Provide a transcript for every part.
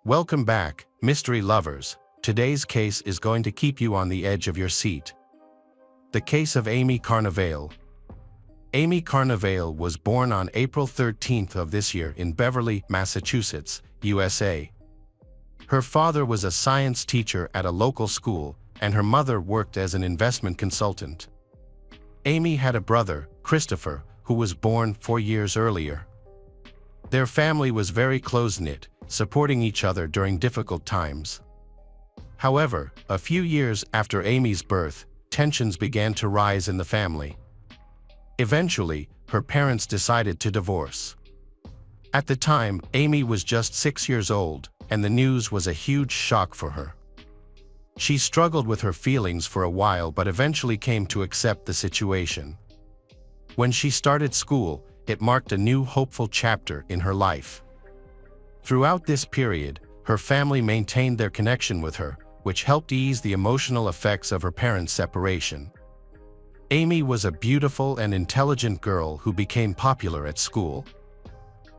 Welcome back, mystery lovers. Today's case is going to keep you on the edge of your seat. The case of Amy Carnavale. Amy Carnavale was born on April 13th of this year in Beverly, Massachusetts, USA. Her father was a science teacher at a local school, and her mother worked as an investment consultant. Amy had a brother, Christopher, who was born 4 years earlier. Their family was very close-knit, supporting each other during difficult times. However, a few years after Amy's birth, tensions began to rise in the family. Eventually, her parents decided to divorce. At the time, Amy was just 6 years old, and the news was a huge shock for her. She struggled with her feelings for a while but eventually came to accept the situation. When she started school, it marked a new hopeful chapter in her life. Throughout this period, her family maintained their connection with her, which helped ease the emotional effects of her parents' separation. Amy was a beautiful and intelligent girl who became popular at school.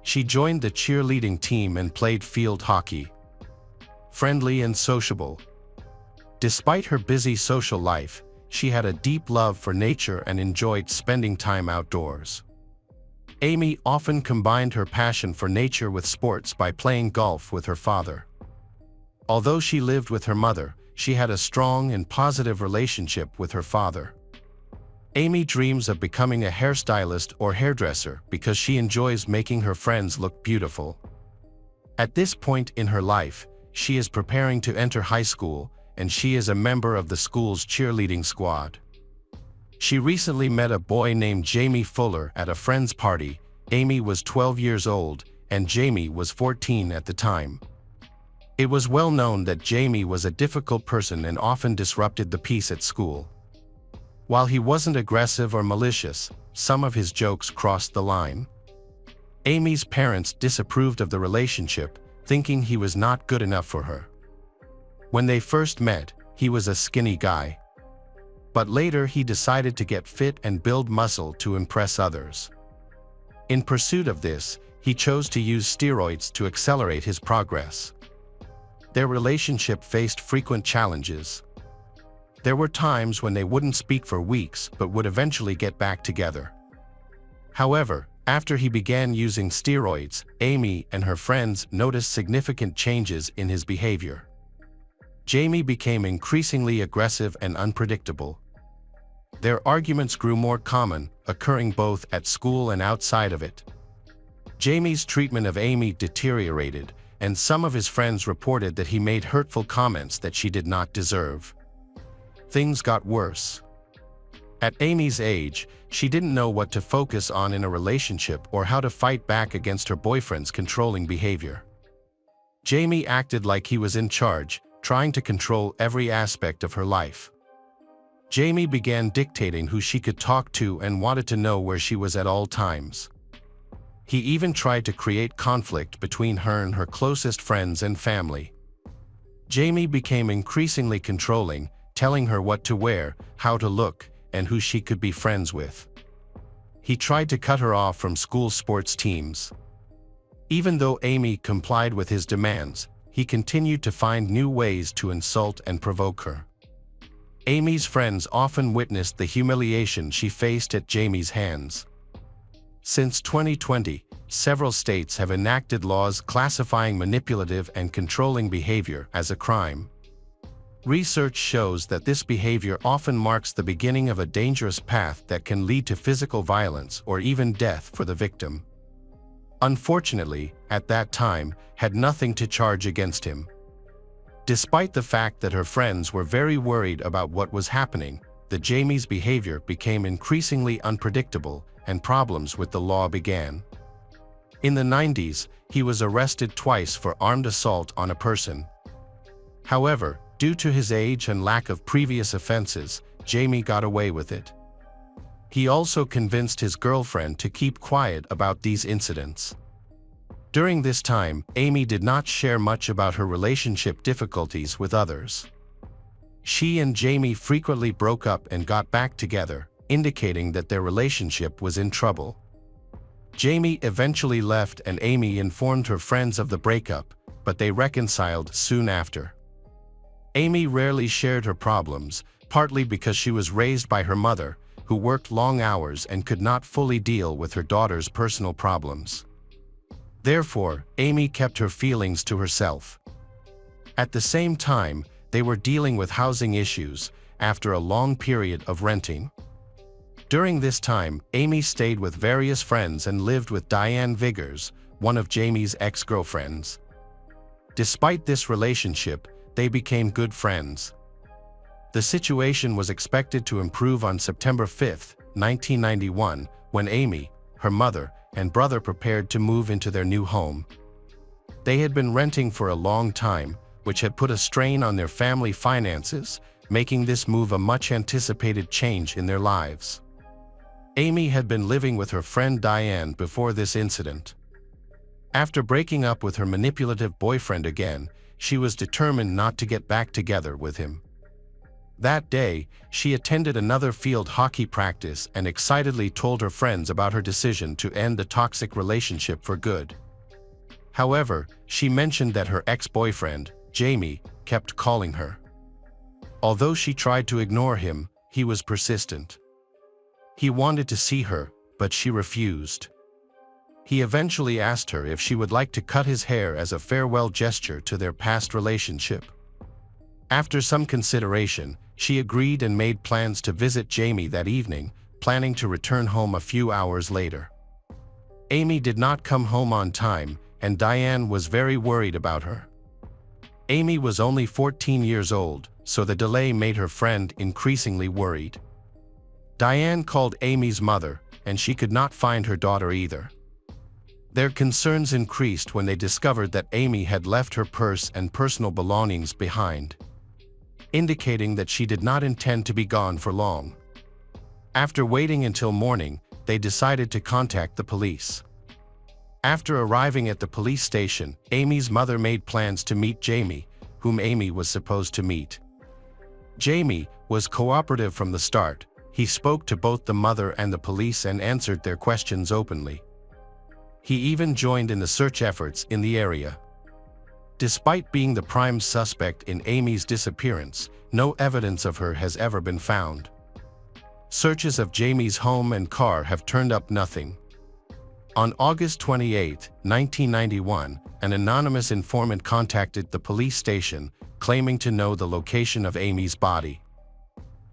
She joined the cheerleading team and played field hockey. Friendly and sociable. Despite her busy social life, she had a deep love for nature and enjoyed spending time outdoors. Amy often combined her passion for nature with sports by playing golf with her father. Although she lived with her mother, she had a strong and positive relationship with her father. Amy dreams of becoming a hairstylist or hairdresser because she enjoys making her friends look beautiful. At this point in her life, she is preparing to enter high school, and she is a member of the school's cheerleading squad. She recently met a boy named Jamie Fuller at a friend's party. Amy was 12 years old, and Jamie was 14 at the time. It was well known that Jamie was a difficult person and often disrupted the peace at school. While he wasn't aggressive or malicious, some of his jokes crossed the line. Amy's parents disapproved of the relationship, thinking he was not good enough for her. When they first met, he was a skinny guy. But later he decided to get fit and build muscle to impress others. In pursuit of this, he chose to use steroids to accelerate his progress. Their relationship faced frequent challenges. There were times when they wouldn't speak for weeks but would eventually get back together. However, after he began using steroids, Amy and her friends noticed significant changes in his behavior. Jamie became increasingly aggressive and unpredictable. Their arguments grew more common, occurring both at school and outside of it. Jamie's treatment of Amy deteriorated, and some of his friends reported that he made hurtful comments that she did not deserve. Things got worse. At Amy's age, she didn't know what to focus on in a relationship or how to fight back against her boyfriend's controlling behavior. Jamie acted like he was in charge, trying to control every aspect of her life. Jamie began dictating who she could talk to and wanted to know where she was at all times. He even tried to create conflict between her and her closest friends and family. Jamie became increasingly controlling, telling her what to wear, how to look, and who she could be friends with. He tried to cut her off from school sports teams. Even though Amy complied with his demands, he continued to find new ways to insult and provoke her. Amy's friends often witnessed the humiliation she faced at Jamie's hands. Since 2020, several states have enacted laws classifying manipulative and controlling behavior as a crime. Research shows that this behavior often marks the beginning of a dangerous path that can lead to physical violence or even death for the victim. Unfortunately, at that time, had nothing to charge against him. Despite the fact that her friends were very worried about what was happening, Jamie's behavior became increasingly unpredictable and problems with the law began. In the 90s, he was arrested twice for armed assault on a person. However, due to his age and lack of previous offenses, Jamie got away with it. He also convinced his girlfriend to keep quiet about these incidents. During this time, Amy did not share much about her relationship difficulties with others. She and Jamie frequently broke up and got back together, indicating that their relationship was in trouble. Jamie eventually left and Amy informed her friends of the breakup, but they reconciled soon after. Amy rarely shared her problems, partly because she was raised by her mother, who worked long hours and could not fully deal with her daughter's personal problems. Therefore, Amy kept her feelings to herself. At the same time, they were dealing with housing issues after a long period of renting. During this time, Amy stayed with various friends and lived with Diane Viggers, one of Jamie's ex-girlfriends. Despite this relationship, they became good friends. The situation was expected to improve on September 5, 1991, when Amy, her mother, and brother prepared to move into their new home. They had been renting for a long time, which had put a strain on their family finances, making this move a much-anticipated change in their lives. Amy had been living with her friend Diane before this incident. After breaking up with her manipulative boyfriend again, she was determined not to get back together with him. That day, she attended another field hockey practice and excitedly told her friends about her decision to end the toxic relationship for good. However, she mentioned that her ex-boyfriend, Jamie, kept calling her. Although she tried to ignore him, he was persistent. He wanted to see her, but she refused. He eventually asked her if she would like to cut his hair as a farewell gesture to their past relationship. After some consideration, she agreed and made plans to visit Jamie that evening, planning to return home a few hours later. Amy did not come home on time, and Diane was very worried about her. Amy was only 14 years old, so the delay made her friend increasingly worried. Diane called Amy's mother, and she could not find her daughter either. Their concerns increased when they discovered that Amy had left her purse and personal belongings behind, indicating that she did not intend to be gone for long. After waiting until morning, they decided to contact the police. After arriving at the police station, Amy's mother made plans to meet Jamie, whom Amy was supposed to meet. Jamie was cooperative from the start. He spoke to both the mother and the police and answered their questions openly. He even joined in the search efforts in the area. Despite being the prime suspect in Amy's disappearance, no evidence of her has ever been found. Searches of Jamie's home and car have turned up nothing. On August 28, 1991, an anonymous informant contacted the police station, claiming to know the location of Amy's body.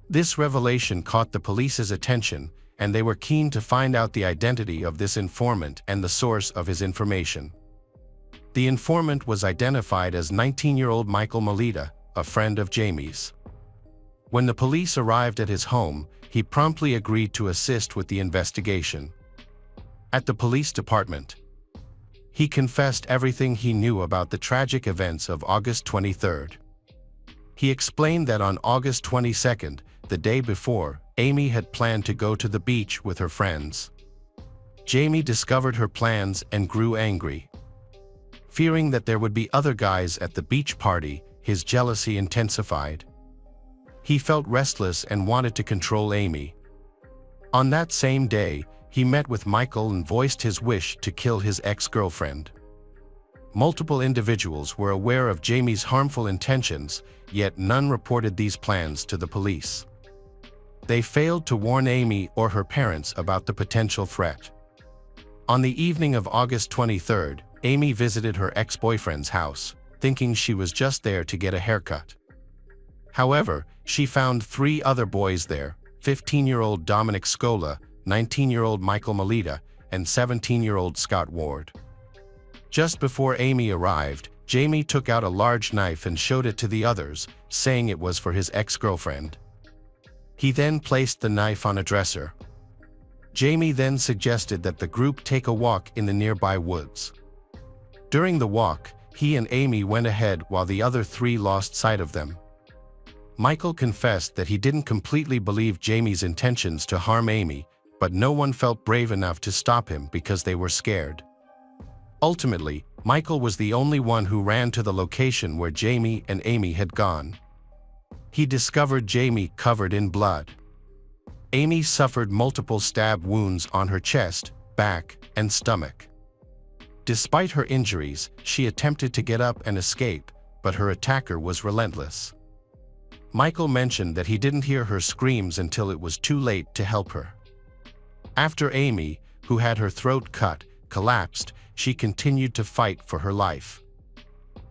This revelation caught the police's attention, and they were keen to find out the identity of this informant and the source of his information. The informant was identified as 19-year-old Michael Melita, a friend of Jamie's. When the police arrived at his home, he promptly agreed to assist with the investigation. At the police department, he confessed everything he knew about the tragic events of August 23. He explained that on August 22, the day before, Amy had planned to go to the beach with her friends. Jamie discovered her plans and grew angry. Fearing that there would be other guys at the beach party, his jealousy intensified. He felt restless and wanted to control Amy. On that same day, he met with Michael and voiced his wish to kill his ex-girlfriend. Multiple individuals were aware of Jamie's harmful intentions, yet none reported these plans to the police. They failed to warn Amy or her parents about the potential threat. On the evening of August 23, Amy visited her ex-boyfriend's house, thinking she was just there to get a haircut. However, she found 3 other boys there, 15-year-old Dominic Scola, 19-year-old Michael Melita, and 17-year-old Scott Ward. Just before Amy arrived, Jamie took out a large knife and showed it to the others, saying it was for his ex-girlfriend. He then placed the knife on a dresser. Jamie then suggested that the group take a walk in the nearby woods. During the walk, he and Amy went ahead while the other 3 lost sight of them. Michael confessed that he didn't completely believe Jamie's intentions to harm Amy, but no one felt brave enough to stop him because they were scared. Ultimately, Michael was the only one who ran to the location where Jamie and Amy had gone. He discovered Jamie covered in blood. Amy suffered multiple stab wounds on her chest, back, and stomach. Despite her injuries, she attempted to get up and escape, but her attacker was relentless. Michael mentioned that he didn't hear her screams until it was too late to help her. After Amy, who had her throat cut, collapsed, she continued to fight for her life.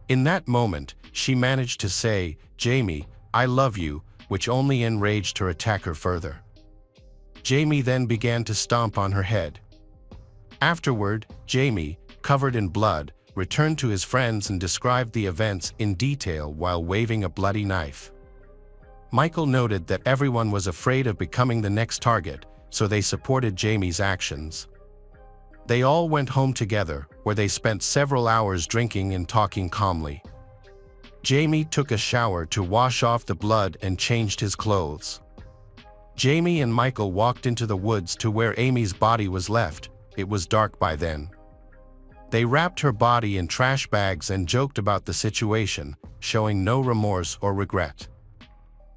In that moment, she managed to say, "Jamie, I love you," which only enraged her attacker further. Jamie then began to stomp on her head. Afterward, Jamie, covered in blood, returned to his friends and described the events in detail while waving a bloody knife. Michael noted that everyone was afraid of becoming the next target, so they supported Jamie's actions. They all went home together, where they spent several hours drinking and talking calmly. Jamie took a shower to wash off the blood and changed his clothes. Jamie and Michael walked into the woods to where Amy's body was left. It was dark by then. They wrapped her body in trash bags and joked about the situation, showing no remorse or regret.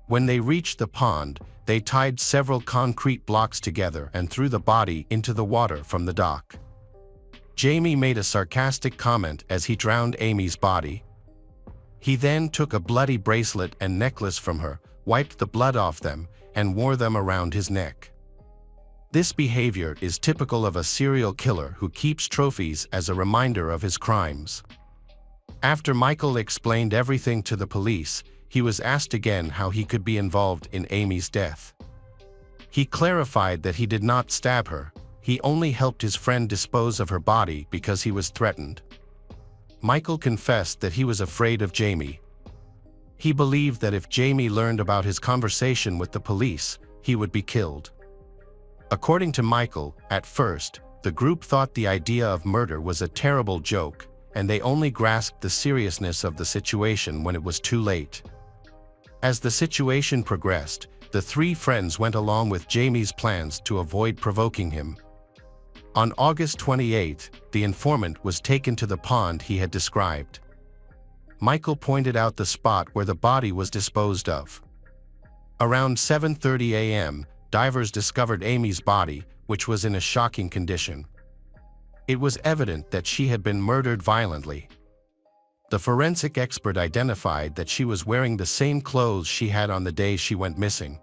When they reached the pond, they tied several concrete blocks together and threw the body into the water from the dock. Jamie made a sarcastic comment as he drowned Amy's body. He then took a bloody bracelet and necklace from her, wiped the blood off them, and wore them around his neck. This behavior is typical of a serial killer who keeps trophies as a reminder of his crimes. After Michael explained everything to the police, he was asked again how he could be involved in Amy's death. He clarified that he did not stab her, he only helped his friend dispose of her body because he was threatened. Michael confessed that he was afraid of Jamie. He believed that if Jamie learned about his conversation with the police, he would be killed. According to Michael, at first, the group thought the idea of murder was a terrible joke, and they only grasped the seriousness of the situation when it was too late. As the situation progressed, the three friends went along with Jamie's plans to avoid provoking him. On August 28, the informant was taken to the pond he had described. Michael pointed out the spot where the body was disposed of. Around 7:30 a.m., divers discovered Amy's body, which was in a shocking condition. It was evident that she had been murdered violently. The forensic expert identified that she was wearing the same clothes she had on the day she went missing.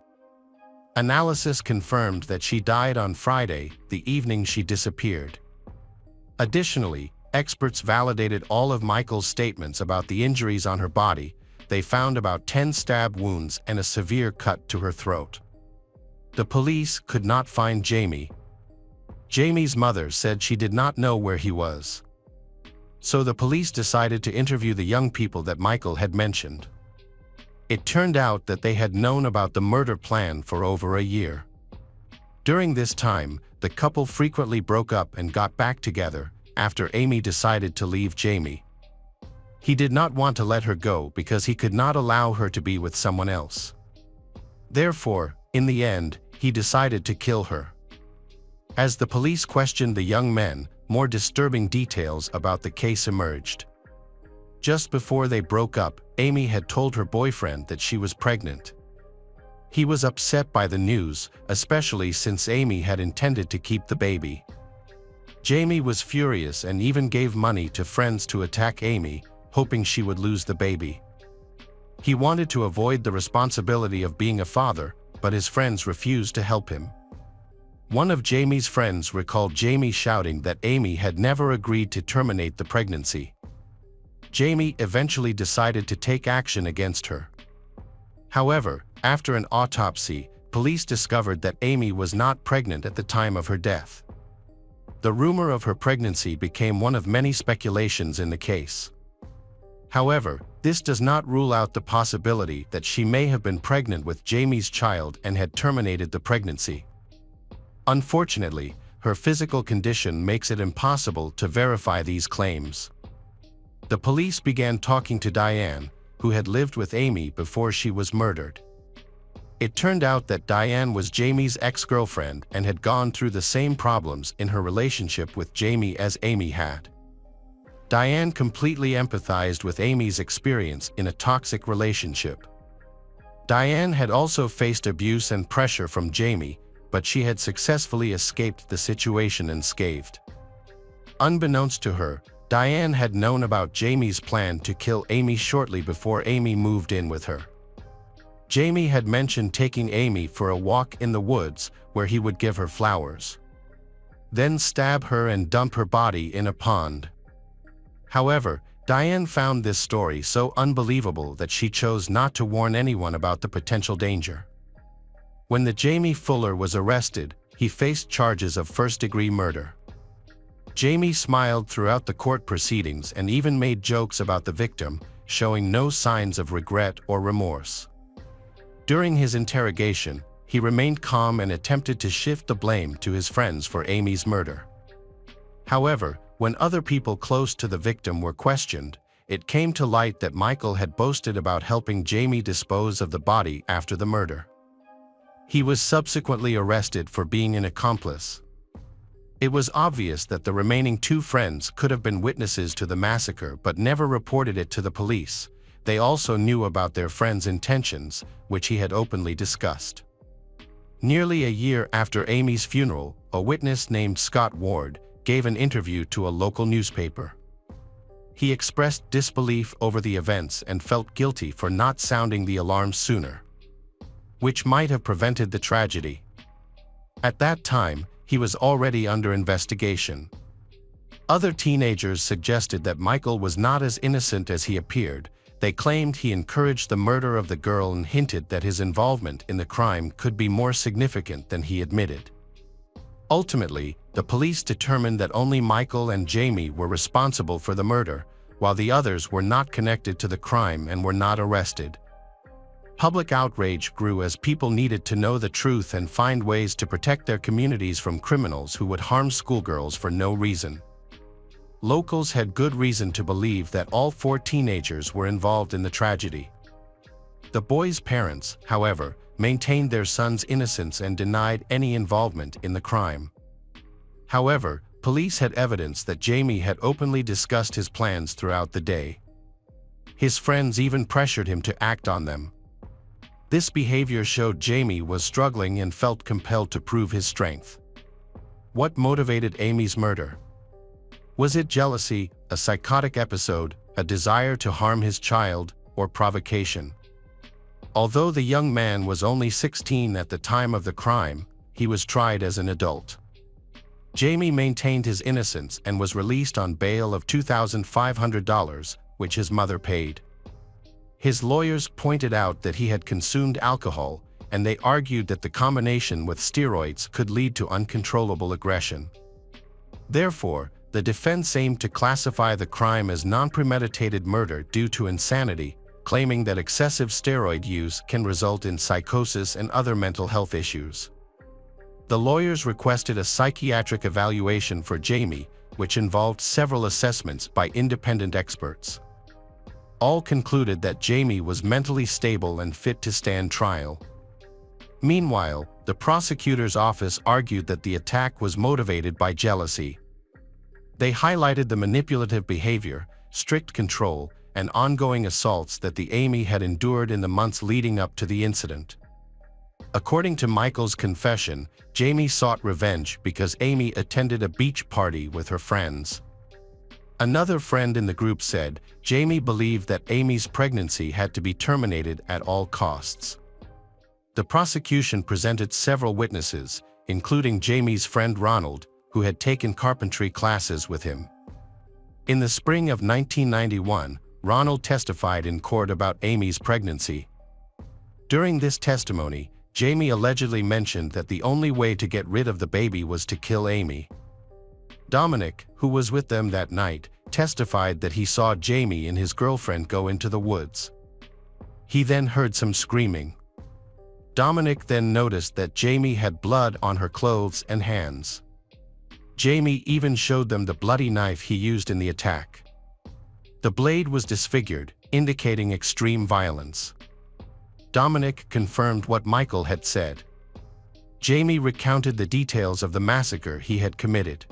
Analysis confirmed that she died on Friday, the evening she disappeared. Additionally, experts validated all of Michael's statements about the injuries on her body. They found about 10 stab wounds and a severe cut to her throat. The police could not find Jamie. Jamie's mother said she did not know where he was. So the police decided to interview the young people that Michael had mentioned. It turned out that they had known about the murder plan for over a year. During this time, the couple frequently broke up and got back together after Amy decided to leave Jamie. He did not want to let her go because he could not allow her to be with someone else. Therefore, in the end, he decided to kill her. As the police questioned the young men, more disturbing details about the case emerged. Just before they broke up, Amy had told her boyfriend that she was pregnant. He was upset by the news, especially since Amy had intended to keep the baby. Jamie was furious and even gave money to friends to attack Amy, hoping she would lose the baby. He wanted to avoid the responsibility of being a father, but his friends refused to help him. One of Jamie's friends recalled Jamie shouting that Amy had never agreed to terminate the pregnancy. Jamie eventually decided to take action against her. However, after an autopsy, police discovered that Amy was not pregnant at the time of her death. The rumor of her pregnancy became one of many speculations in the case. However, this does not rule out the possibility that she may have been pregnant with Jamie's child and had terminated the pregnancy. Unfortunately, her physical condition makes it impossible to verify these claims. The police began talking to Diane, who had lived with Amy before she was murdered. It turned out that Diane was Jamie's ex-girlfriend and had gone through the same problems in her relationship with Jamie as Amy had. Diane completely empathized with Amy's experience in a toxic relationship. Diane had also faced abuse and pressure from Jamie, but she had successfully escaped the situation unscathed. Unbeknownst to her, Diane had known about Jamie's plan to kill Amy shortly before Amy moved in with her. Jamie had mentioned taking Amy for a walk in the woods where he would give her flowers, then stab her and dump her body in a pond. However, Diane found this story so unbelievable that she chose not to warn anyone about the potential danger. When the Jamie Fuller was arrested, he faced charges of first-degree murder. Jamie smiled throughout the court proceedings and even made jokes about the victim, showing no signs of regret or remorse. During his interrogation, he remained calm and attempted to shift the blame to his friends for Amy's murder. However, when other people close to the victim were questioned, it came to light that Michael had boasted about helping Jamie dispose of the body after the murder. He was subsequently arrested for being an accomplice. It was obvious that the remaining two friends could have been witnesses to the massacre but never reported it to the police. They also knew about their friend's intentions, which he had openly discussed. Nearly a year after Amy's funeral, a witness named Scott Ward gave an interview to a local newspaper. He expressed disbelief over the events and felt guilty for not sounding the alarm sooner, which might have prevented the tragedy. At that time, he was already under investigation. Other teenagers suggested that Michael was not as innocent as he appeared. They claimed he encouraged the murder of the girl and hinted that his involvement in the crime could be more significant than he admitted. Ultimately, the police determined that only Michael and Jamie were responsible for the murder, while the others were not connected to the crime and were not arrested. Public outrage grew as people needed to know the truth and find ways to protect their communities from criminals who would harm schoolgirls for no reason. Locals had good reason to believe that all four teenagers were involved in the tragedy. The boys' parents, however, maintained their son's innocence and denied any involvement in the crime. However, police had evidence that Jamie had openly discussed his plans throughout the day. His friends even pressured him to act on them. This behavior showed Jamie was struggling and felt compelled to prove his strength. What motivated Amy's murder? Was it jealousy, a psychotic episode, a desire to harm his child, or provocation? Although the young man was only 16 at the time of the crime, he was tried as an adult. Jamie maintained his innocence and was released on bail of $2,500, which his mother paid. His lawyers pointed out that he had consumed alcohol, and they argued that the combination with steroids could lead to uncontrollable aggression. Therefore, the defense aimed to classify the crime as non-premeditated murder due to insanity, claiming that excessive steroid use can result in psychosis and other mental health issues. The lawyers requested a psychiatric evaluation for Jamie, which involved several assessments by independent experts. All concluded that Jamie was mentally stable and fit to stand trial. Meanwhile, the prosecutor's office argued that the attack was motivated by jealousy. They highlighted the manipulative behavior, strict control, and ongoing assaults that the Amy had endured in the months leading up to the incident. According to Michael's confession, Jamie sought revenge because Amy attended a beach party with her friends. Another friend in the group said Jamie believed that Amy's pregnancy had to be terminated at all costs. The prosecution presented several witnesses, including Jamie's friend Ronald, who had taken carpentry classes with him. In the spring of 1991, Ronald testified in court about Amy's pregnancy. During this testimony, Jamie allegedly mentioned that the only way to get rid of the baby was to kill Amy. Dominic, who was with them that night, testified that he saw Jamie and his girlfriend go into the woods. He then heard some screaming. Dominic then noticed that Jamie had blood on her clothes and hands. Jamie even showed them the bloody knife he used in the attack. The blade was disfigured, indicating extreme violence. Dominic confirmed what Michael had said. Jamie recounted the details of the massacre he had committed.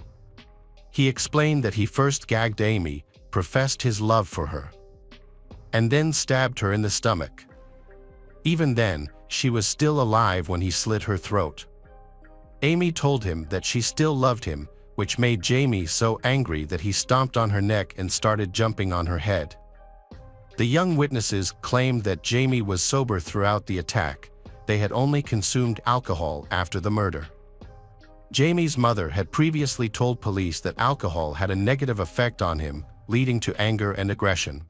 He explained that he first gagged Amy, professed his love for her, and then stabbed her in the stomach. Even then, she was still alive when he slit her throat. Amy told him that she still loved him, which made Jamie so angry that he stomped on her neck and started jumping on her head. The young witnesses claimed that Jamie was sober throughout the attack. They had only consumed alcohol after the murder. Jamie's mother had previously told police that alcohol had a negative effect on him, leading to anger and aggression.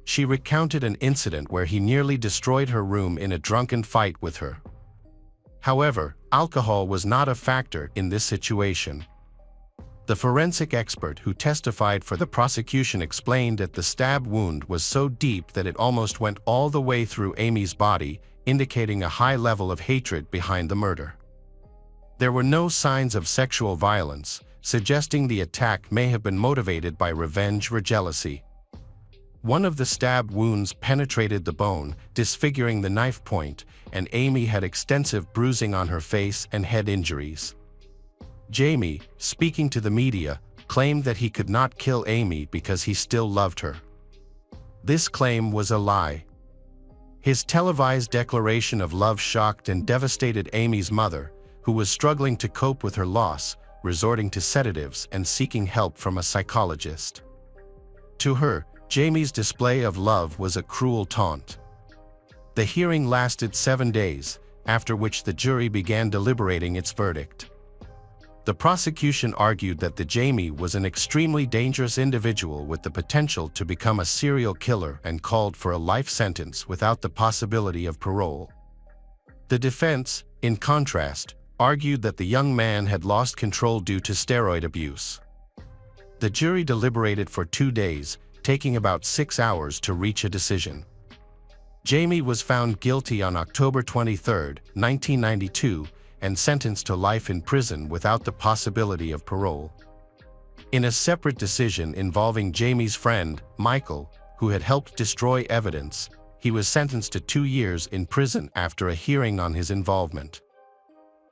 She recounted an incident where he nearly destroyed her room in a drunken fight with her. However, alcohol was not a factor in this situation. The forensic expert who testified for the prosecution explained that the stab wound was so deep that it almost went all the way through Amy's body, indicating a high level of hatred behind the murder. There were no signs of sexual violence, suggesting the attack may have been motivated by revenge or jealousy. One of the stab wounds penetrated the bone, disfiguring the knife point, and Amy had extensive bruising on her face and head injuries. Jamie, speaking to the media, claimed that he could not kill Amy because he still loved her. This claim was a lie. His televised declaration of love shocked and devastated Amy's mother, who was struggling to cope with her loss, resorting to sedatives and seeking help from a psychologist. To her, Jamie's display of love was a cruel taunt. The hearing lasted 7 days, after which the jury began deliberating its verdict. The prosecution argued that Jamie was an extremely dangerous individual with the potential to become a serial killer and called for a life sentence without the possibility of parole. The defense, in contrast, argued that the young man had lost control due to steroid abuse. The jury deliberated for 2 days, taking about 6 hours to reach a decision. Jamie was found guilty on October 23, 1992, and sentenced to life in prison without the possibility of parole. In a separate decision involving Jamie's friend, Michael, who had helped destroy evidence, he was sentenced to 2 years in prison after a hearing on his involvement.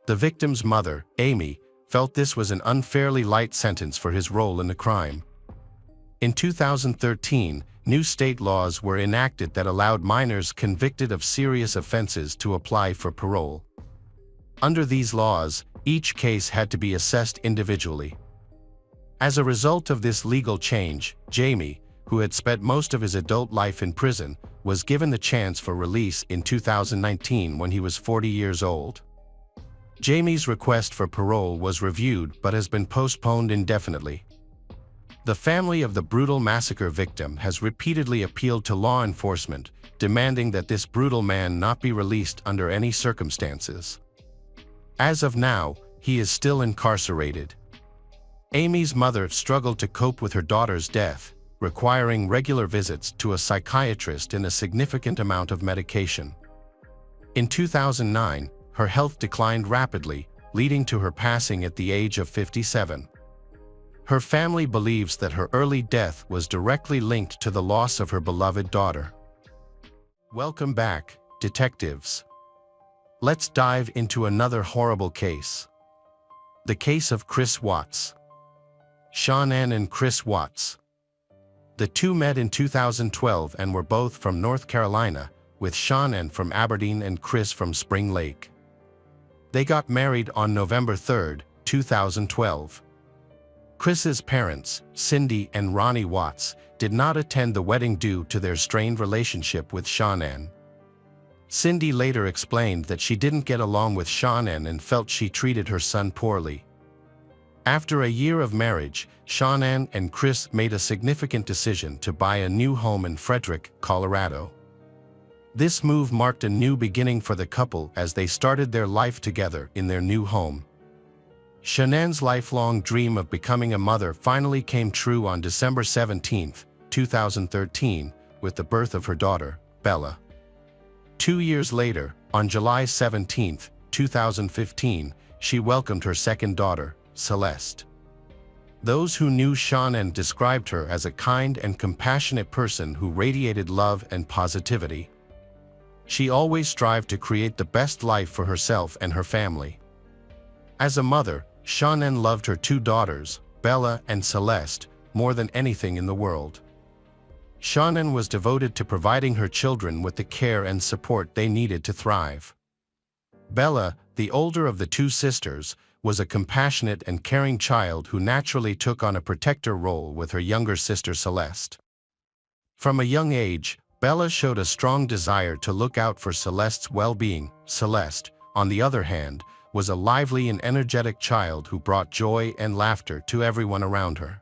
The victim's mother, Amy, felt this was an unfairly light sentence for his role in the crime. In 2013, new state laws were enacted that allowed minors convicted of serious offenses to apply for parole. Under these laws, each case had to be assessed individually. As a result of this legal change, Jamie, who had spent most of his adult life in prison, was given the chance for release in 2019 when he was 40 years old. Jamie's request for parole was reviewed but has been postponed indefinitely. The family of the brutal massacre victim has repeatedly appealed to law enforcement, demanding that this brutal man not be released under any circumstances. As of now, he is still incarcerated. Amy's mother struggled to cope with her daughter's death, requiring regular visits to a psychiatrist and a significant amount of medication. In 2009, her health declined rapidly, leading to her passing at the age of 57. Her family believes that her early death was directly linked to the loss of her beloved daughter. Welcome back, detectives. Let's dive into another horrible case. The case of Chris Watts. Shanann and Chris Watts. The two met in 2012 and were both from North Carolina, with Shanann from Aberdeen and Chris from Spring Lake. They got married on November 3, 2012. Chris's parents, Cindy and Ronnie Watts, did not attend the wedding due to their strained relationship with Shanann. Cindy later explained that she didn't get along with Shanann and felt she treated her son poorly. After a year of marriage, Shanann and Chris made a significant decision to buy a new home in Frederick, Colorado. This move marked a new beginning for the couple as they started their life together in their new home. Shanann's lifelong dream of becoming a mother finally came true on December 17, 2013, with the birth of her daughter, Bella. 2 years later, on July 17, 2015, she welcomed her second daughter, Celeste. Those who knew Shanann described her as a kind and compassionate person who radiated love and positivity. She always strived to create the best life for herself and her family. As a mother, Shanann loved her 2 daughters, Bella and Celeste, more than anything in the world. Shanann was devoted to providing her children with the care and support they needed to thrive. Bella, the older of the 2 sisters, was a compassionate and caring child who naturally took on a protector role with her younger sister Celeste. From a young age, Bella showed a strong desire to look out for Celeste's well-being. Celeste, on the other hand, was a lively and energetic child who brought joy and laughter to everyone around her.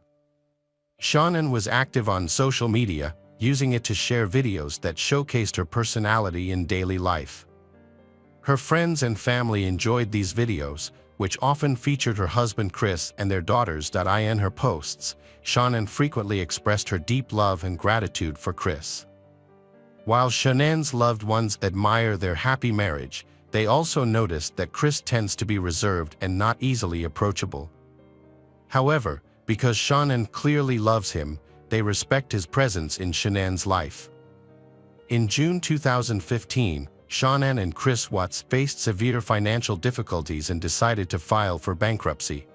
Shannon was active on social media, using it to share videos that showcased her personality in daily life. Her friends and family enjoyed these videos, which often featured her husband Chris and their daughters. In her posts, Shannon frequently expressed her deep love and gratitude for Chris. While Shannon's loved ones admire their happy marriage, they also noticed that Chris tends to be reserved and not easily approachable. However, because Shannon clearly loves him, they respect his presence in Shannon's life. In June 2015, Shannon and Chris Watts faced severe financial difficulties and decided to file for bankruptcy.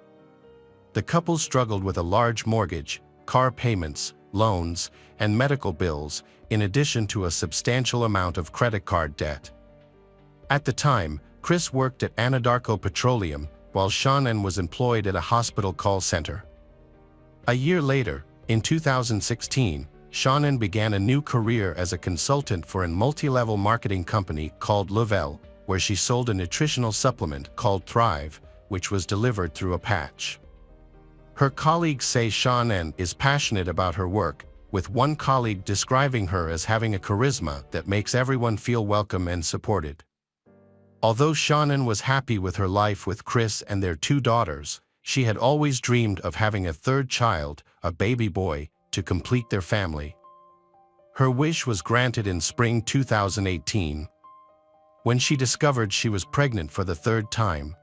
The couple struggled with a large mortgage, car payments, loans, and medical bills, in addition to a substantial amount of credit card debt. At the time, Chris worked at Anadarko Petroleum, while Shannon was employed at a hospital call center. A year later, in 2016, Shannon began a new career as a consultant for a multi-level marketing company called Lavelle, where she sold a nutritional supplement called Thrive, which was delivered through a patch. Her colleagues say Shannon is passionate about her work, with one colleague describing her as having a charisma that makes everyone feel welcome and supported. Although Shannon was happy with her life with Chris and their two daughters, she had always dreamed of having a third child, a baby boy, to complete their family. Her wish was granted in spring 2018, when she discovered she was pregnant for the third time.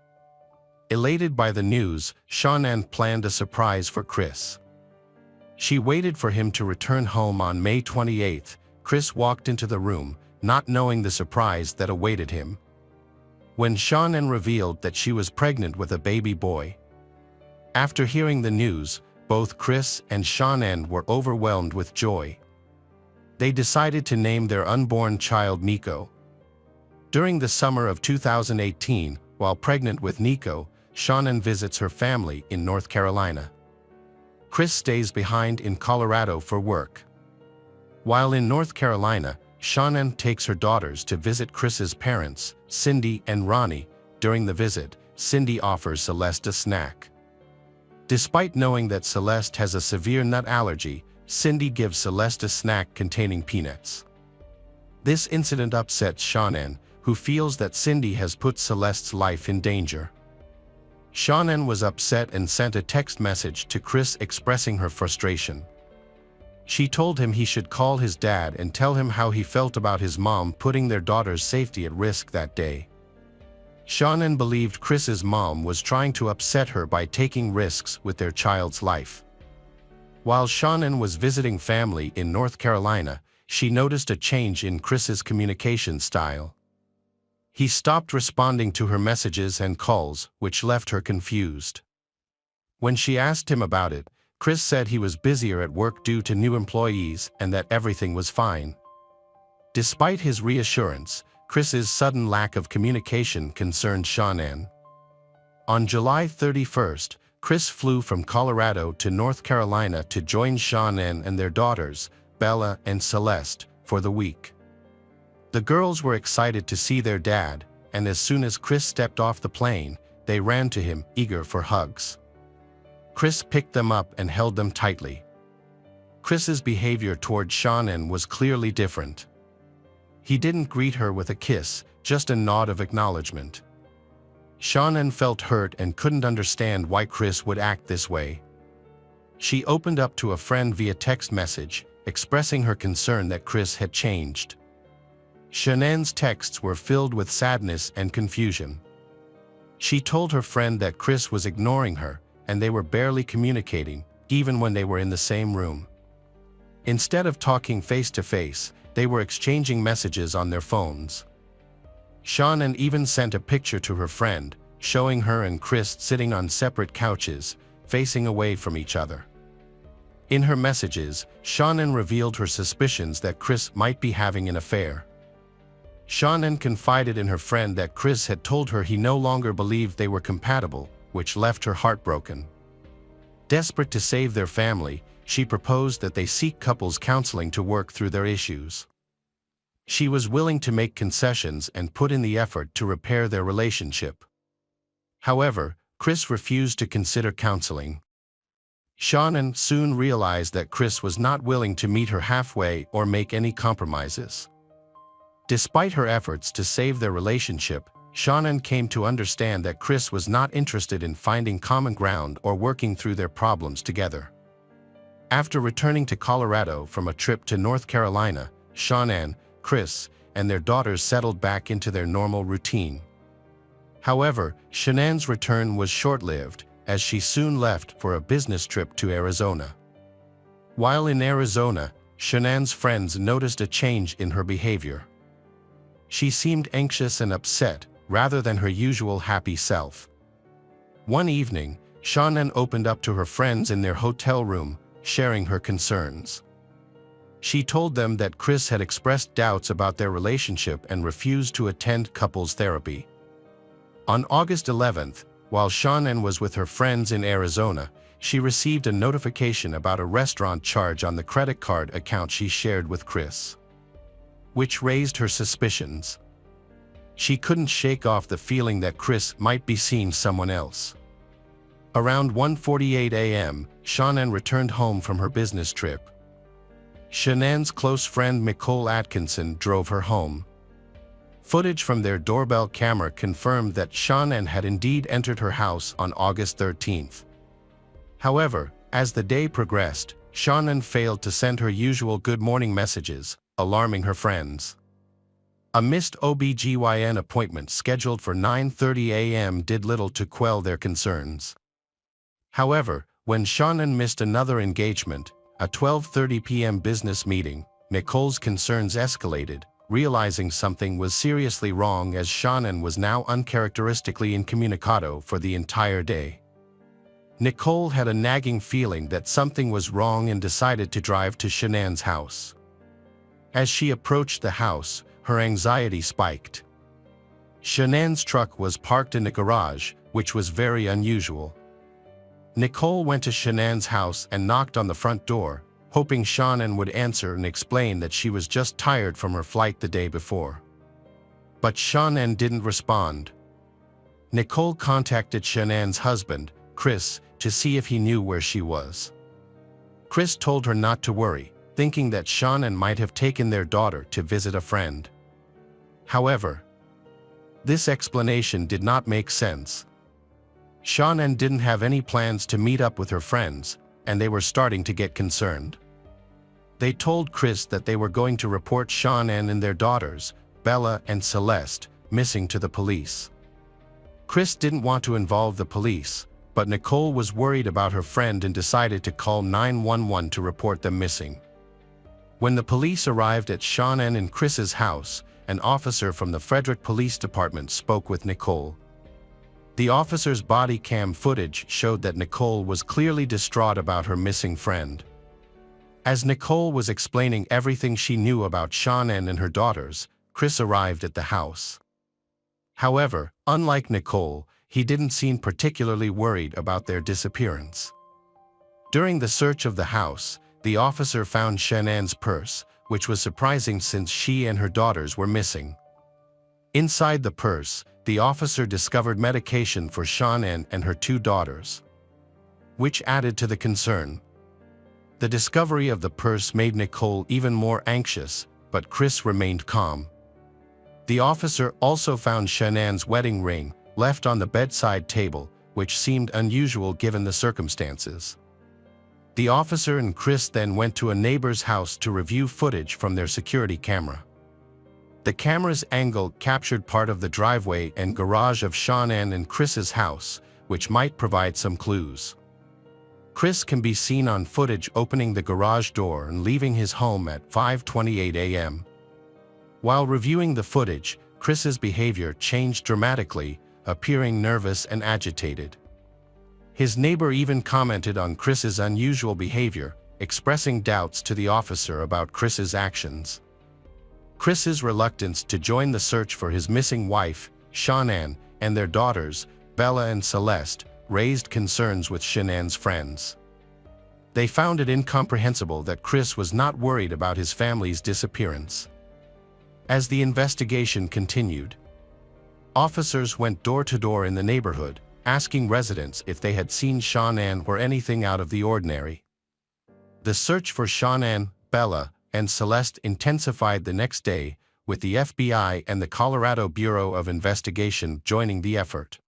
Elated by the news, Shannon planned a surprise for Chris. She waited for him to return home on May 28. Chris walked into the room, not knowing the surprise that awaited him. When Shannon revealed that she was pregnant with a baby boy. After hearing the news, both Chris and Shannon were overwhelmed with joy. They decided to name their unborn child Nico. During the summer of 2018, while pregnant with Nico, Shannon visits her family in North Carolina. Chris stays behind in Colorado for work. While in North Carolina, Shannon takes her daughters to visit Chris's parents, Cindy and Ronnie. During the visit, Cindy offers Celeste a snack. Despite knowing that Celeste has a severe nut allergy, Cindy gives Celeste a snack containing peanuts. This incident upsets Shannon, who feels that Cindy has put Celeste's life in danger. Shannon was upset and sent a text message to Chris expressing her frustration. She told him he should call his dad and tell him how he felt about his mom putting their daughter's safety at risk that day. Shannon believed Chris's mom was trying to upset her by taking risks with their child's life. While Shannon was visiting family in North Carolina, she noticed a change in Chris's communication style. He stopped responding to her messages and calls, which left her confused. When she asked him about it, Chris said he was busier at work due to new employees and that everything was fine. Despite his reassurance, Chris's sudden lack of communication concerned Shannon. On July 31st, Chris flew from Colorado to North Carolina to join Shannon and their daughters, Bella and Celeste, for the week. The girls were excited to see their dad, and as soon as Chris stepped off the plane, they ran to him, eager for hugs. Chris picked them up and held them tightly. Chris's behavior toward Shannon was clearly different. He didn't greet her with a kiss, just a nod of acknowledgement. Shannon felt hurt and couldn't understand why Chris would act this way. She opened up to a friend via text message, expressing her concern that Chris had changed. Shannon's texts were filled with sadness and confusion. She told her friend that Chris was ignoring her, and they were barely communicating, even when they were in the same room. Instead of talking face-to-face, they were exchanging messages on their phones. Shannon even sent a picture to her friend, showing her and Chris sitting on separate couches, facing away from each other. In her messages, Shannon revealed her suspicions that Chris might be having an affair. Shannon confided in her friend that Chris had told her he no longer believed they were compatible, which left her heartbroken. Desperate to save their family, she proposed that they seek couples counseling to work through their issues. She was willing to make concessions and put in the effort to repair their relationship. However, Chris refused to consider counseling. Shannon soon realized that Chris was not willing to meet her halfway or make any compromises. Despite her efforts to save their relationship, Shannon came to understand that Chris was not interested in finding common ground or working through their problems together. After returning to Colorado from a trip to North Carolina, Shannon, Chris, and their daughters settled back into their normal routine. However, Shannon's return was short-lived, as she soon left for a business trip to Arizona. While in Arizona, Shannon's friends noticed a change in her behavior. She seemed anxious and upset, rather than her usual happy self. One evening, Shannon opened up to her friends in their hotel room, sharing her concerns. She told them that Chris had expressed doubts about their relationship and refused to attend couples therapy. On August 11th, while Shannon was with her friends in Arizona, she received a notification about a restaurant charge on the credit card account she shared with Chris, which raised her suspicions. She couldn't shake off the feeling that Chris might be seeing someone else. Around 1:48 a.m., Shannon returned home from her business trip. Shannon's close friend Nicole Atkinson drove her home. Footage from their doorbell camera confirmed that Shannon had indeed entered her house on August 13th. However, as the day progressed, Shannon failed to send her usual good morning messages, alarming her friends. A missed OB/GYN appointment scheduled for 9:30 a.m. did little to quell their concerns. However, when Shannon missed another engagement, a 12:30 p.m. business meeting, Nicole's concerns escalated, realizing something was seriously wrong as Shannon was now uncharacteristically incommunicado for the entire day. Nicole had a nagging feeling that something was wrong and decided to drive to Shannon's house. As she approached the house, her anxiety spiked. Shannon's truck was parked in the garage, which was very unusual. Nicole went to Shannon's house and knocked on the front door, hoping Shannon would answer and explain that she was just tired from her flight the day before. But Shannon didn't respond. Nicole contacted Shannon's husband, Chris, to see if he knew where she was. Chris told her not to worry, thinking that Shannon might have taken their daughter to visit a friend. However, this explanation did not make sense. Shannon didn't have any plans to meet up with her friends, and they were starting to get concerned. They told Chris that they were going to report Shannon and their daughters, Bella and Celeste, missing to the police. Chris didn't want to involve the police, but Nicole was worried about her friend and decided to call 911 to report them missing. When the police arrived at Shannon and Chris's house, an officer from the Frederick Police Department spoke with Nicole. The officer's body cam footage showed that Nicole was clearly distraught about her missing friend. As Nicole was explaining everything she knew about Shannon and her daughters, Chris arrived at the house. However, unlike Nicole, he didn't seem particularly worried about their disappearance. During the search of the house, the officer found Shannon's purse, which was surprising since she and her daughters were missing. Inside the purse, the officer discovered medication for Shannon and her two daughters, which added to the concern. The discovery of the purse made Nicole even more anxious, but Chris remained calm. The officer also found Shannon's wedding ring, left on the bedside table, which seemed unusual given the circumstances. The officer and Chris then went to a neighbor's house to review footage from their security camera. The camera's angle captured part of the driveway and garage of Shannon and Chris's house, which might provide some clues. Chris can be seen on footage opening the garage door and leaving his home at 5:28 a.m. While reviewing the footage, Chris's behavior changed dramatically, appearing nervous and agitated. His neighbor even commented on Chris's unusual behavior, expressing doubts to the officer about Chris's actions. Chris's reluctance to join the search for his missing wife, Shannon, and their daughters, Bella and Celeste, raised concerns with Shannon's friends. They found it incomprehensible that Chris was not worried about his family's disappearance. As the investigation continued, officers went door to door in the neighborhood, asking residents if they had seen Shannon or anything out of the ordinary. The search for Shannon, Bella, and Celeste intensified the next day, with the FBI and the Colorado Bureau of Investigation joining the effort.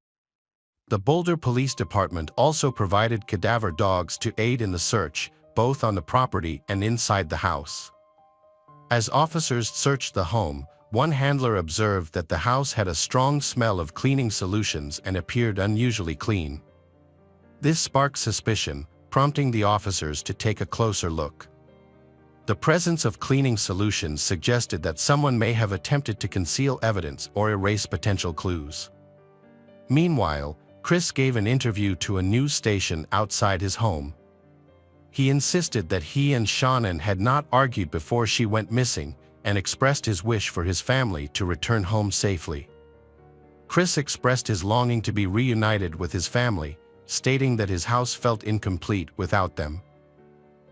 The Boulder Police Department also provided cadaver dogs to aid in the search, both on the property and inside the house. As officers searched the home, one handler observed that the house had a strong smell of cleaning solutions and appeared unusually clean. This sparked suspicion, prompting the officers to take a closer look. The presence of cleaning solutions suggested that someone may have attempted to conceal evidence or erase potential clues. Meanwhile, Chris gave an interview to a news station outside his home. He insisted that he and Shannon had not argued before she went missing and expressed his wish for his family to return home safely. Chris expressed his longing to be reunited with his family, stating that his house felt incomplete without them.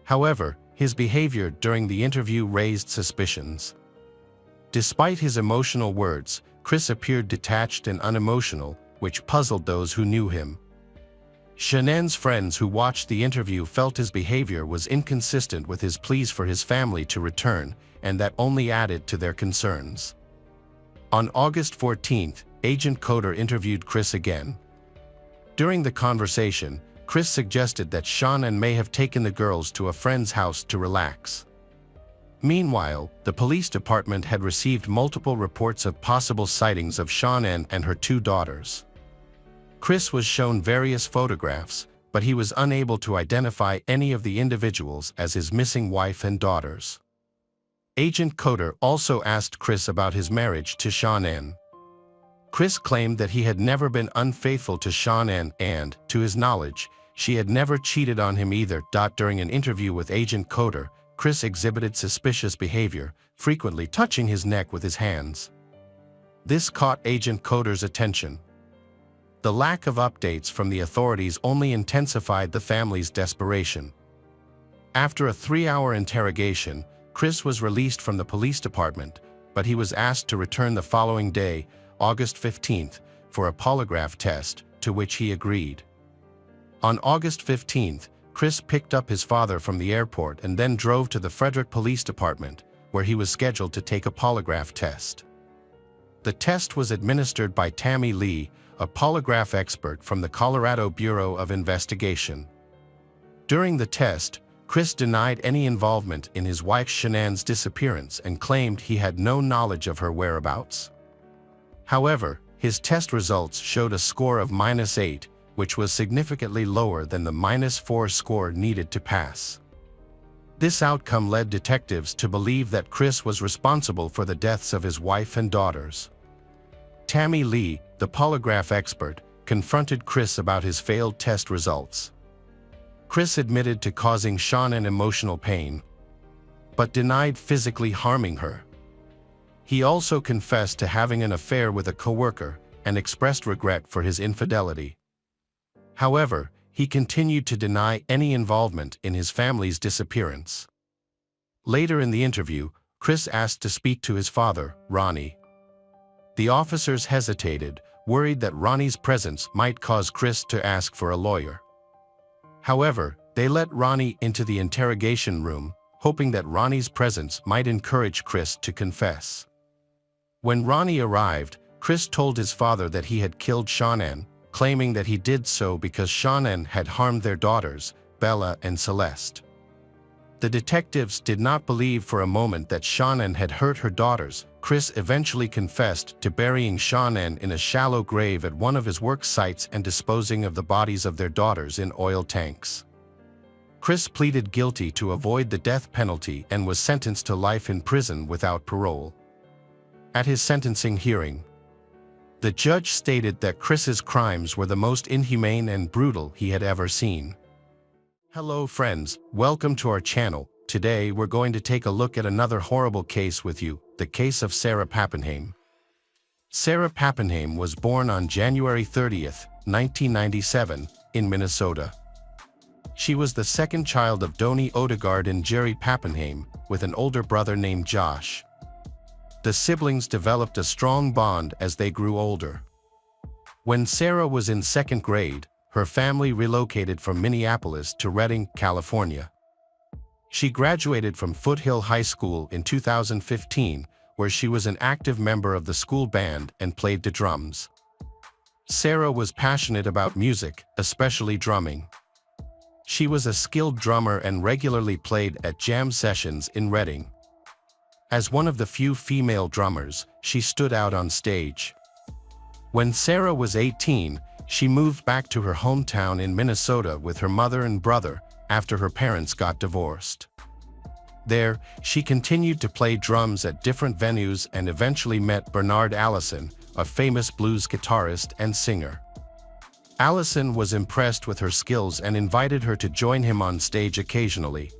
However, his behavior during the interview raised suspicions. Despite his emotional words, Chris appeared detached and unemotional, which puzzled those who knew him. Shannon's friends who watched the interview felt his behavior was inconsistent with his pleas for his family to return, and that only added to their concerns. On August 14, Agent Coder interviewed Chris again. During the conversation, Chris suggested that Shannon may have taken the girls to a friend's house to relax. Meanwhile, the police department had received multiple reports of possible sightings of Shannon and her two daughters. Chris was shown various photographs, but he was unable to identify any of the individuals as his missing wife and daughters. Agent Coder also asked Chris about his marriage to Shannon. Chris claimed that he had never been unfaithful to Shannon and, to his knowledge, she had never cheated on him either. During an interview with Agent Coder, Chris exhibited suspicious behavior, frequently touching his neck with his hands. This caught Agent Coder's attention. The lack of updates from the authorities only intensified the family's desperation. After a 3-hour interrogation, Chris was released from the police department, but he was asked to return the following day, August 15, for a polygraph test, to which he agreed. On August 15, Chris picked up his father from the airport and then drove to the Frederick Police Department, where he was scheduled to take a polygraph test. The test was administered by Tammy Lee, a polygraph expert from the Colorado Bureau of Investigation. During the test, Chris denied any involvement in his wife Shannon's disappearance and claimed he had no knowledge of her whereabouts. However, his test results showed a score of -8, which was significantly lower than the -4 score needed to pass. This outcome led detectives to believe that Chris was responsible for the deaths of his wife and daughters. Tammy Lee, the polygraph expert, confronted Chris about his failed test results. Chris admitted to causing Shannon emotional pain, but denied physically harming her. He also confessed to having an affair with a coworker and expressed regret for his infidelity. However, he continued to deny any involvement in his family's disappearance. Later in the interview, Chris asked to speak to his father, Ronnie. The officers hesitated, worried that Ronnie's presence might cause Chris to ask for a lawyer. However, they let Ronnie into the interrogation room, hoping that Ronnie's presence might encourage Chris to confess. When Ronnie arrived, Chris told his father that he had killed Shannon, claiming that he did so because Shannon had harmed their daughters, Bella and Celeste. The detectives did not believe for a moment that Shannon had hurt her daughters. Chris eventually confessed to burying Shannon in a shallow grave at one of his work sites and disposing of the bodies of their daughters in oil tanks. Chris pleaded guilty to avoid the death penalty and was sentenced to life in prison without parole. At his sentencing hearing, the judge stated that Chris's crimes were the most inhumane and brutal he had ever seen. Hello friends, welcome to our channel. Today we're going to take a look at another horrible case with you, the case of Sarah Papenheim. Sarah Papenheim was born on January 30, 1997, in Minnesota. She was the second child of Donnie Odegaard and Jerry Papenheim, with an older brother named Josh. The siblings developed a strong bond as they grew older. When Sarah was in second grade, her family relocated from Minneapolis to Redding, California. She graduated from Foothill High School in 2015, where she was an active member of the school band and played the drums. Sarah was passionate about music, especially drumming. She was a skilled drummer and regularly played at jam sessions in Redding. As one of the few female drummers, she stood out on stage. When Sarah was 18, she moved back to her hometown in Minnesota with her mother and brother after her parents got divorced. There, she continued to play drums at different venues and eventually met Bernard Allison, a famous blues guitarist and singer. Allison was impressed with her skills and invited her to join him on stage occasionally.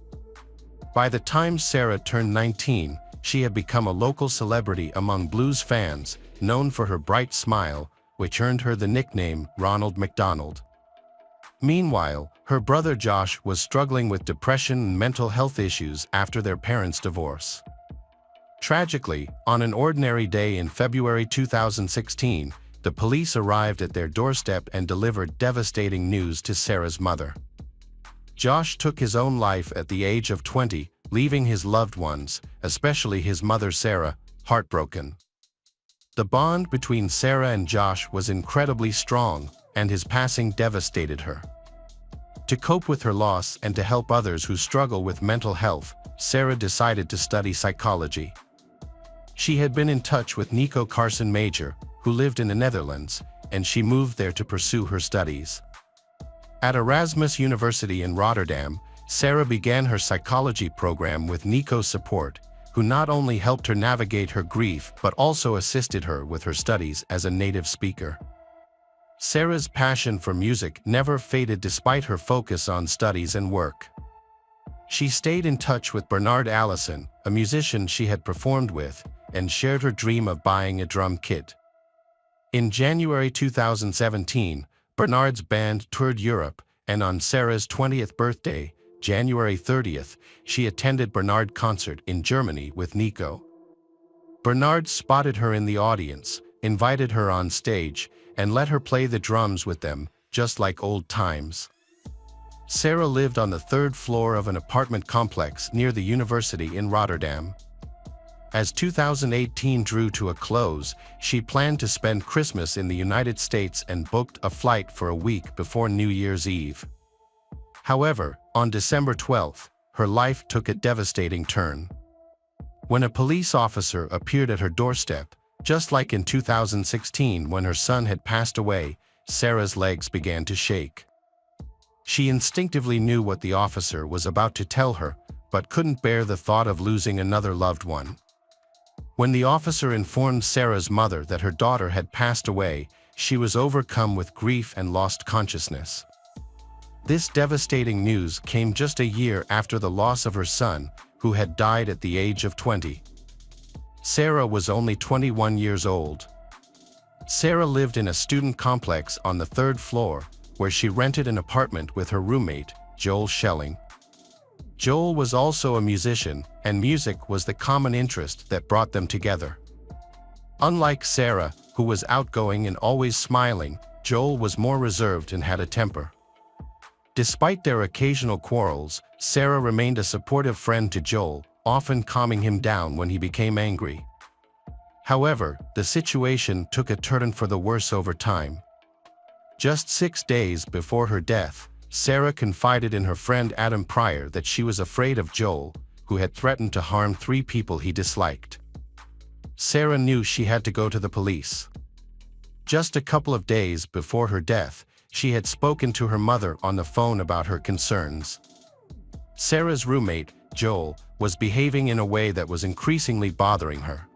By the time Sarah turned 19, she had become a local celebrity among blues fans, known for her bright smile, which earned her the nickname Ronald McDonald. Meanwhile, her brother Josh was struggling with depression and mental health issues after their parents' divorce. Tragically, on an ordinary day in February 2016, the police arrived at their doorstep and delivered devastating news to Sarah's mother. Josh took his own life at the age of 20, leaving his loved ones, especially his mother Sarah, heartbroken. The bond between Sarah and Josh was incredibly strong, and his passing devastated her. To cope with her loss and to help others who struggle with mental health, Sarah decided to study psychology. She had been in touch with Nico Carson Major, who lived in the Netherlands, and she moved there to pursue her studies. At Erasmus University in Rotterdam, Sarah began her psychology program with Nico's support, who not only helped her navigate her grief but also assisted her with her studies as a native speaker. Sarah's passion for music never faded despite her focus on studies and work. She stayed in touch with Bernard Allison, a musician she had performed with, and shared her dream of buying a drum kit. In January 2017, Bernard's band toured Europe, and on Sarah's 20th birthday, January 30th, she attended Bernard's concert in Germany with Nico. Bernard spotted her in the audience, invited her on stage, and let her play the drums with them, just like old times. Sarah lived on the third floor of an apartment complex near the university in Rotterdam. As 2018 drew to a close, she planned to spend Christmas in the United States and booked a flight for a week before New Year's Eve. However, on December 12th, her life took a devastating turn. When a police officer appeared at her doorstep, just like in 2016 when her son had passed away, Sarah's legs began to shake. She instinctively knew what the officer was about to tell her, but couldn't bear the thought of losing another loved one. When the officer informed Sarah's mother that her daughter had passed away, she was overcome with grief and lost consciousness. This devastating news came just a year after the loss of her son, who had died at the age of 20. Sarah was only 21 years old. Sarah lived in a student complex on the third floor, where she rented an apartment with her roommate, Joel Schelling. Joel was also a musician, and music was the common interest that brought them together. Unlike Sarah, who was outgoing and always smiling, Joel was more reserved and had a temper. Despite their occasional quarrels, Sarah remained a supportive friend to Joel, often calming him down when he became angry. However, the situation took a turn for the worse over time. Just 6 days before her death, Sarah confided in her friend Adam Pryor that she was afraid of Joel, who had threatened to harm 3 people he disliked. Sarah knew she had to go to the police. Just a couple of days before her death, she had spoken to her mother on the phone about her concerns. Sarah's roommate, Joel, was behaving in a way that was increasingly bothering her.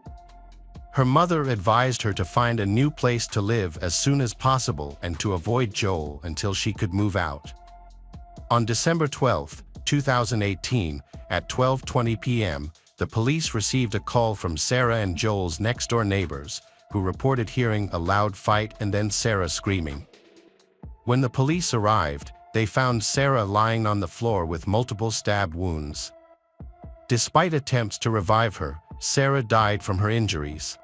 Her mother advised her to find a new place to live as soon as possible and to avoid Joel until she could move out. On December 12, 2018, at 12:20 p.m., the police received a call from Sarah and Joel's next-door neighbors, who reported hearing a loud fight and then Sarah screaming. When the police arrived, they found Sarah lying on the floor with multiple stab wounds. Despite attempts to revive her, Sarah died from her injuries.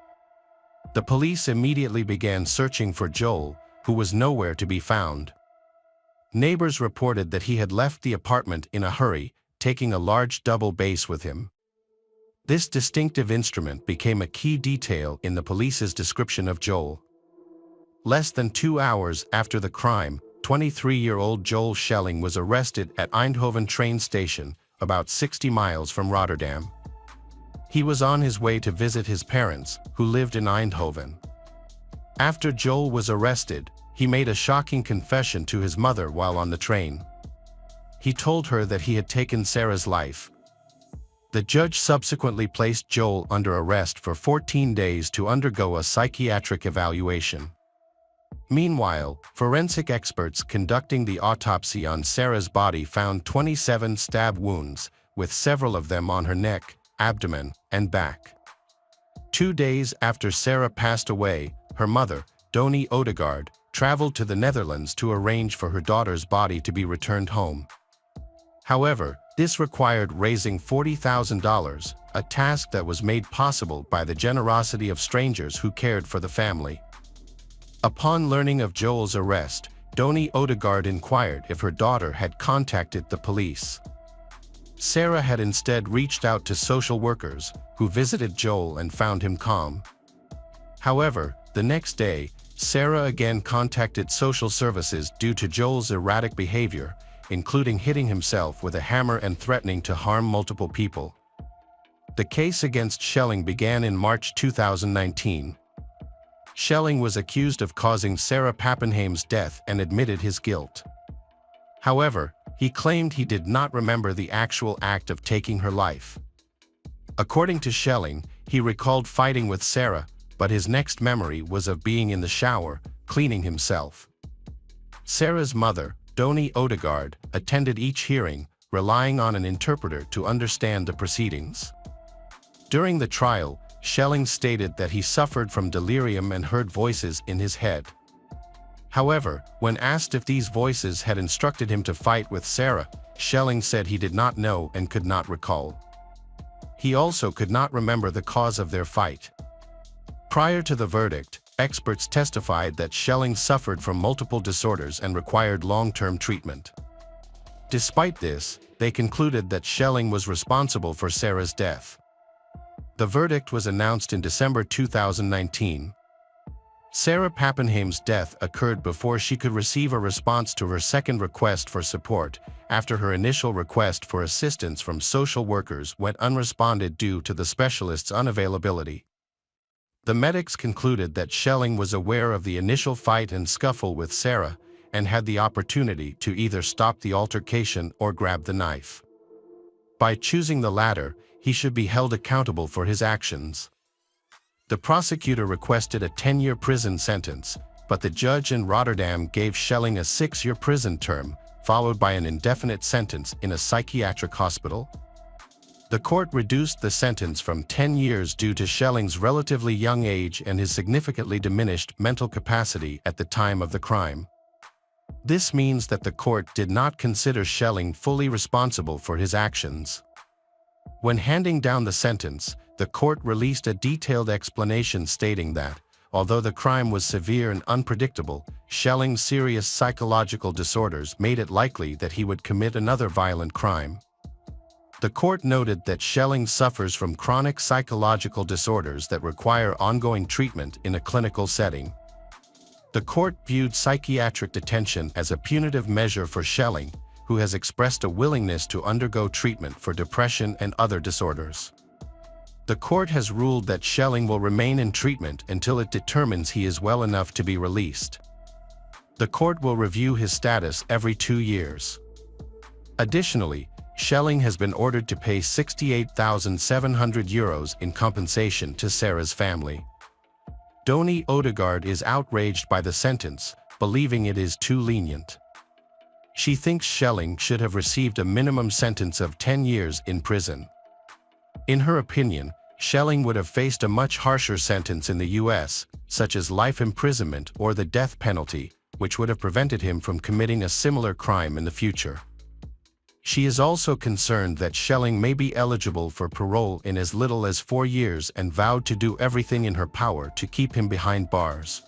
The police immediately began searching for Joel, who was nowhere to be found. Neighbors reported that he had left the apartment in a hurry, taking a large double bass with him. This distinctive instrument became a key detail in the police's description of Joel. Less than 2 hours after the crime, 23-year-old Joel Schelling was arrested at Eindhoven train station, about 60 miles from Rotterdam. He was on his way to visit his parents, who lived in Eindhoven. After Joel was arrested, he made a shocking confession to his mother while on the train. He told her that he had taken Sarah's life. The judge subsequently placed Joel under arrest for 14 days to undergo a psychiatric evaluation. Meanwhile, forensic experts conducting the autopsy on Sarah's body found 27 stab wounds, with several of them on her neck, abdomen, and back. 2 days after Sarah passed away, her mother, Doni Odegaard, traveled to the Netherlands to arrange for her daughter's body to be returned home. However, this required raising $40,000, a task that was made possible by the generosity of strangers who cared for the family. Upon learning of Joel's arrest, Doni Odegaard inquired if her daughter had contacted the police. Sarah had instead reached out to social workers, who visited Joel and found him calm. However, the next day, Sarah again contacted social services due to Joel's erratic behavior, including hitting himself with a hammer and threatening to harm multiple people. The case against Schelling began in March 2019. Schelling was accused of causing Sarah Papenheim's death and admitted his guilt. However, he claimed he did not remember the actual act of taking her life. According to Schelling, he recalled fighting with Sarah, but his next memory was of being in the shower, cleaning himself. Sarah's mother, Doni Odegaard, attended each hearing, relying on an interpreter to understand the proceedings. During the trial, Schelling stated that he suffered from delirium and heard voices in his head. However, when asked if these voices had instructed him to fight with Sarah, Schelling said he did not know and could not recall. He also could not remember the cause of their fight. Prior to the verdict, experts testified that Schelling suffered from multiple disorders and required long-term treatment. Despite this, they concluded that Schelling was responsible for Sarah's death. The verdict was announced in December 2019. Sarah Papenheim's death occurred before she could receive a response to her second request for support, after her initial request for assistance from social workers went unresponded due to the specialist's unavailability. The medics concluded that Schelling was aware of the initial fight and scuffle with Sarah and had the opportunity to either stop the altercation or grab the knife. By choosing the latter, he should be held accountable for his actions. The prosecutor requested a 10-year prison sentence, but the judge in Rotterdam gave Schelling a 6-year prison term, followed by an indefinite sentence in a psychiatric hospital. The court reduced the sentence from 10 years due to Schelling's relatively young age and his significantly diminished mental capacity at the time of the crime. This means that the court did not consider Schelling fully responsible for his actions. When handing down the sentence, the court released a detailed explanation stating that, although the crime was severe and unpredictable, Schelling's serious psychological disorders made it likely that he would commit another violent crime. The court noted that Schelling suffers from chronic psychological disorders that require ongoing treatment in a clinical setting. The court viewed psychiatric detention as a punitive measure for Schelling, who has expressed a willingness to undergo treatment for depression and other disorders. The court has ruled that Schelling will remain in treatment until it determines he is well enough to be released. The court will review his status every 2 years. Additionally, Schelling has been ordered to pay €68,700 in compensation to Sarah's family. Doni Odegaard is outraged by the sentence, believing it is too lenient. She thinks Schelling should have received a minimum sentence of 10 years in prison. In her opinion, Schelling would have faced a much harsher sentence in the US, such as life imprisonment or the death penalty, which would have prevented him from committing a similar crime in the future. She is also concerned that Schelling may be eligible for parole in as little as 4 years and vowed to do everything in her power to keep him behind bars.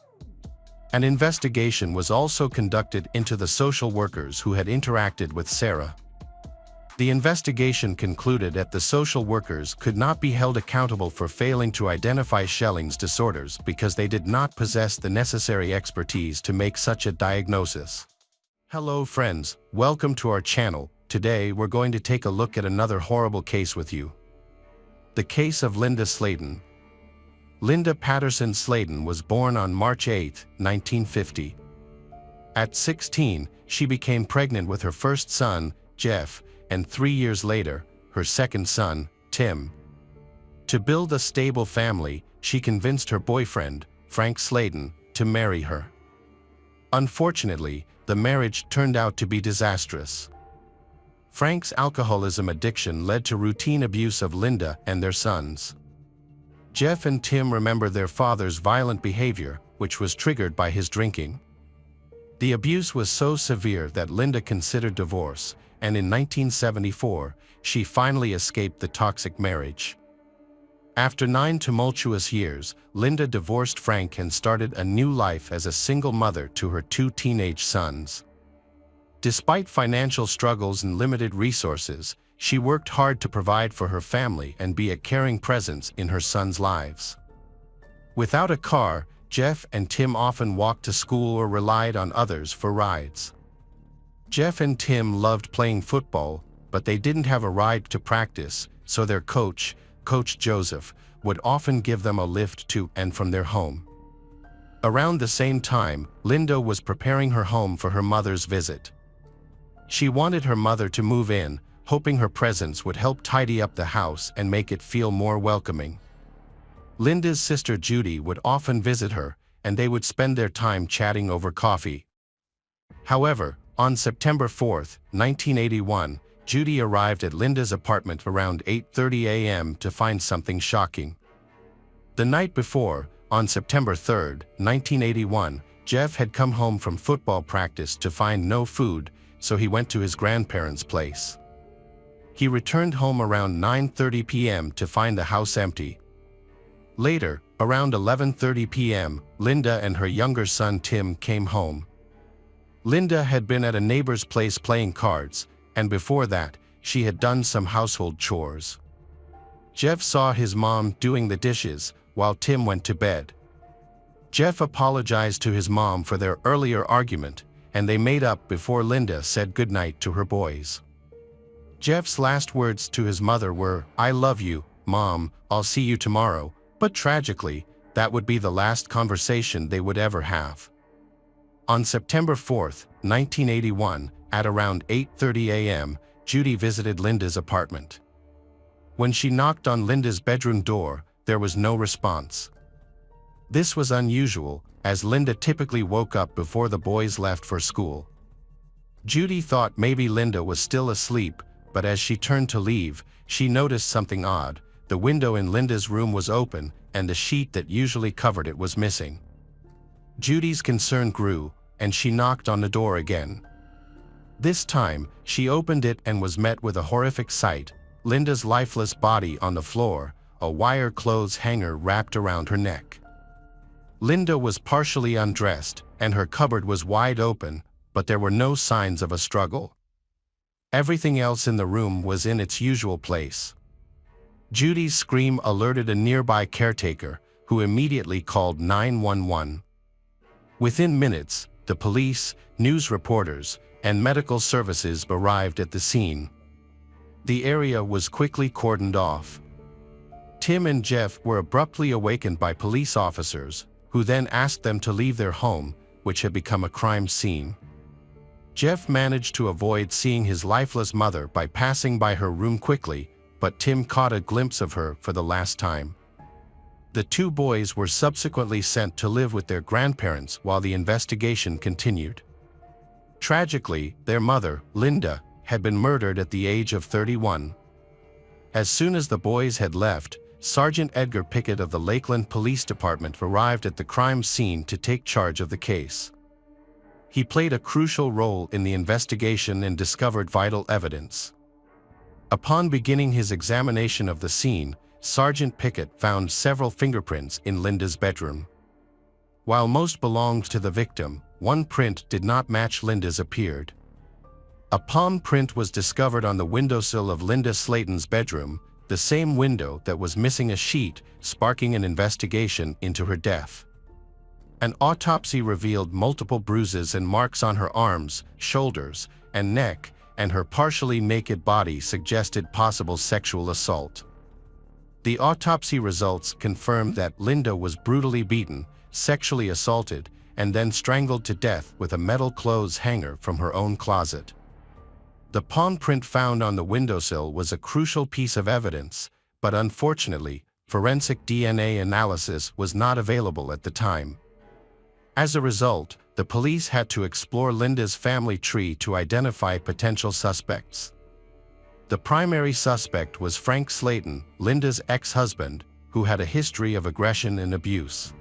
An investigation was also conducted into the social workers who had interacted with Sarah. The investigation concluded that the social workers could not be held accountable for failing to identify Schelling's disorders because they did not possess the necessary expertise to make such a diagnosis. Hello friends, welcome to our channel. Today we're going to take a look at another horrible case with you. The case of Linda Slayton. Linda Patterson Slayton was born on March 8, 1950. At 16, she became pregnant with her first son, Jeff, and 3 years later, her second son, Tim. To build a stable family, she convinced her boyfriend, Frank Slayton, to marry her. Unfortunately, the marriage turned out to be disastrous. Frank's alcoholism addiction led to routine abuse of Linda and their sons. Jeff and Tim remember their father's violent behavior, which was triggered by his drinking. The abuse was so severe that Linda considered divorce, and in 1974, she finally escaped the toxic marriage. After 9 tumultuous years, Linda divorced Frank and started a new life as a single mother to her 2 teenage sons. Despite financial struggles and limited resources, she worked hard to provide for her family and be a caring presence in her sons' lives. Without a car, Jeff and Tim often walked to school or relied on others for rides. Jeff and Tim loved playing football, but they didn't have a ride to practice, so their coach, Coach Joseph, would often give them a lift to and from their home. Around the same time, Linda was preparing her home for her mother's visit. She wanted her mother to move in, hoping her presence would help tidy up the house and make it feel more welcoming. Linda's sister Judy would often visit her, and they would spend their time chatting over coffee. However, on September 4, 1981, Judy arrived at Linda's apartment around 8:30 a.m. to find something shocking. The night before, on September 3, 1981, Jeff had come home from football practice to find no food, so he went to his grandparents' place. He returned home around 9:30 p.m. to find the house empty. Later, around 11:30 p.m., Linda and her younger son Tim came home. Linda had been at a neighbor's place playing cards, and before that, she had done some household chores. Jeff saw his mom doing the dishes, while Tim went to bed. Jeff apologized to his mom for their earlier argument, and they made up before Linda said goodnight to her boys. Jeff's last words to his mother were, "I love you, Mom, I'll see you tomorrow," but tragically, that would be the last conversation they would ever have. On September 4, 1981, at around 8:30 a.m., Judy visited Linda's apartment. When she knocked on Linda's bedroom door, there was no response. This was unusual, as Linda typically woke up before the boys left for school. Judy thought maybe Linda was still asleep, but as she turned to leave, she noticed something odd. The window in Linda's room was open, and the sheet that usually covered it was missing. Judy's concern grew, and she knocked on the door again. This time, she opened it and was met with a horrific sight: Linda's lifeless body on the floor, a wire clothes hanger wrapped around her neck. Linda was partially undressed, and her cupboard was wide open, but there were no signs of a struggle. Everything else in the room was in its usual place. Judy's scream alerted a nearby caretaker, who immediately called 911. Within minutes, the police, news reporters, and medical services arrived at the scene. The area was quickly cordoned off. Tim and Jeff were abruptly awakened by police officers, who then asked them to leave their home, which had become a crime scene. Jeff managed to avoid seeing his lifeless mother by passing by her room quickly, but Tim caught a glimpse of her for the last time. The 2 boys were subsequently sent to live with their grandparents while the investigation continued. Tragically, their mother, Linda, had been murdered at the age of 31. As soon as the boys had left, Sergeant Edgar Pickett of the Lakeland Police Department arrived at the crime scene to take charge of the case. He played a crucial role in the investigation and discovered vital evidence. Upon beginning his examination of the scene, Sergeant Pickett found several fingerprints in Linda's bedroom. While most belonged to the victim, one print did not match Linda's appeared. A palm print was discovered on the windowsill of Linda Slayton's bedroom, the same window that was missing a sheet, sparking an investigation into her death. An autopsy revealed multiple bruises and marks on her arms, shoulders, and neck, and her partially naked body suggested possible sexual assault. The autopsy results confirmed that Linda was brutally beaten, sexually assaulted, and then strangled to death with a metal clothes hanger from her own closet. The palm print found on the windowsill was a crucial piece of evidence, but unfortunately, forensic DNA analysis was not available at the time. As a result, the police had to explore Linda's family tree to identify potential suspects. The primary suspect was Frank Slayton, Linda's ex-husband, who had a history of aggression and abuse.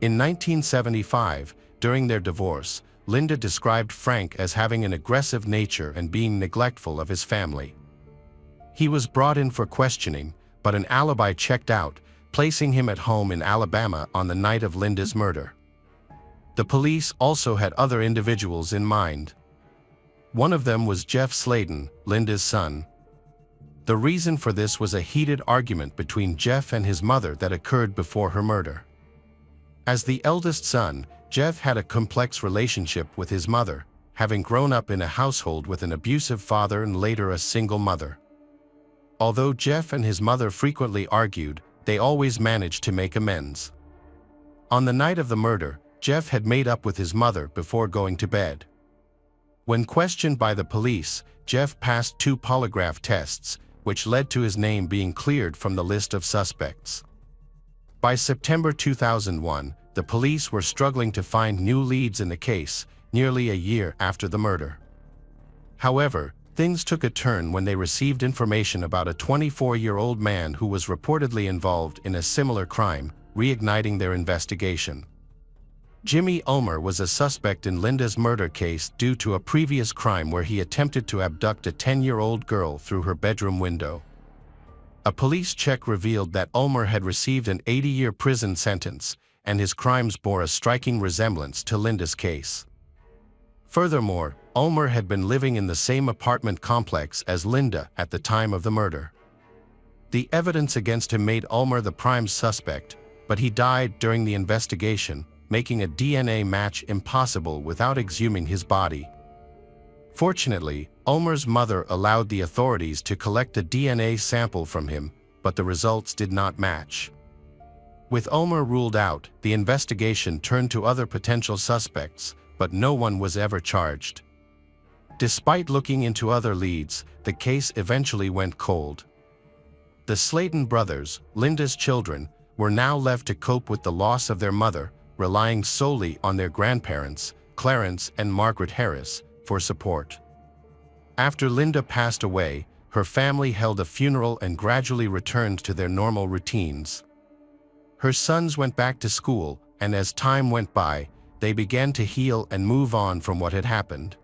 In 1975, during their divorce, Linda described Frank as having an aggressive nature and being neglectful of his family. He was brought in for questioning, but an alibi checked out, placing him at home in Alabama on the night of Linda's murder. The police also had other individuals in mind. One of them was Jeff Slayton, Linda's son. The reason for this was a heated argument between Jeff and his mother that occurred before her murder. As the eldest son, Jeff had a complex relationship with his mother, having grown up in a household with an abusive father and later a single mother. Although Jeff and his mother frequently argued, they always managed to make amends. On the night of the murder, Jeff had made up with his mother before going to bed. When questioned by the police, Jeff passed 2 polygraph tests, which led to his name being cleared from the list of suspects. By September 2001, the police were struggling to find new leads in the case, nearly a year after the murder. However, things took a turn when they received information about a 24-year-old man who was reportedly involved in a similar crime, reigniting their investigation. Jimmy Ulmer was a suspect in Linda's murder case due to a previous crime where he attempted to abduct a 10-year-old girl through her bedroom window. A police check revealed that Ulmer had received an 80-year prison sentence, and his crimes bore a striking resemblance to Linda's case. Furthermore, Ulmer had been living in the same apartment complex as Linda at the time of the murder. The evidence against him made Ulmer the prime suspect, but he died during the investigation, making a DNA match impossible without exhuming his body. Fortunately, Ulmer's mother allowed the authorities to collect a DNA sample from him, but the results did not match. With Ulmer ruled out, the investigation turned to other potential suspects, but no one was ever charged. Despite looking into other leads, the case eventually went cold. The Slayton brothers, Linda's children, were now left to cope with the loss of their mother, relying solely on their grandparents, Clarence and Margaret Harris, for support. After Linda passed away, her family held a funeral and gradually returned to their normal routines. Her sons went back to school, and as time went by, they began to heal and move on from what had happened.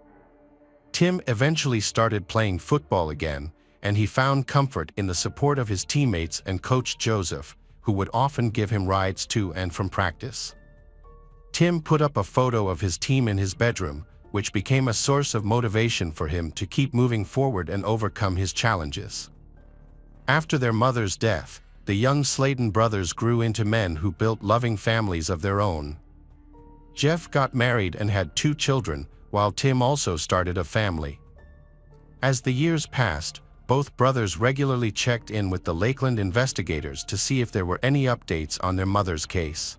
Tim eventually started playing football again, and he found comfort in the support of his teammates and coach Joseph, who would often give him rides to and from practice. Tim put up a photo of his team in his bedroom, which became a source of motivation for him to keep moving forward and overcome his challenges. After their mother's death, the young Slayton brothers grew into men who built loving families of their own. Jeff got married and had 2 children, while Tim also started a family. As the years passed, both brothers regularly checked in with the Lakeland investigators to see if there were any updates on their mother's case.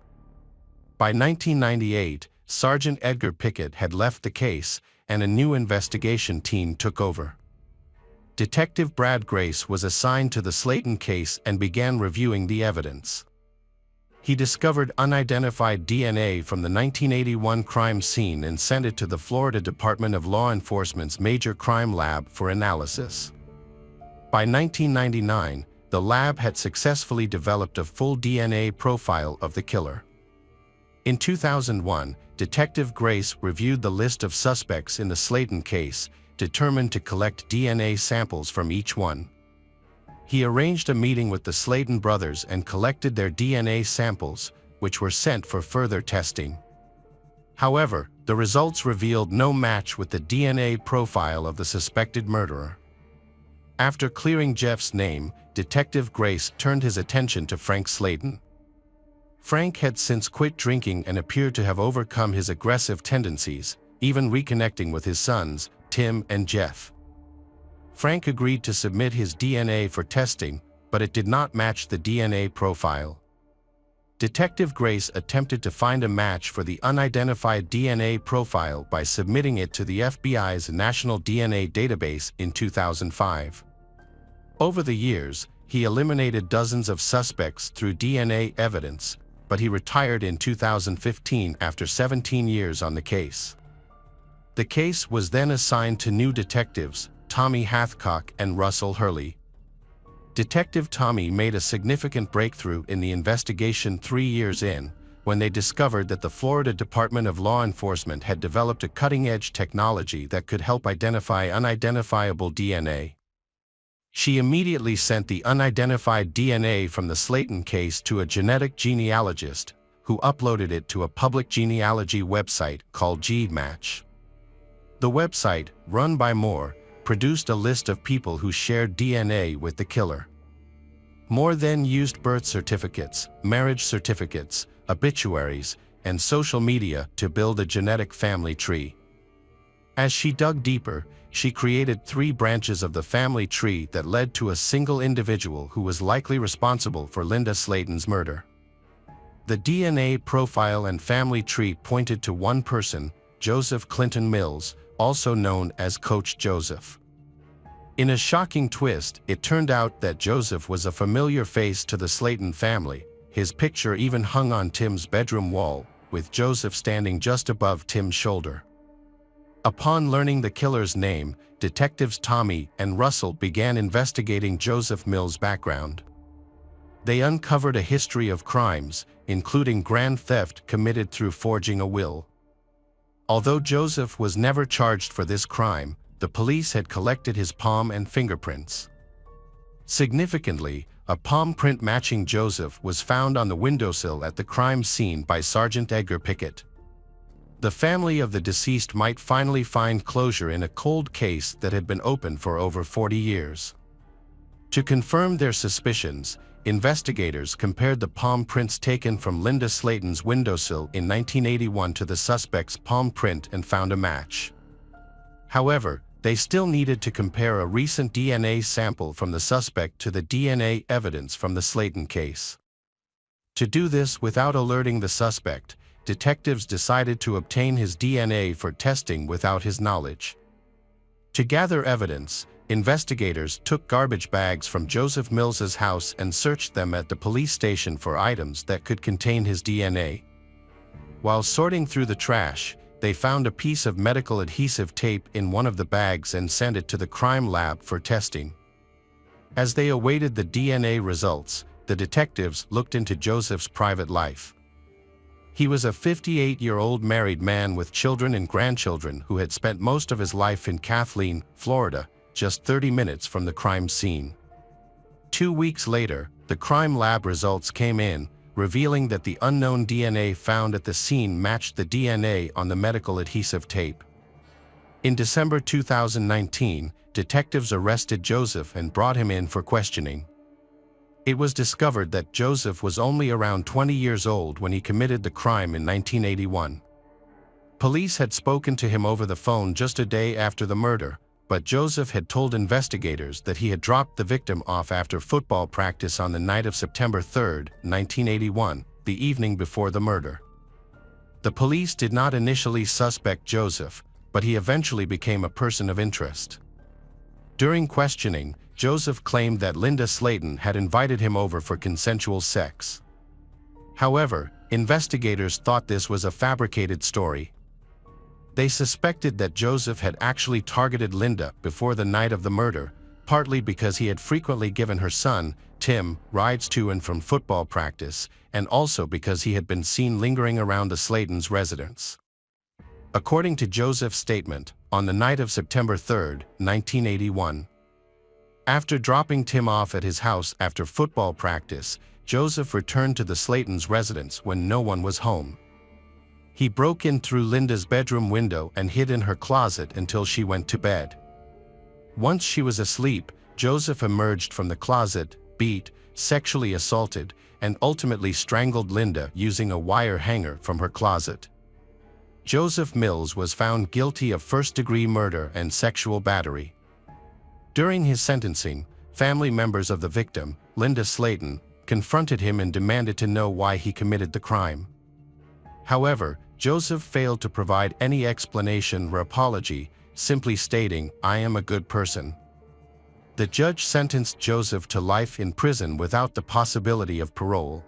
By 1998, Sergeant Edgar Pickett had left the case, and a new investigation team took over. Detective Brad Grace was assigned to the Slayton case and began reviewing the evidence. He discovered unidentified DNA from the 1981 crime scene and sent it to the Florida Department of Law Enforcement's Major Crime Lab for analysis. By 1999, the lab had successfully developed a full DNA profile of the killer. In 2001, Detective Grace reviewed the list of suspects in the Slayton case, determined to collect DNA samples from each one. He arranged a meeting with the Slayton brothers and collected their DNA samples, which were sent for further testing. However, the results revealed no match with the DNA profile of the suspected murderer. After clearing Jeff's name, Detective Grace turned his attention to Frank Slayton. Frank had since quit drinking and appeared to have overcome his aggressive tendencies, even reconnecting with his sons, Tim and Jeff. Frank agreed to submit his DNA for testing, but it did not match the DNA profile. Detective Grace attempted to find a match for the unidentified DNA profile by submitting it to the FBI's National DNA Database in 2005. Over the years, he eliminated dozens of suspects through DNA evidence, but he retired in 2015 after 17 years on the case. The case was then assigned to new detectives, Tommy Hathcock and Russell Hurley. Detective Tommy made a significant breakthrough in the investigation 3 years in, when they discovered that the Florida Department of Law Enforcement had developed a cutting-edge technology that could help identify unidentifiable DNA. She immediately sent the unidentified DNA from the Slayton case to a genetic genealogist, who uploaded it to a public genealogy website called GeneMatch. The website, run by Moore, produced a list of people who shared DNA with the killer. Moore then used birth certificates, marriage certificates, obituaries, and social media to build a genetic family tree. As she dug deeper, she created 3 branches of the family tree that led to a single individual who was likely responsible for Linda Slayton's murder. The DNA profile and family tree pointed to one person, Joseph Clinton Mills, also known as Coach Joseph. In a shocking twist, it turned out that Joseph was a familiar face to the Slayton family. His picture even hung on Tim's bedroom wall, with Joseph standing just above Tim's shoulder. Upon learning the killer's name, detectives Tommy and Russell began investigating Joseph Mills' background. They uncovered a history of crimes, including grand theft committed through forging a will. Although Joseph was never charged for this crime, the police had collected his palm and fingerprints. Significantly, a palm print matching Joseph was found on the windowsill at the crime scene by Sergeant Edgar Pickett. The family of the deceased might finally find closure in a cold case that had been open for over 40 years. To confirm their suspicions, investigators compared the palm prints taken from Linda Slayton's windowsill in 1981 to the suspect's palm print and found a match. However, they still needed to compare a recent DNA sample from the suspect to the DNA evidence from the Slayton case. To do this without alerting the suspect, detectives decided to obtain his DNA for testing without his knowledge. To gather evidence, investigators took garbage bags from Joseph Mills's house and searched them at the police station for items that could contain his DNA. While sorting through the trash, they found a piece of medical adhesive tape in one of the bags and sent it to the crime lab for testing. As they awaited the DNA results, the detectives looked into Joseph's private life. He was a 58-year-old married man with children and grandchildren who had spent most of his life in Kathleen, Florida, just 30 minutes from the crime scene. 2 weeks later, the crime lab results came in, revealing that the unknown DNA found at the scene matched the DNA on the medical adhesive tape. In December 2019, detectives arrested Joseph and brought him in for questioning. It was discovered that Joseph was only around 20 years old when he committed the crime in 1981. Police had spoken to him over the phone just a day after the murder, but Joseph had told investigators that he had dropped the victim off after football practice on the night of September 3, 1981, the evening before the murder. The police did not initially suspect Joseph, but he eventually became a person of interest. During questioning, Joseph claimed that Linda Slayton had invited him over for consensual sex. However, investigators thought this was a fabricated story. They suspected that Joseph had actually targeted Linda before the night of the murder, partly because he had frequently given her son, Tim, rides to and from football practice, and also because he had been seen lingering around the Slaytons' residence. according to Joseph's statement, on the night of September 3, 1981. After dropping Tim off at his house after football practice, Joseph returned to the Slaytons' residence when no one was home. He broke in through Linda's bedroom window and hid in her closet until she went to bed. Once she was asleep, Joseph emerged from the closet, beat, sexually assaulted, and ultimately strangled Linda using a wire hanger from her closet. Joseph Mills was found guilty of first-degree murder and sexual battery. During his sentencing, family members of the victim, Linda Slayton, confronted him and demanded to know why he committed the crime. However, Joseph failed to provide any explanation or apology, simply stating, "I am a good person." The judge sentenced Joseph to life in prison without the possibility of parole.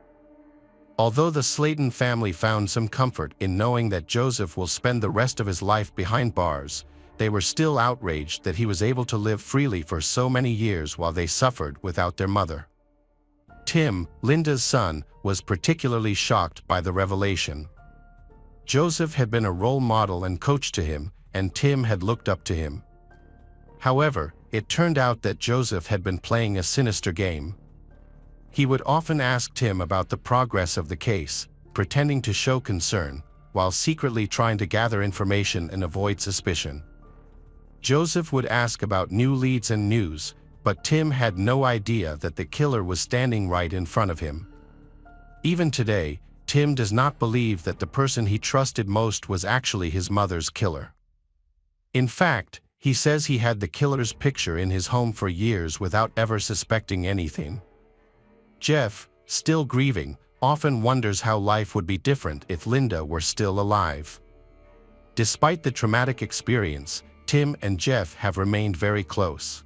Although the Slayton family found some comfort in knowing that Joseph will spend the rest of his life behind bars, they were still outraged that he was able to live freely for so many years while they suffered without their mother. Tim, Linda's son, was particularly shocked by the revelation. Joseph had been a role model and coach to him, and Tim had looked up to him. However, it turned out that Joseph had been playing a sinister game. He would often ask Tim about the progress of the case, pretending to show concern, while secretly trying to gather information and avoid suspicion. Joseph would ask about new leads and news, but Tim had no idea that the killer was standing right in front of him. Even today, Tim does not believe that the person he trusted most was actually his mother's killer. In fact, he says he had the killer's picture in his home for years without ever suspecting anything. Jeff, still grieving, often wonders how life would be different if Linda were still alive. Despite the traumatic experience, Tim and Jeff have remained very close.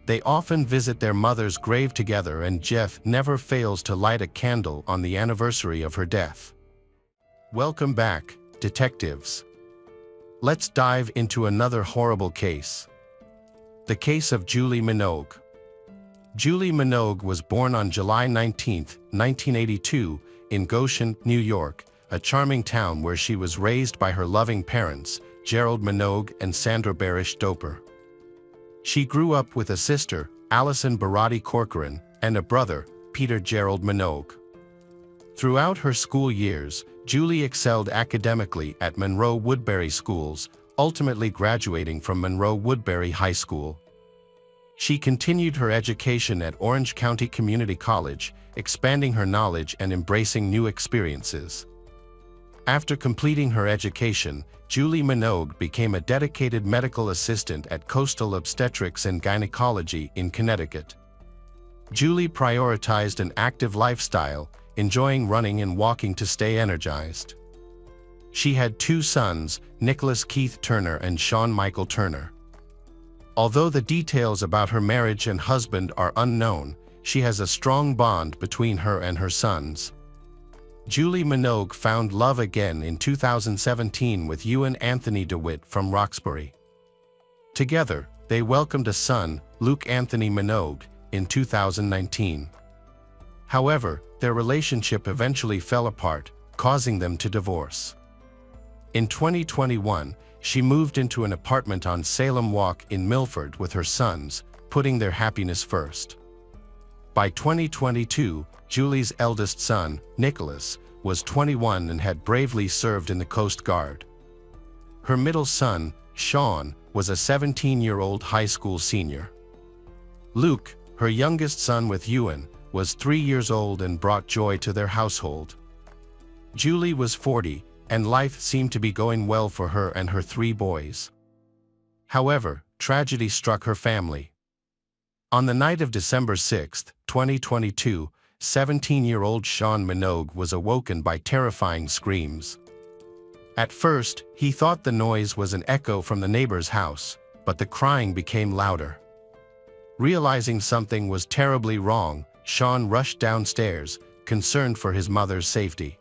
They often visit their mother's grave together, and Jeff never fails to light a candle on the anniversary of her death. Welcome back, detectives. Let's dive into another horrible case. The case of Julie Manogue. Julie Manogue was born on July 19, 1982, in Goshen, New York, a charming town where she was raised by her loving parents, Gerald Manogue and Sandra Barish Doper. She grew up with a sister, Allison Barati Corcoran, and a brother, Peter Gerald Manogue. Throughout her school years, Julie excelled academically at Monroe Woodbury schools, ultimately graduating from Monroe Woodbury High School. She continued her education at Orange County Community College, expanding her knowledge and embracing new experiences. After completing her education, Julie Manogue became a dedicated medical assistant at Coastal Obstetrics and Gynecology in Connecticut. Julie prioritized an active lifestyle, enjoying running and walking to stay energized. She had two sons, Nicholas Keith Turner and Sean Michael Turner. Although the details about her marriage and husband are unknown, she has a strong bond between her and her sons. Julie Manogue found love again in 2017 with Ewan Anthony DeWitt from Roxbury. Together, they welcomed a son, Luke Anthony Manogue, in 2019. However, their relationship eventually fell apart, causing them to divorce. In 2021, she moved into an apartment on Salem Walk in Milford with her sons, putting their happiness first. By 2022, Julie's eldest son, Nicholas, was 21 and had bravely served in the Coast Guard. Her middle son, Sean, was a 17-year-old high school senior. Luke, her youngest son with Ewan, was 3 years old and brought joy to their household. Julie was 40, and life seemed to be going well for her and her 3 boys. However, tragedy struck her family. On the night of December 6, 2022, 17-year-old Sean Manogue was awoken by terrifying screams. At first, he thought the noise was an echo from the neighbor's house, but the crying became louder. Realizing something was terribly wrong, Sean rushed downstairs, concerned for his mother's safety.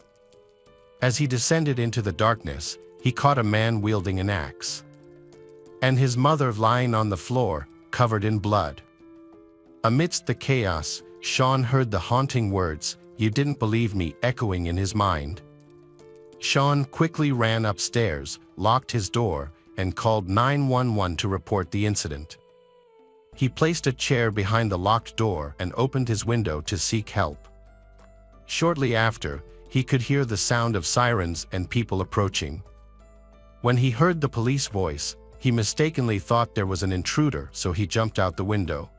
As he descended into the darkness, he caught a man wielding an axe, and his mother lying on the floor, covered in blood. Amidst the chaos, Sean heard the haunting words, "You didn't believe me," echoing in his mind. Sean quickly ran upstairs, locked his door, and called 911 to report the incident. He placed a chair behind the locked door and opened his window to seek help. Shortly after, he could hear the sound of sirens and people approaching. When he heard the police voice, he mistakenly thought there was an intruder, so he jumped out the window.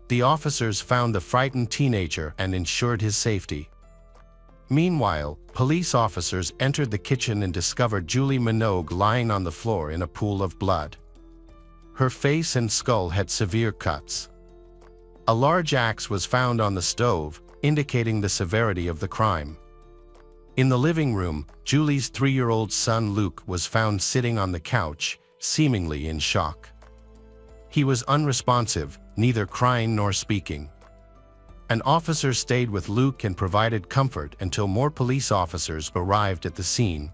The officers found the frightened teenager and ensured his safety. Meanwhile, police officers entered the kitchen and discovered Julie Manogue lying on the floor in a pool of blood. Her face and skull had severe cuts. A large axe was found on the stove, indicating the severity of the crime. In the living room, Julie's 3-year-old son Luke was found sitting on the couch, seemingly in shock. He was unresponsive, neither crying nor speaking. An officer stayed with Luke and provided comfort until more police officers arrived at the scene.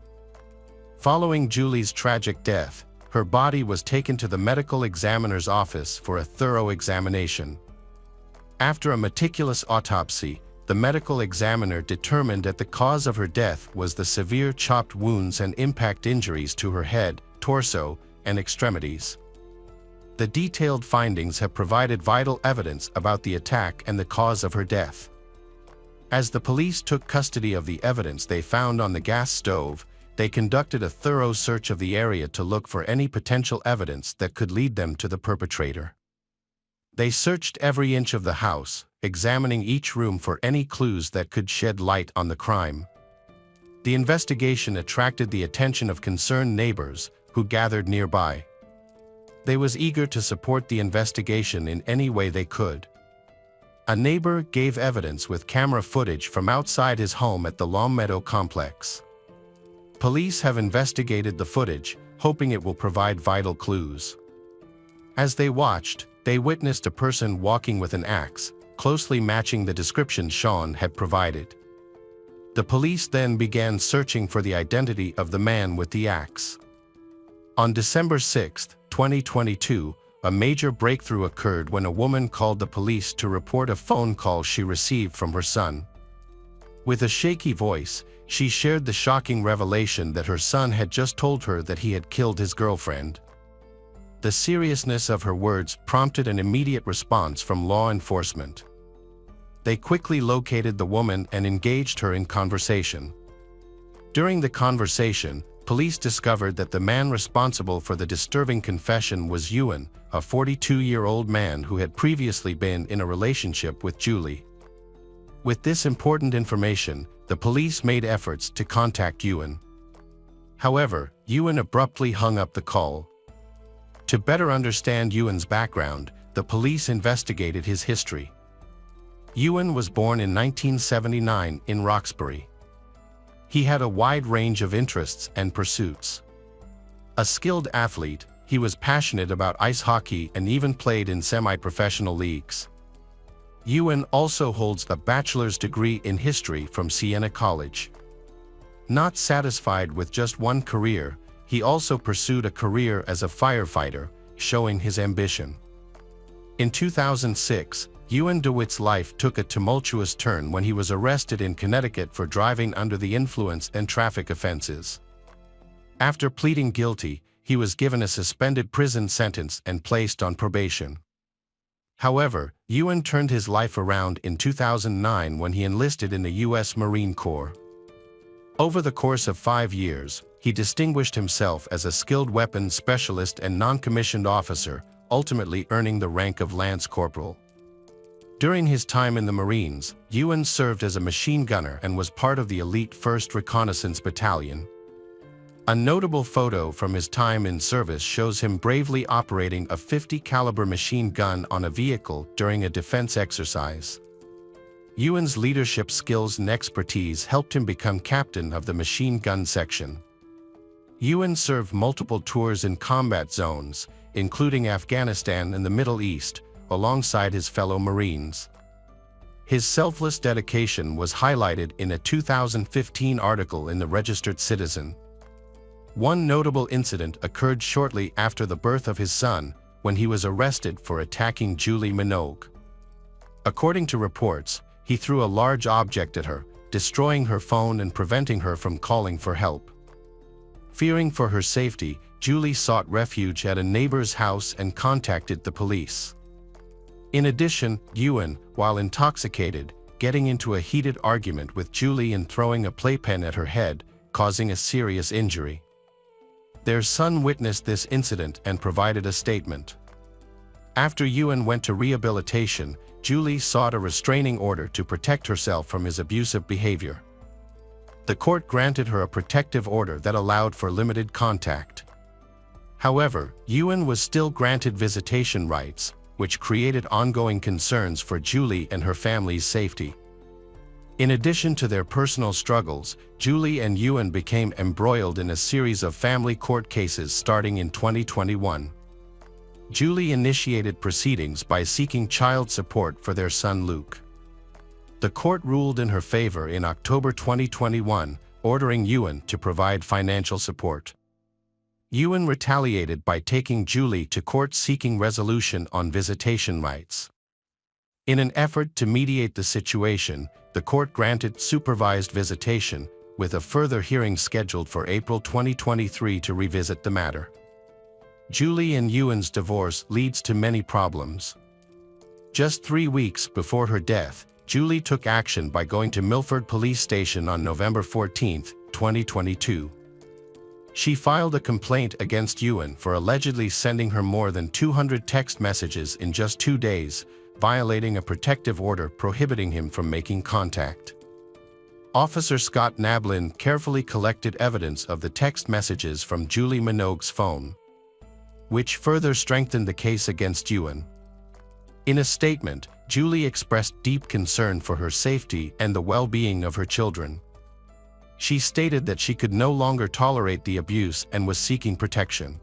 Following Julie's tragic death, her body was taken to the medical examiner's office for a thorough examination. After a meticulous autopsy, the medical examiner determined that the cause of her death was the severe chopped wounds and impact injuries to her head, torso, and extremities. The detailed findings have provided vital evidence about the attack and the cause of her death. As the police took custody of the evidence they found on the gas stove, they conducted a thorough search of the area to look for any potential evidence that could lead them to the perpetrator. They searched every inch of the house, examining each room for any clues that could shed light on the crime. The investigation attracted the attention of concerned neighbors, who gathered nearby. They was eager to support the investigation in any way they could. A neighbor gave evidence with camera footage from outside his home at the Longmeadow complex. Police have investigated the footage, hoping it will provide vital clues. As they watched, they witnessed a person walking with an axe, closely matching the description Sean had provided. The police then began searching for the identity of the man with the axe. On December 6, 2022, a major breakthrough occurred when a woman called the police to report a phone call she received from her son. With a shaky voice, she shared the shocking revelation that her son had just told her that he had killed his girlfriend. The seriousness of her words prompted an immediate response from law enforcement. They quickly located the woman and engaged her in conversation. During the conversation, police discovered that the man responsible for the disturbing confession was Ewan, a 42-year-old man who had previously been in a relationship with Julie. With this important information, the police made efforts to contact Ewan. However, Ewan abruptly hung up the call. To better understand Ewan's background, the police investigated his history. Ewan was born in 1979 in Roxbury. He had a wide range of interests and pursuits. A skilled athlete, he was passionate about ice hockey and even played in semi-professional leagues. Ewan also holds a bachelor's degree in history from Siena College. Not satisfied with just one career, he also pursued a career as a firefighter, showing his ambition. In 2006, Ewan DeWitt's life took a tumultuous turn when he was arrested in Connecticut for driving under the influence and traffic offenses. After pleading guilty, he was given a suspended prison sentence and placed on probation. However, Ewan turned his life around in 2009 when he enlisted in the U.S. Marine Corps. Over the course of 5 years, he distinguished himself as a skilled weapons specialist and non-commissioned officer, ultimately earning the rank of Lance Corporal. During his time in the Marines, Ewan served as a machine gunner and was part of the elite 1st Reconnaissance Battalion. A notable photo from his time in service shows him bravely operating a .50 caliber machine gun on a vehicle during a defense exercise. Ewan's leadership skills and expertise helped him become captain of the machine gun section. Ewan served multiple tours in combat zones, including Afghanistan and the Middle East, alongside his fellow Marines. His selfless dedication was highlighted in a 2015 article in the Registered Citizen. One notable incident occurred shortly after the birth of his son, when he was arrested for attacking Julie Manogue. According to reports, he threw a large object at her, destroying her phone and preventing her from calling for help. Fearing for her safety, Julie sought refuge at a neighbor's house and contacted the police. In addition, Ewan, while intoxicated, getting into a heated argument with Julie and throwing a playpen at her head, causing a serious injury. Their son witnessed this incident and provided a statement. After Ewan went to rehabilitation, Julie sought a restraining order to protect herself from his abusive behavior. The court granted her a protective order that allowed for limited contact. However, Ewan was still granted visitation rights, which created ongoing concerns for Julie and her family's safety. In addition to their personal struggles, Julie and Ewan became embroiled in a series of family court cases starting in 2021. Julie initiated proceedings by seeking child support for their son Luke. The court ruled in her favor in October 2021, ordering Ewan to provide financial support. Ewan retaliated by taking Julie to court seeking resolution on visitation rights. In an effort to mediate the situation, the court granted supervised visitation, with a further hearing scheduled for April 2023 to revisit the matter. Julie and Ewan's divorce leads to many problems. Just 3 weeks before her death, Julie took action by going to Milford Police Station on November 14, 2022. She filed a complaint against Ewan for allegedly sending her more than 200 text messages in just 2 days, violating a protective order prohibiting him from making contact. Officer Scott Nablin carefully collected evidence of the text messages from Julie Manogue's phone, which further strengthened the case against Ewan. In a statement, Julie expressed deep concern for her safety and the well-being of her children. She stated that she could no longer tolerate the abuse and was seeking protection.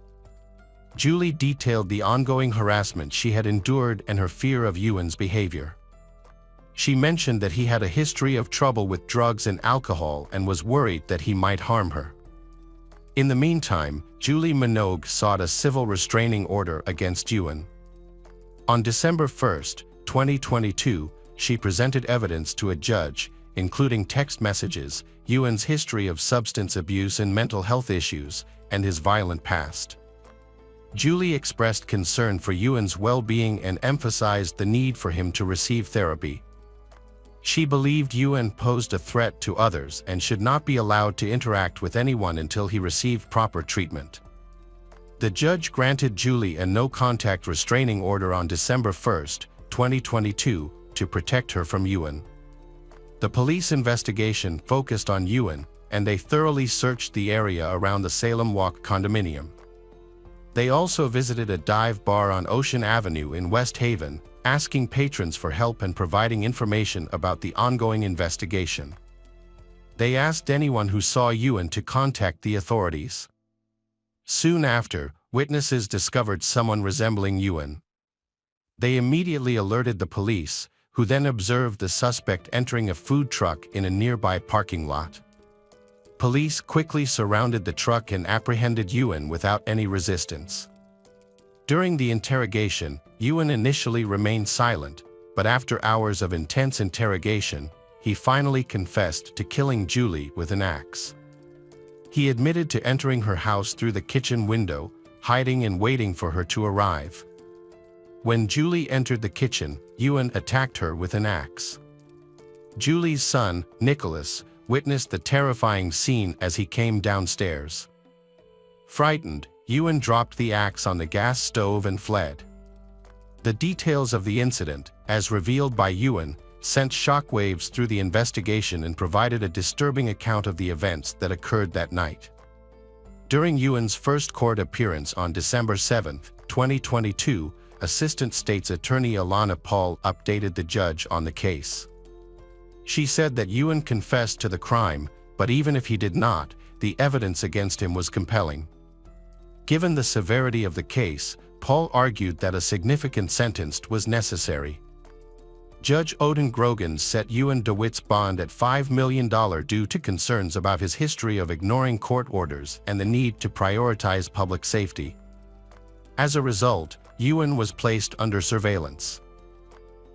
Julie detailed the ongoing harassment she had endured and her fear of Ewan's behavior. She mentioned that he had a history of trouble with drugs and alcohol and was worried that he might harm her. In the meantime, Julie Manogue sought a civil restraining order against Ewan. On December 1, 2022, she presented evidence to a judge, including text messages, Ewan's history of substance abuse and mental health issues, and his violent past. Julie expressed concern for Ewan's well-being and emphasized the need for him to receive therapy. She believed Ewan posed a threat to others and should not be allowed to interact with anyone until he received proper treatment. The judge granted Julie a no-contact restraining order on December 1, 2022, to protect her from Ewan. The police investigation focused on Ewan, and they thoroughly searched the area around the Salem Walk condominium. They also visited a dive bar on Ocean Avenue in West Haven, asking patrons for help and providing information about the ongoing investigation. They asked anyone who saw Ewan to contact the authorities. Soon after, witnesses discovered someone resembling Ewan. They immediately alerted the police, who then observed the suspect entering a food truck in a nearby parking lot. Police quickly surrounded the truck and apprehended Ewan without any resistance. During the interrogation, Ewan initially remained silent, but after hours of intense interrogation, he finally confessed to killing Julie with an axe. He admitted to entering her house through the kitchen window, hiding and waiting for her to arrive. When Julie entered the kitchen, Ewan attacked her with an axe. Julie's son, Nicholas, witnessed the terrifying scene as he came downstairs. Frightened, Ewan dropped the axe on the gas stove and fled. The details of the incident, as revealed by Ewan, sent shockwaves through the investigation and provided a disturbing account of the events that occurred that night. During Ewan's first court appearance on December 7, 2022, Assistant State's Attorney Alana Paul updated the judge on the case. She said that Ewan confessed to the crime, but even if he did not, the evidence against him was compelling. Given the severity of the case, Paul argued that a significant sentence was necessary. Judge Odin Grogan set Ewan DeWitt's bond at $5 million due to concerns about his history of ignoring court orders and the need to prioritize public safety. As a result, Ewan was placed under surveillance.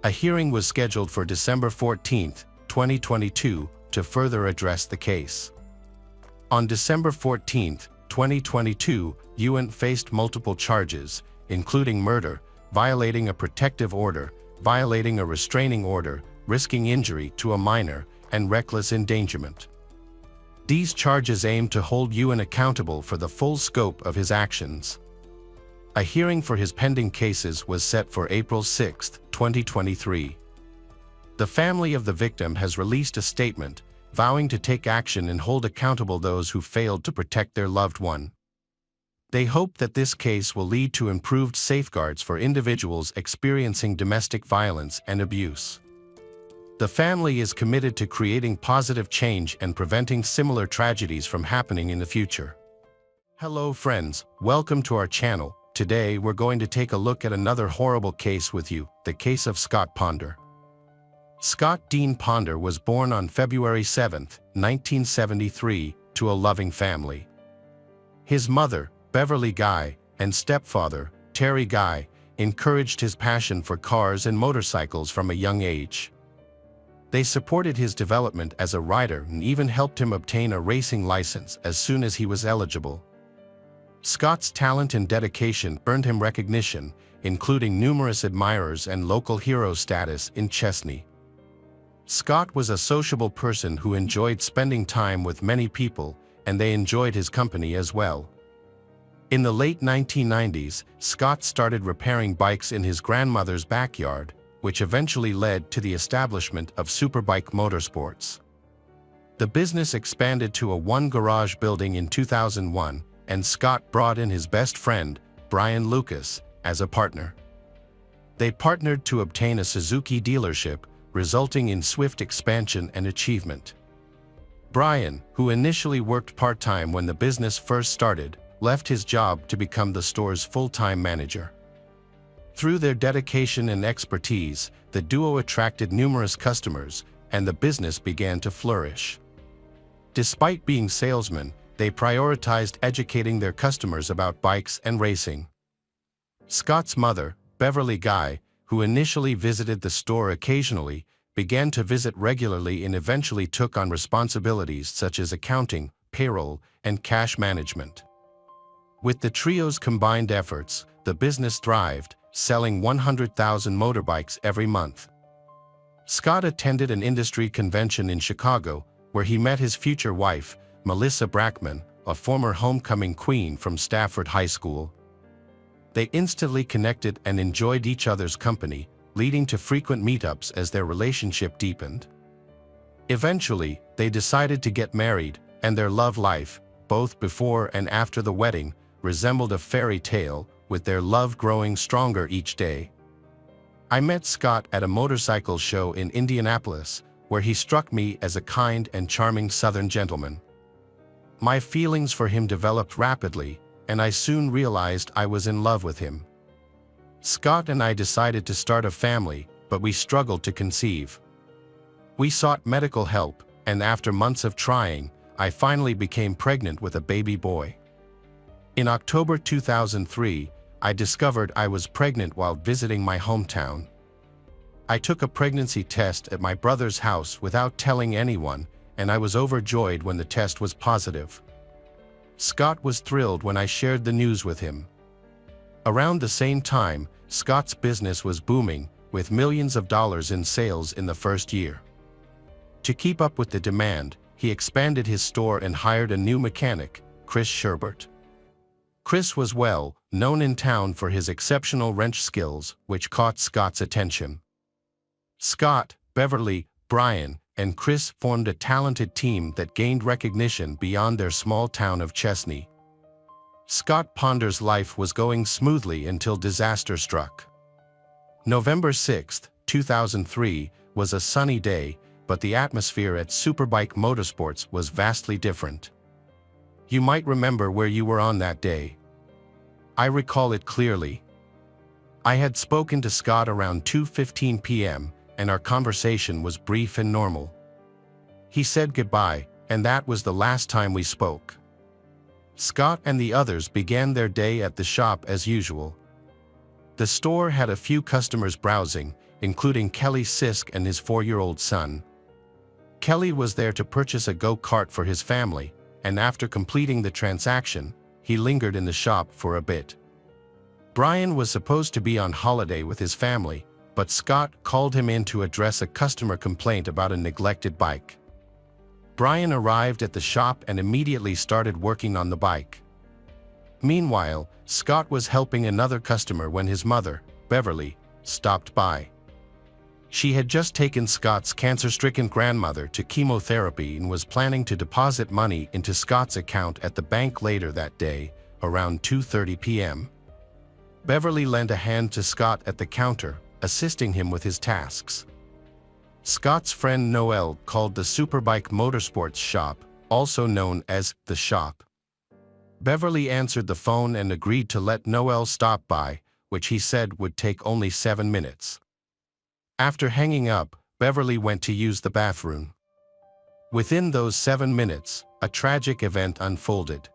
A hearing was scheduled for December 14, 2022, to further address the case. On December 14, 2022, Ewan faced multiple charges, including murder, violating a protective order, violating a restraining order, risking injury to a minor, and reckless endangerment. These charges aim to hold Ewan accountable for the full scope of his actions. A hearing for his pending cases was set for April 6, 2023. The family of the victim has released a statement, vowing to take action and hold accountable those who failed to protect their loved one. They hope that this case will lead to improved safeguards for individuals experiencing domestic violence and abuse. The family is committed to creating positive change and preventing similar tragedies from happening in the future. Hello friends, welcome to our channel. Today we're going to take a look at another horrible case with you, the case of Scott Ponder. Scott Dean Ponder was born on February 7, 1973, to a loving family. His mother, Beverly Guy, and stepfather, Terry Guy, encouraged his passion for cars and motorcycles from a young age. They supported his development as a rider and even helped him obtain a racing license as soon as he was eligible. Scott's talent and dedication earned him recognition, including numerous admirers and local hero status in Chesney. Scott was a sociable person who enjoyed spending time with many people, and they enjoyed his company as well. In the late 1990s, Scott started repairing bikes in his grandmother's backyard, which eventually led to the establishment of Superbike Motorsports. The business expanded to a one-garage building in 2001, and Scott brought in his best friend, Brian Lucas, as a partner. They partnered to obtain a Suzuki dealership, resulting in swift expansion and achievement. Brian, who initially worked part-time when the business first started, left his job to become the store's full-time manager. Through their dedication and expertise, the duo attracted numerous customers, and the business began to flourish. Despite being salesmen, they prioritized educating their customers about bikes and racing. Scott's mother, Beverly Guy, who initially visited the store occasionally, began to visit regularly and eventually took on responsibilities such as accounting, payroll, and cash management. With the trio's combined efforts, the business thrived, selling 100,000 motorbikes every month. Scott attended an industry convention in Chicago, where he met his future wife, Melissa Brackman, a former homecoming queen from Stafford High School. They instantly connected and enjoyed each other's company, leading to frequent meetups as their relationship deepened. Eventually, they decided to get married, and their love life, both before and after the wedding, resembled a fairy tale, with their love growing stronger each day. I met Scott at a motorcycle show in Indianapolis, where he struck me as a kind and charming Southern gentleman. My feelings for him developed rapidly, and I soon realized I was in love with him. Scott and I decided to start a family, but we struggled to conceive. We sought medical help, and after months of trying, I finally became pregnant with a baby boy. In October 2003, I discovered I was pregnant while visiting my hometown. I took a pregnancy test at my brother's house without telling anyone, and I was overjoyed when the test was positive. Scott was thrilled when I shared the news with him. Around the same time, Scott's business was booming, with millions of dollars in sales in the first year. To keep up with the demand, he expanded his store and hired a new mechanic, Chris Sherbert. Chris was well known in town for his exceptional wrench skills, which caught Scott's attention. Scott, Beverly, Brian, and Chris formed a talented team that gained recognition beyond their small town of Chesney. Scott Ponder's life was going smoothly until disaster struck. November 6, 2003, was a sunny day, but the atmosphere at Superbike Motorsports was vastly different. You might remember where you were on that day. I recall it clearly. I had spoken to Scott around 2:15 p.m., and our conversation was brief and normal. He said goodbye, and that was the last time we spoke. Scott and the others began their day at the shop as usual. The store had a few customers browsing, including Kelly Sisk and his 4-year-old son. Kelly was there to purchase a go-kart for his family, and after completing the transaction, he lingered in the shop for a bit. Brian was supposed to be on holiday with his family, but Scott called him in to address a customer complaint about a neglected bike. Brian arrived at the shop and immediately started working on the bike. Meanwhile, Scott was helping another customer when his mother, Beverly, stopped by. She had just taken Scott's cancer-stricken grandmother to chemotherapy and was planning to deposit money into Scott's account at the bank later that day, around 2:30 p.m. Beverly lent a hand to Scott at the counter, assisting him with his tasks. Scott's friend Noel called the Superbike Motorsports shop, also known as the shop. Beverly answered the phone and agreed to let Noel stop by, which he said would take only 7 minutes. After hanging up, Beverly went to use the bathroom. Within those 7 minutes, a tragic event unfolded.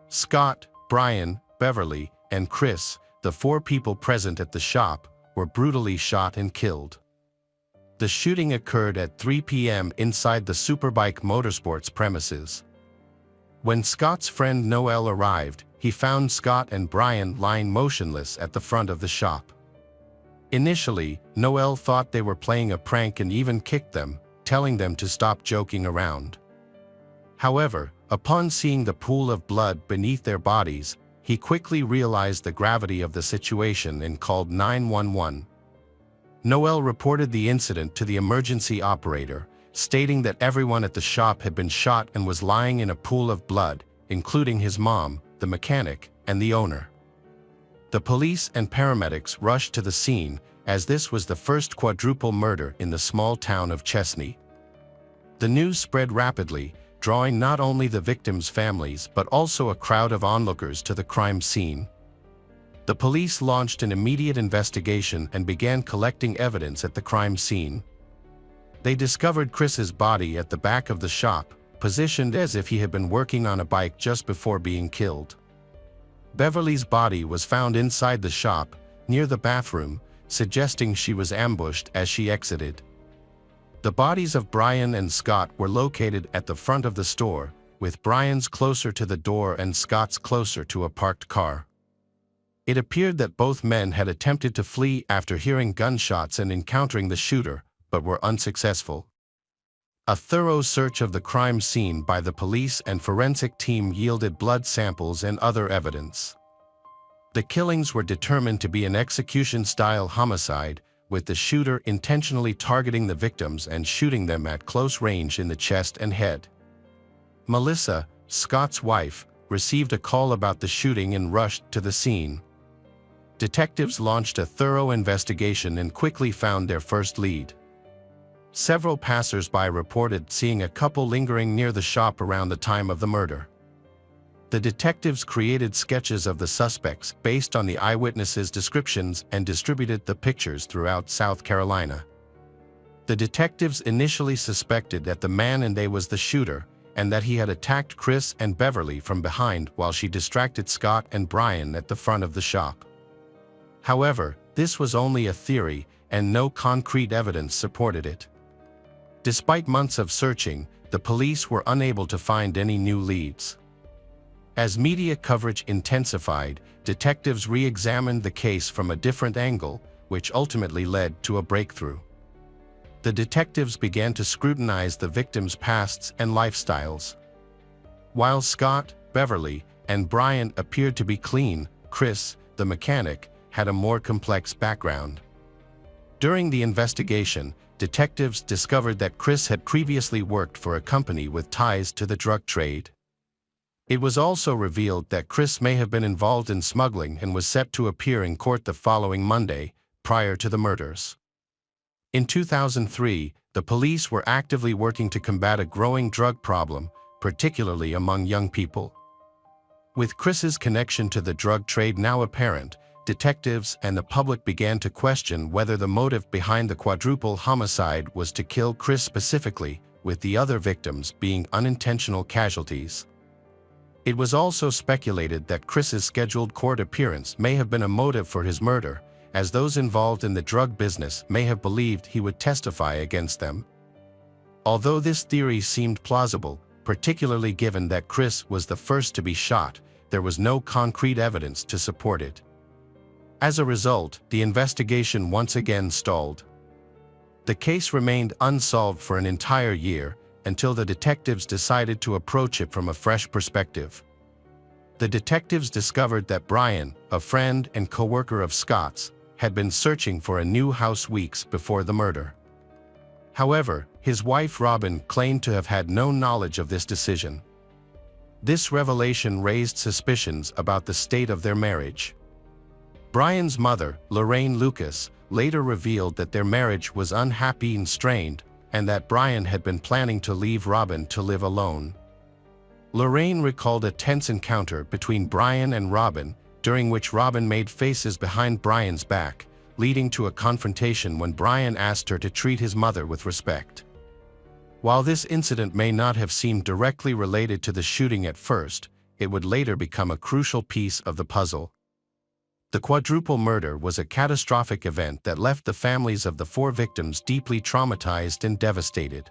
Scott, Brian, Beverly, and Chris, the 4 people present at the shop, were brutally shot and killed. The shooting occurred at 3 p.m. inside the Superbike Motorsports premises. When Scott's friend Noel arrived, he found Scott and Brian lying motionless at the front of the shop. Initially, Noel thought they were playing a prank and even kicked them, telling them to stop joking around. However, upon seeing the pool of blood beneath their bodies, he quickly realized the gravity of the situation and called 911. Noel reported the incident to the emergency operator, stating that everyone at the shop had been shot and was lying in a pool of blood, including his mom, the mechanic, and the owner. The police and paramedics rushed to the scene, as this was the first quadruple murder in the small town of Chesney. The news spread rapidly, drawing not only the victims' families but also a crowd of onlookers to the crime scene. The police launched an immediate investigation and began collecting evidence at the crime scene. They discovered Chris's body at the back of the shop, positioned as if he had been working on a bike just before being killed. Beverly's body was found inside the shop, near the bathroom, suggesting she was ambushed as she exited. The bodies of Brian and Scott were located at the front of the store, with Brian's closer to the door and Scott's closer to a parked car. It appeared that both men had attempted to flee after hearing gunshots and encountering the shooter, but were unsuccessful. A thorough search of the crime scene by the police and forensic team yielded blood samples and other evidence. The killings were determined to be an execution-style homicide, with the shooter intentionally targeting the victims and shooting them at close range in the chest and head. Melissa, Scott's wife, received a call about the shooting and rushed to the scene. Detectives launched a thorough investigation and quickly found their first lead. Several passers-by reported seeing a couple lingering near the shop around the time of the murder. The detectives created sketches of the suspects based on the eyewitnesses' descriptions and distributed the pictures throughout South Carolina. The detectives initially suspected that the man and they was the shooter, and that he had attacked Chris and Beverly from behind while she distracted Scott and Brian at the front of the shop. However, this was only a theory, and no concrete evidence supported it. Despite months of searching, the police were unable to find any new leads. As media coverage intensified, detectives re-examined the case from a different angle, which ultimately led to a breakthrough. The detectives began to scrutinize the victims' pasts and lifestyles. While Scott, Beverly, and Brian appeared to be clean, Chris, the mechanic, had a more complex background. During the investigation, detectives discovered that Chris had previously worked for a company with ties to the drug trade. It was also revealed that Chris may have been involved in smuggling and was set to appear in court the following Monday, prior to the murders. In 2003, the police were actively working to combat a growing drug problem, particularly among young people. With Chris's connection to the drug trade now apparent, detectives and the public began to question whether the motive behind the quadruple homicide was to kill Chris specifically, with the other victims being unintentional casualties. It was also speculated that Chris's scheduled court appearance may have been a motive for his murder, as those involved in the drug business may have believed he would testify against them. Although this theory seemed plausible, particularly given that Chris was the first to be shot, there was no concrete evidence to support it. As a result, the investigation once again stalled. The case remained unsolved for an entire year, until the detectives decided to approach it from a fresh perspective. The detectives discovered that Brian, a friend and co-worker of Scott's, had been searching for a new house weeks before the murder. However, his wife Robin claimed to have had no knowledge of this decision. This revelation raised suspicions about the state of their marriage. Brian's mother, Lorraine Lucas, later revealed that their marriage was unhappy and strained, and that Brian had been planning to leave Robin to live alone. Lorraine recalled a tense encounter between Brian and Robin, during which Robin made faces behind Brian's back, leading to a confrontation when Brian asked her to treat his mother with respect. While this incident may not have seemed directly related to the shooting at first, it would later become a crucial piece of the puzzle. The quadruple murder was a catastrophic event that left the families of the 4 victims deeply traumatized and devastated.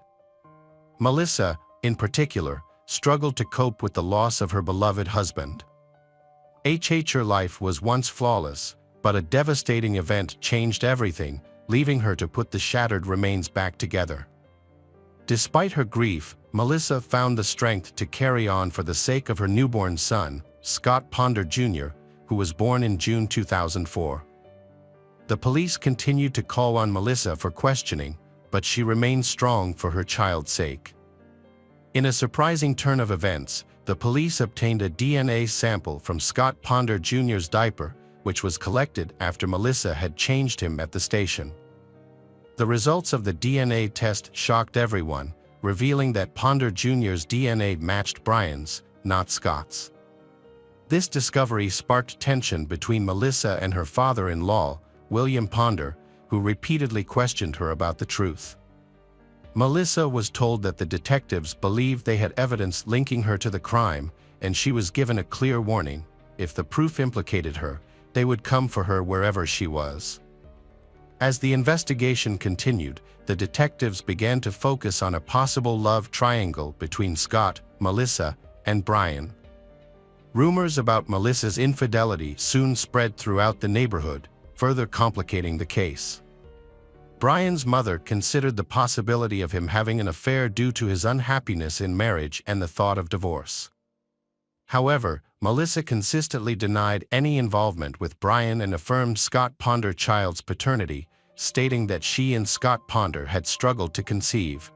Melissa, in particular, struggled to cope with the loss of her beloved husband. Her life was once flawless, but a devastating event changed everything, leaving her to put the shattered remains back together. Despite her grief, Melissa found the strength to carry on for the sake of her newborn son, Scott Ponder Jr., who was born in June 2004. The police continued to call on Melissa for questioning, but she remained strong for her child's sake. In a surprising turn of events, the police obtained a DNA sample from Scott Ponder Jr.'s diaper, which was collected after Melissa had changed him at the station. The results of the DNA test shocked everyone, revealing that Ponder Jr.'s DNA matched Brian's, not Scott's. This discovery sparked tension between Melissa and her father-in-law, William Ponder, who repeatedly questioned her about the truth. Melissa was told that the detectives believed they had evidence linking her to the crime, and she was given a clear warning: if the proof implicated her, they would come for her wherever she was. As the investigation continued, the detectives began to focus on a possible love triangle between Scott, Melissa, and Brian. Rumors about Melissa's infidelity soon spread throughout the neighborhood, further complicating the case. Brian's mother considered the possibility of him having an affair due to his unhappiness in marriage and the thought of divorce. However, Melissa consistently denied any involvement with Brian and affirmed Scott Ponder's child's paternity, stating that she and Scott Ponder had struggled to conceive.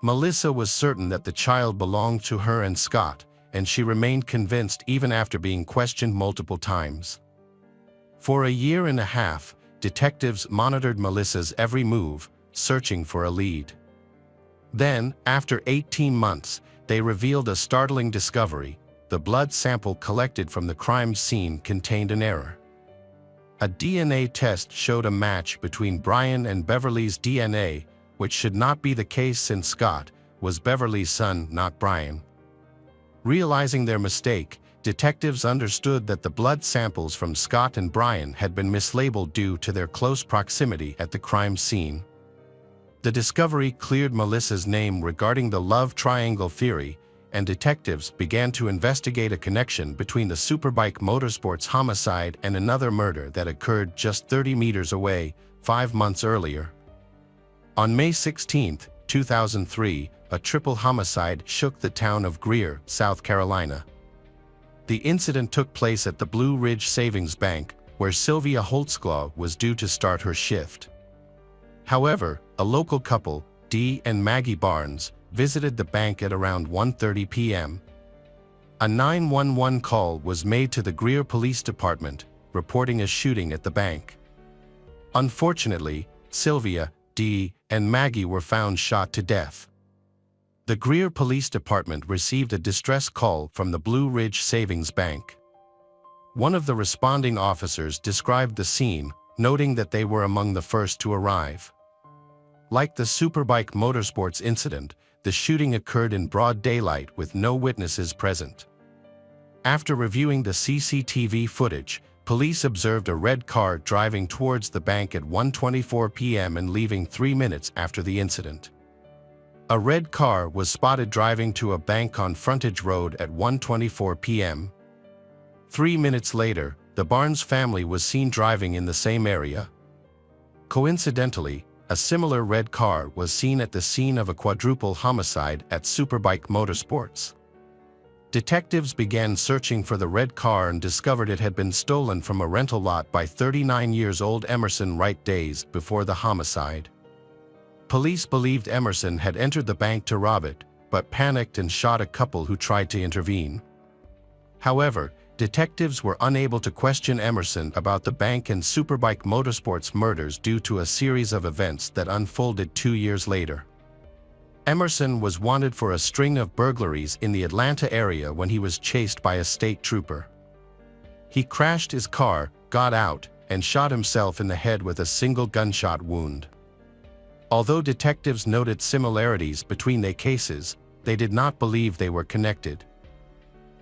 Melissa was certain that the child belonged to her and Scott, and she remained convinced even after being questioned multiple times. For a year and a half, detectives monitored Melissa's every move, searching for a lead. Then, after 18 months, they revealed a startling discovery: the blood sample collected from the crime scene contained an error. A DNA test showed a match between Brian and Beverly's DNA, which should not be the case since Scott was Beverly's son, not Brian. Realizing their mistake, detectives understood that the blood samples from Scott and Brian had been mislabeled due to their close proximity at the crime scene. The discovery cleared Melissa's name regarding the love triangle theory, and detectives began to investigate a connection between the Superbike Motorsports homicide and another murder that occurred just 30 meters away, 5 months earlier. On May 16, 2003, a triple homicide shook the town of Greer, South Carolina. The incident took place at the Blue Ridge Savings Bank, where Sylvia Holtzclaw was due to start her shift. However, a local couple, Dee and Maggie Barnes, visited the bank at around 1:30 p.m. A 911 call was made to the Greer Police Department, reporting a shooting at the bank. Unfortunately, Sylvia, Dee, and Maggie were found shot to death. The Greer Police Department received a distress call from the Blue Ridge Savings Bank. One of the responding officers described the scene, noting that they were among the first to arrive. Like the Superbike Motorsports incident, the shooting occurred in broad daylight with no witnesses present. After reviewing the CCTV footage, police observed a red car driving towards the bank at 1:24 p.m. and leaving 3 minutes after the incident. A red car was spotted driving to a bank on Frontage Road at 1:24 p.m. 3 minutes later, the Barnes family was seen driving in the same area. Coincidentally, a similar red car was seen at the scene of a quadruple homicide at Superbike Motorsports. Detectives began searching for the red car and discovered it had been stolen from a rental lot by 39-year-old Emerson Wright days before the homicide. Police believed Emerson had entered the bank to rob it, but panicked and shot a couple who tried to intervene. However, detectives were unable to question Emerson about the bank and Superbike Motorsports murders due to a series of events that unfolded 2 years later. Emerson was wanted for a string of burglaries in the Atlanta area when he was chased by a state trooper. He crashed his car, got out, and shot himself in the head with a single gunshot wound. Although detectives noted similarities between their cases, they did not believe they were connected.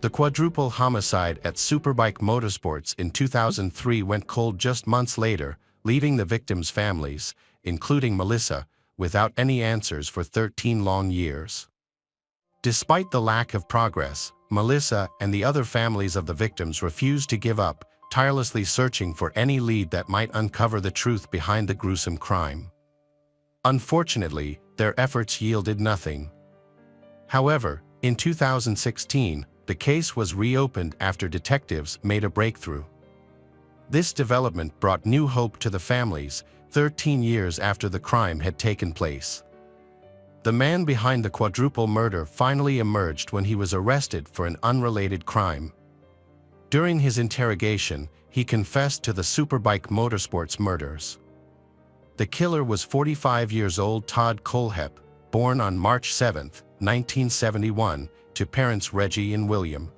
The quadruple homicide at Superbike Motorsports in 2003 went cold just months later, leaving the victims' families, including Melissa, without any answers for 13 long years. Despite the lack of progress, Melissa and the other families of the victims refused to give up, tirelessly searching for any lead that might uncover the truth behind the gruesome crime. Unfortunately, their efforts yielded nothing. However, in 2016, the case was reopened after detectives made a breakthrough. This development brought new hope to the families, 13 years after the crime had taken place. The man behind the quadruple murder finally emerged when he was arrested for an unrelated crime. During his interrogation, he confessed to the Superbike Motorsports murders. The killer was 45-year-old Todd Kohlhepp, born on March 7, 1971, to parents Reggie and William.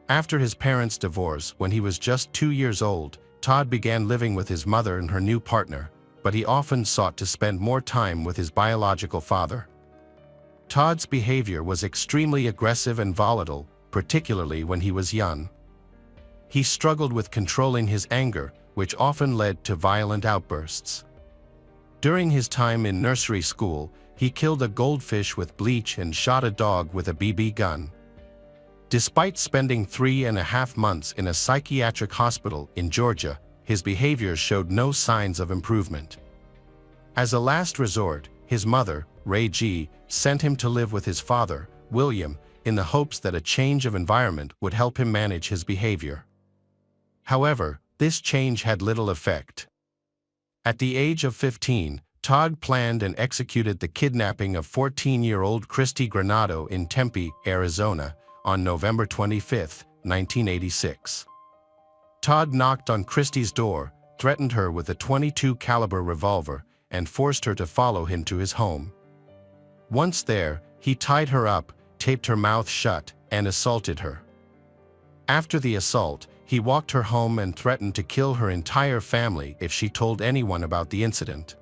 After his parents' divorce when he was just 2 years old, Todd began living with his mother and her new partner, but he often sought to spend more time with his biological father. Todd's behavior was extremely aggressive and volatile, particularly when he was young. He struggled with controlling his anger, which often led to violent outbursts. During his time in nursery school, he killed a goldfish with bleach and shot a dog with a BB gun. Despite spending 3.5 months in a psychiatric hospital in Georgia, his behavior showed no signs of improvement. As a last resort, his mother, Ray G., sent him to live with his father, William, in the hopes that a change of environment would help him manage his behavior. However, this change had little effect. At the age of 15, Todd planned and executed the kidnapping of 14-year-old Christy Granado in Tempe, Arizona, on November 25, 1986. Todd knocked on Christy's door, threatened her with a .22 caliber revolver, and forced her to follow him to his home. Once there, he tied her up, taped her mouth shut, and assaulted her. After the assault, he walked her home and threatened to kill her entire family if she told anyone about the incident.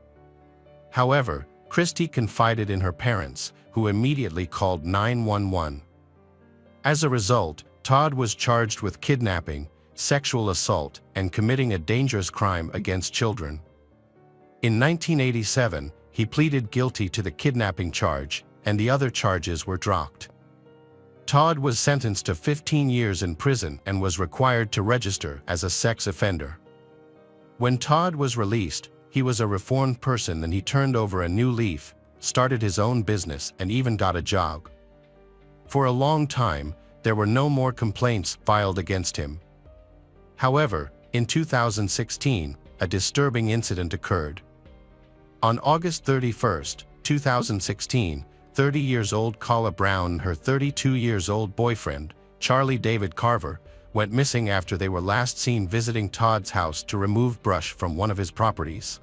However, Christy confided in her parents, who immediately called 911. As a result, Todd was charged with kidnapping, sexual assault, and committing a dangerous crime against children. In 1987, he pleaded guilty to the kidnapping charge, and the other charges were dropped. Todd was sentenced to 15 years in prison and was required to register as a sex offender. When Todd was released, he was a reformed person and he turned over a new leaf, started his own business, and even got a job. For a long time, there were no more complaints filed against him. However, in 2016, a disturbing incident occurred. On August 31, 2016, 30-year-old Carla Brown and her 32-year-old boyfriend, Charlie David Carver, went missing after they were last seen visiting Todd's house to remove brush from one of his properties.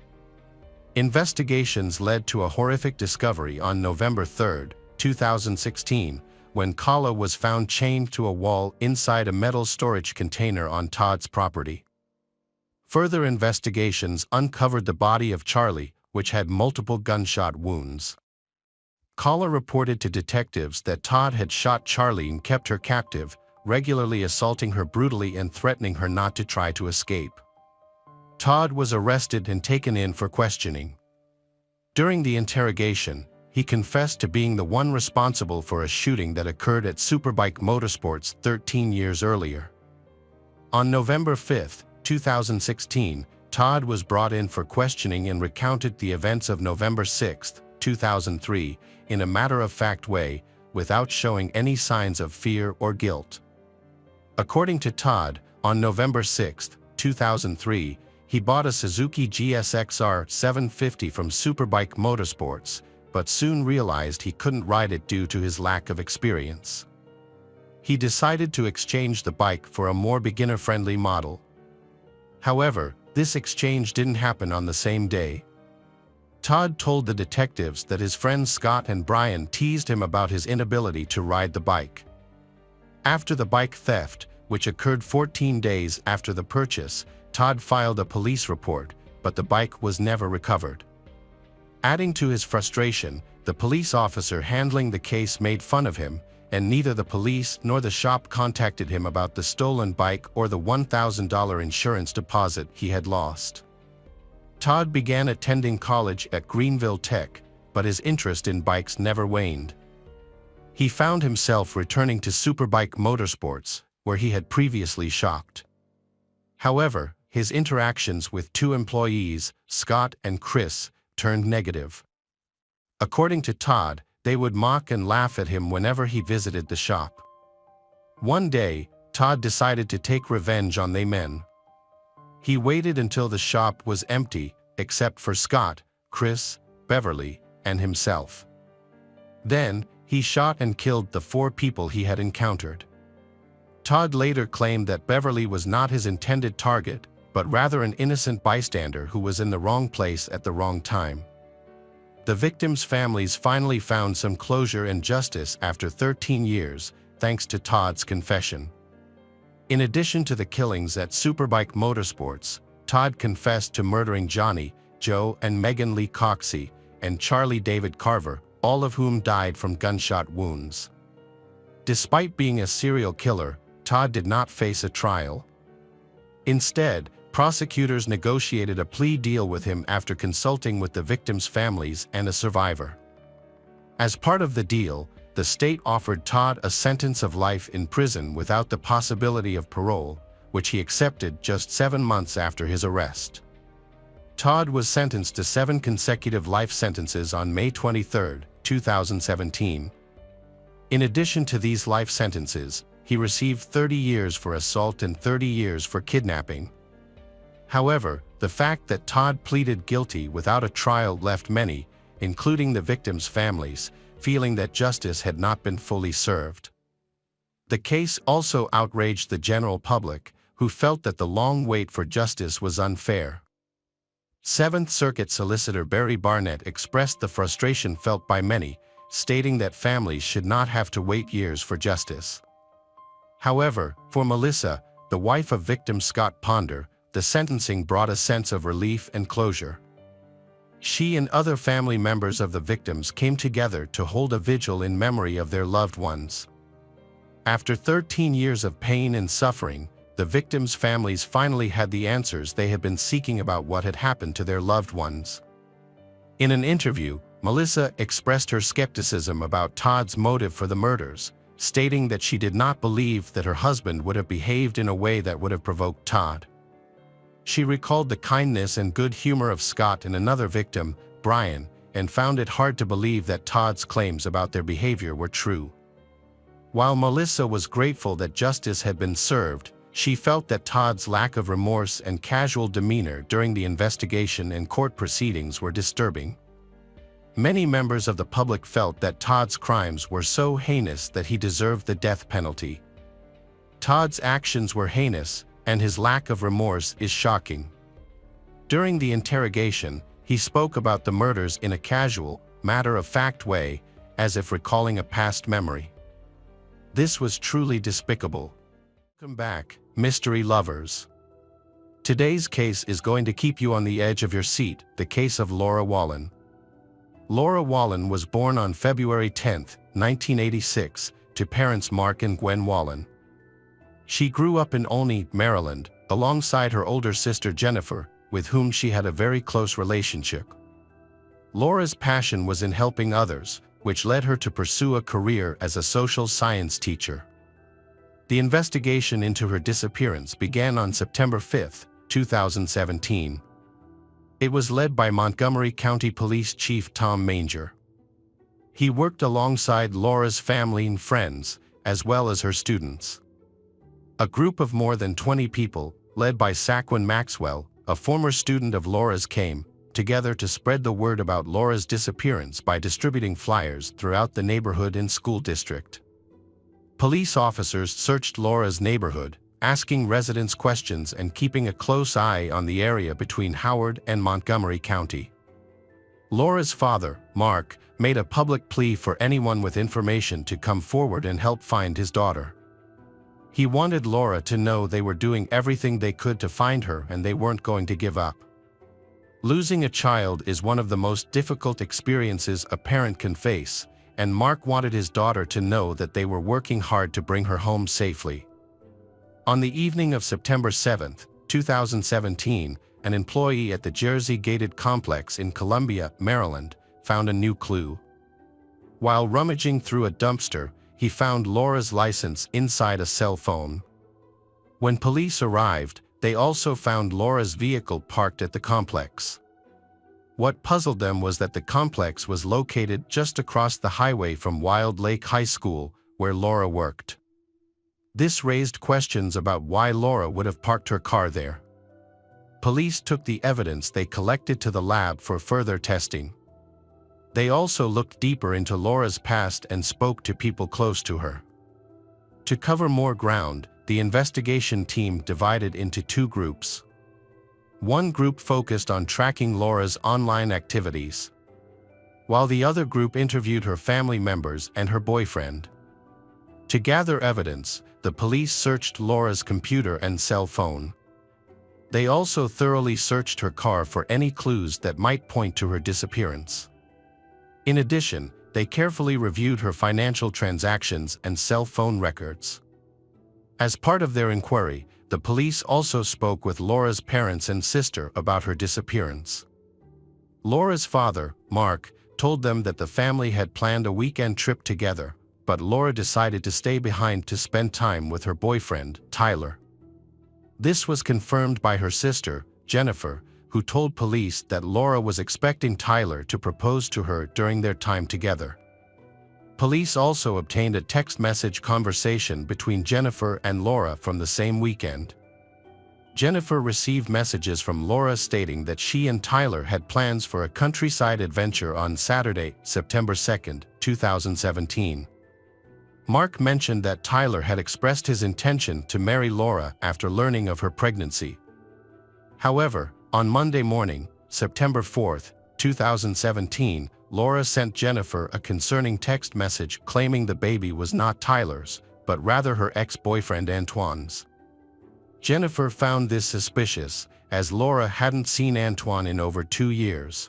Investigations led to a horrific discovery on November 3, 2016, when Carla was found chained to a wall inside a metal storage container on Todd's property. Further investigations uncovered the body of Charlie, which had multiple gunshot wounds. Carla reported to detectives that Todd had shot Charlie and kept her captive, regularly assaulting her brutally and threatening her not to try to escape. Todd was arrested and taken in for questioning. During the interrogation, he confessed to being the one responsible for a shooting that occurred at Superbike Motorsports 13 years earlier. On November 5, 2016, Todd was brought in for questioning and recounted the events of November 6, 2003, in a matter-of-fact way, without showing any signs of fear or guilt. According to Todd, on November 6, 2003, he bought a Suzuki GSX-R 750 from Superbike Motorsports, but soon realized he couldn't ride it due to his lack of experience. He decided to exchange the bike for a more beginner-friendly model. However, this exchange didn't happen on the same day. Todd told the detectives that his friends Scott and Brian teased him about his inability to ride the bike. After the bike theft, which occurred 14 days after the purchase, Todd filed a police report, but the bike was never recovered. Adding to his frustration, the police officer handling the case made fun of him, and neither the police nor the shop contacted him about the stolen bike or the $1,000 insurance deposit he had lost. Todd began attending college at Greenville Tech, but his interest in bikes never waned. He found himself returning to Superbike Motorsports, where he had previously shopped. However, his interactions with two employees, Scott and Chris, turned negative. According to Todd, they would mock and laugh at him whenever he visited the shop. One day, Todd decided to take revenge on they men. He waited until the shop was empty, except for Scott, Chris, Beverly, and himself. Then, he shot and killed the 4 people he had encountered. Todd later claimed that Beverly was not his intended target, but rather an innocent bystander who was in the wrong place at the wrong time. The victims' families finally found some closure and justice after 13 years, thanks to Todd's confession. In addition to the killings at Superbike Motorsports, Todd confessed to murdering Johnny, Joe and Megan Lee Coxey, and Charlie David Carver, all of whom died from gunshot wounds. Despite being a serial killer, Todd did not face a trial. Instead, prosecutors negotiated a plea deal with him after consulting with the victims' families and a survivor. As part of the deal, the state offered Todd a sentence of life in prison without the possibility of parole, which he accepted just 7 months after his arrest. Todd was sentenced to 7 consecutive life sentences on May 23, 2017. In addition to these life sentences, he received 30 years for assault and 30 years for kidnapping. However, the fact that Todd pleaded guilty without a trial left many, including the victims' families, feeling that justice had not been fully served. The case also outraged the general public, who felt that the long wait for justice was unfair. Seventh Circuit Solicitor Barry Barnett expressed the frustration felt by many, stating that families should not have to wait years for justice. However, for Melissa, the wife of victim Scott Ponder, the sentencing brought a sense of relief and closure. She and other family members of the victims came together to hold a vigil in memory of their loved ones. After 13 years of pain and suffering, the victims' families finally had the answers they had been seeking about what had happened to their loved ones. In an interview, Melissa expressed her skepticism about Todd's motive for the murders, stating that she did not believe that her husband would have behaved in a way that would have provoked Todd. She recalled the kindness and good humor of Scott and another victim, Brian, and found it hard to believe that Todd's claims about their behavior were true. While Melissa was grateful that justice had been served, she felt that Todd's lack of remorse and casual demeanor during the investigation and court proceedings were disturbing. Many members of the public felt that Todd's crimes were so heinous that he deserved the death penalty. Todd's actions were heinous, and his lack of remorse is shocking. During the interrogation, he spoke about the murders in a casual, matter-of-fact way, as if recalling a past memory. This was truly despicable. Welcome back, mystery lovers. Today's case is going to keep you on the edge of your seat, the case of Laura Wallen. Laura Wallen was born on February 10, 1986, to parents Mark and Gwen Wallen. She grew up in Olney, Maryland, alongside her older sister Jennifer, with whom she had a very close relationship. Laura's passion was in helping others, which led her to pursue a career as a social science teacher. The investigation into her disappearance began on September 5, 2017. It was led by Montgomery County Police Chief Tom Manger. He worked alongside Laura's family and friends, as well as her students. A group of more than 20 people, led by Saquon Maxwell, a former student of Laura's, came together to spread the word about Laura's disappearance by distributing flyers throughout the neighborhood and school district. Police officers searched Laura's neighborhood, asking residents questions and keeping a close eye on the area between Howard and Montgomery County. Laura's father, Mark, made a public plea for anyone with information to come forward and help find his daughter. He wanted Laura to know they were doing everything they could to find her and they weren't going to give up. Losing a child is one of the most difficult experiences a parent can face, and Mark wanted his daughter to know that they were working hard to bring her home safely. On the evening of September 7, 2017, an employee at the Jersey Gated Complex in Columbia, Maryland, found a new clue. While rummaging through a dumpster, he found Laura's license inside a cell phone. When police arrived, they also found Laura's vehicle parked at the complex. What puzzled them was that the complex was located just across the highway from Wild Lake High School, where Laura worked. This raised questions about why Laura would have parked her car there. Police took the evidence they collected to the lab for further testing. They also looked deeper into Laura's past and spoke to people close to her. To cover more ground, the investigation team divided into two groups. One group focused on tracking Laura's online activities, while the other group interviewed her family members and her boyfriend. To gather evidence, the police searched Laura's computer and cell phone. They also thoroughly searched her car for any clues that might point to her disappearance. In addition, they carefully reviewed her financial transactions and cell phone records. As part of their inquiry, the police also spoke with Laura's parents and sister about her disappearance. Laura's father, Mark, told them that the family had planned a weekend trip together, but Laura decided to stay behind to spend time with her boyfriend, Tyler. This was confirmed by her sister, Jennifer, who told police that Laura was expecting Tyler to propose to her during their time together. Police also obtained a text message conversation between Jennifer and Laura from the same weekend. Jennifer received messages from Laura stating that she and Tyler had plans for a countryside adventure on Saturday, September 2, 2017. Mark mentioned that Tyler had expressed his intention to marry Laura after learning of her pregnancy. However, on Monday morning, September 4, 2017, Laura sent Jennifer a concerning text message claiming the baby was not Tyler's, but rather her ex-boyfriend Antoine's. Jennifer found this suspicious, as Laura hadn't seen Antoine in over 2 years.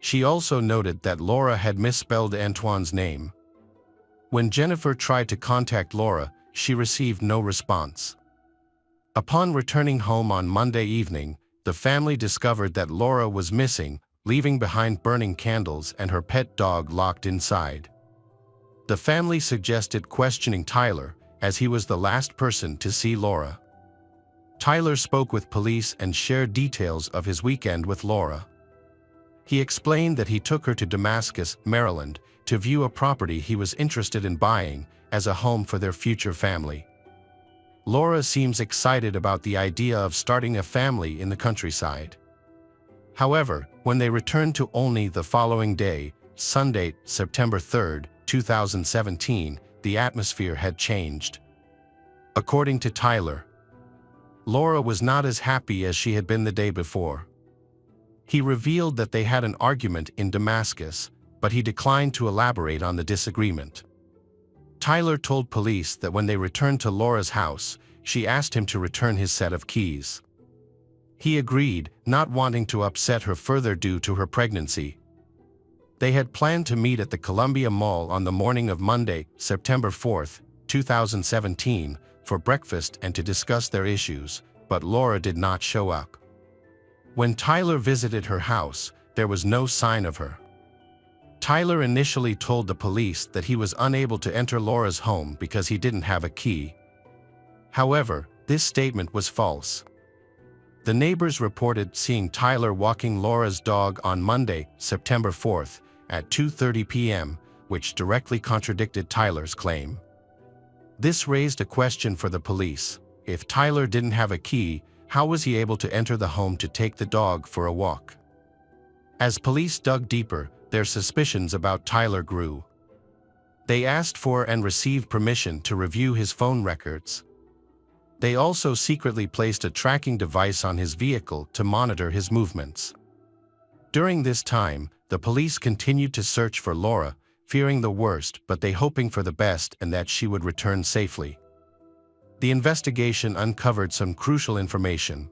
She also noted that Laura had misspelled Antoine's name. When Jennifer tried to contact Laura, she received no response. Upon returning home on Monday evening, the family discovered that Laura was missing, leaving behind burning candles and her pet dog locked inside. The family suggested questioning Tyler, as he was the last person to see Laura. Tyler spoke with police and shared details of his weekend with Laura. He explained that he took her to Damascus, Maryland, to view a property he was interested in buying as a home for their future family. Laura seems excited about the idea of starting a family in the countryside. However, when they returned to Olney the following day, Sunday, September 3, 2017, the atmosphere had changed. According to Tyler, Laura was not as happy as she had been the day before. He revealed that they had an argument in Damascus, but he declined to elaborate on the disagreement. Tyler told police that when they returned to Laura's house, she asked him to return his set of keys. He agreed, not wanting to upset her further due to her pregnancy. They had planned to meet at the Columbia Mall on the morning of Monday, September 4, 2017, for breakfast and to discuss their issues, but Laura did not show up. When Tyler visited her house, there was no sign of her. Tyler initially told the police that he was unable to enter Laura's home because he didn't have a key. However, this statement was false. The neighbors reported seeing Tyler walking Laura's dog on Monday, September 4th, at 2:30 p.m., which directly contradicted Tyler's claim. This raised a question for the police. If Tyler didn't have a key, how was he able to enter the home to take the dog for a walk? As police dug deeper, their suspicions about Tyler grew. They asked for and received permission to review his phone records. They also secretly placed a tracking device on his vehicle to monitor his movements. During this time, the police continued to search for Laura, fearing the worst but they hoping for the best and that she would return safely. The investigation uncovered some crucial information.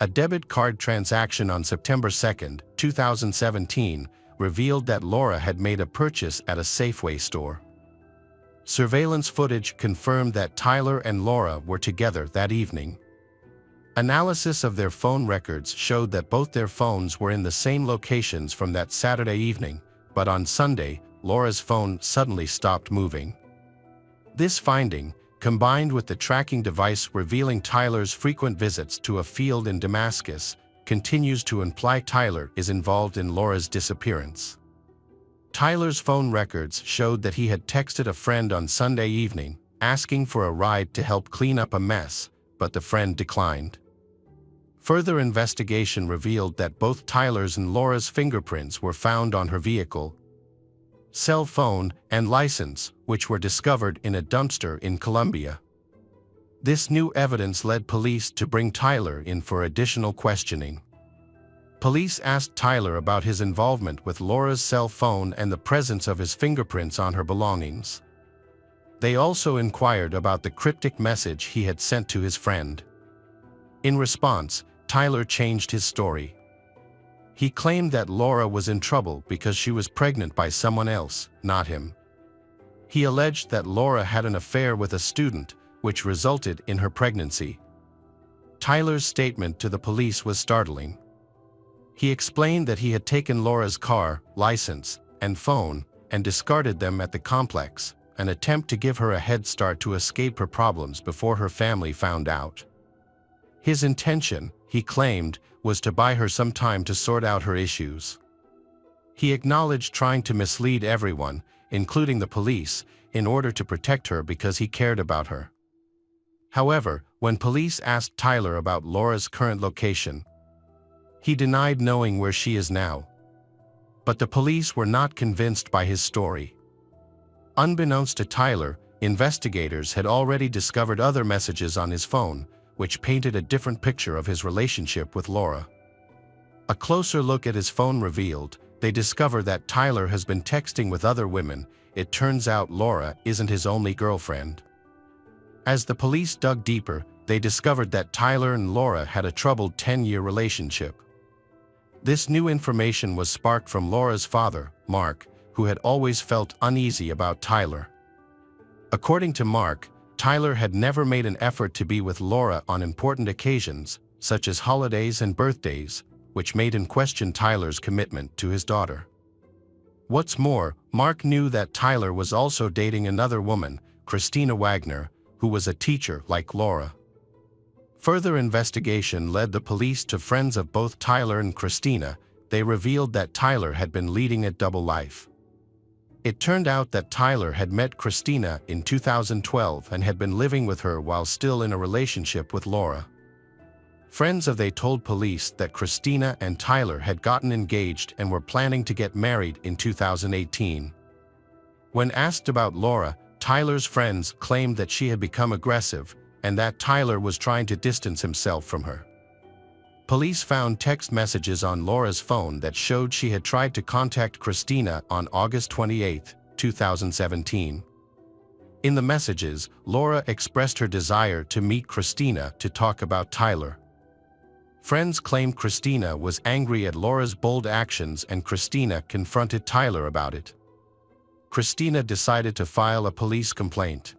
A debit card transaction on September 2, 2017, revealed that Laura had made a purchase at a Safeway store. Surveillance footage confirmed that Tyler and Laura were together that evening. Analysis of their phone records showed that both their phones were in the same locations from that Saturday evening, but on Sunday, Laura's phone suddenly stopped moving. This finding, combined with the tracking device revealing Tyler's frequent visits to a field in Damascus, continues to imply Tyler is involved in Laura's disappearance. Tyler's phone records showed that he had texted a friend on Sunday evening, asking for a ride to help clean up a mess, but the friend declined. Further investigation revealed that both Tyler's and Laura's fingerprints were found on her vehicle, cell phone, and license, which were discovered in a dumpster in Colombia. This new evidence led police to bring Tyler in for additional questioning. Police asked Tyler about his involvement with Laura's cell phone and the presence of his fingerprints on her belongings. They also inquired about the cryptic message he had sent to his friend. In response, Tyler changed his story. He claimed that Laura was in trouble because she was pregnant by someone else, not him. He alleged that Laura had an affair with a student, which resulted in her pregnancy. Tyler's statement to the police was startling. He explained that he had taken Laura's car, license, and phone, and discarded them at the complex, an attempt to give her a head start to escape her problems before her family found out. His intention, he claimed, was to buy her some time to sort out her issues. He acknowledged trying to mislead everyone, including the police, in order to protect her because he cared about her. However, when police asked Tyler about Laura's current location, he denied knowing where she is now. But the police were not convinced by his story. Unbeknownst to Tyler, investigators had already discovered other messages on his phone, which painted a different picture of his relationship with Laura. A closer look at his phone revealed, they discover that Tyler has been texting with other women. It turns out Laura isn't his only girlfriend. As the police dug deeper, they discovered that Tyler and Laura had a troubled 10-year relationship. This new information was sparked from Laura's father, Mark, who had always felt uneasy about Tyler. According to Mark, Tyler had never made an effort to be with Laura on important occasions, such as holidays and birthdays, which made him question Tyler's commitment to his daughter. What's more, Mark knew that Tyler was also dating another woman, Christina Wagner, who was a teacher like Laura. Further investigation led the police to friends of both Tyler and Christina. They revealed that Tyler had been leading a double life. It turned out that Tyler had met Christina in 2012 and had been living with her while still in a relationship with Laura. Friends of they told police that Christina and Tyler had gotten engaged and were planning to get married in 2018. When asked about Laura, Tyler's friends claimed that she had become aggressive and that Tyler was trying to distance himself from her. Police found text messages on Laura's phone that showed she had tried to contact Christina on August 28, 2017. In the messages, Laura expressed her desire to meet Christina to talk about Tyler. Friends claimed Christina was angry at Laura's bold actions and Christina confronted Tyler about it. Christina decided to file a police complaint.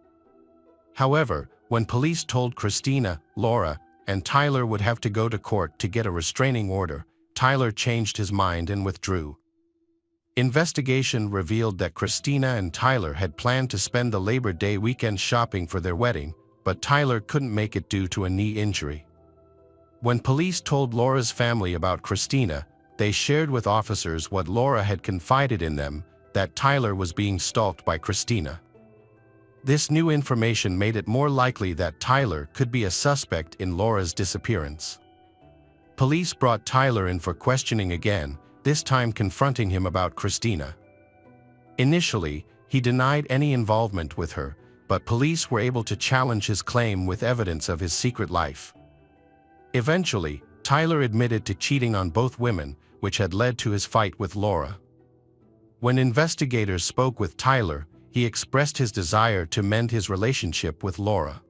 However, when police told Christina, Laura, and Tyler would have to go to court to get a restraining order, Tyler changed his mind and withdrew. Investigation revealed that Christina and Tyler had planned to spend the Labor Day weekend shopping for their wedding, but Tyler couldn't make it due to a knee injury. When police told Laura's family about Christina, they shared with officers what Laura had confided in them, that Tyler was being stalked by Christina. This new information made it more likely that Tyler could be a suspect in Laura's disappearance. Police brought Tyler in for questioning again, this time confronting him about Christina. Initially, he denied any involvement with her, but police were able to challenge his claim with evidence of his secret life. Eventually, Tyler admitted to cheating on both women, which had led to his fight with Laura. When investigators spoke with Tyler, he expressed his desire to mend his relationship with Laura.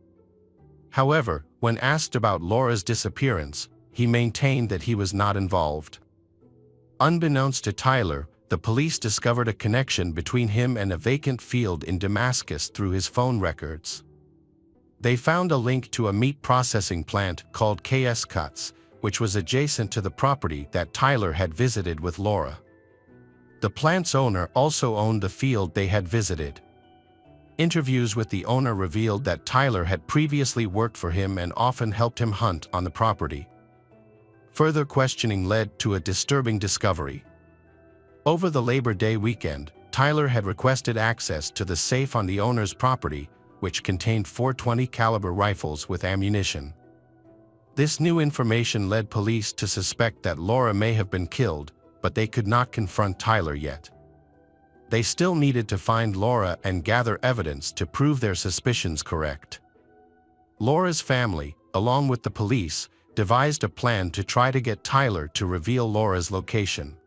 However, when asked about Laura's disappearance, he maintained that he was not involved. Unbeknownst to Tyler, the police discovered a connection between him and a vacant field in Damascus through his phone records. They found a link to a meat processing plant called KS Cuts, which was adjacent to the property that Tyler had visited with Laura. The plant's owner also owned the field they had visited. Interviews with the owner revealed that Tyler had previously worked for him and often helped him hunt on the property. Further questioning led to a disturbing discovery. Over the Labor Day weekend, Tyler had requested access to the safe on the owner's property, which contained 420 caliber rifles with ammunition. This new information led police to suspect that Laura may have been killed, but they could not confront Tyler yet. They still needed to find Laura and gather evidence to prove their suspicions correct. Laura's family, along with the police, devised a plan to try to get Tyler to reveal Laura's location.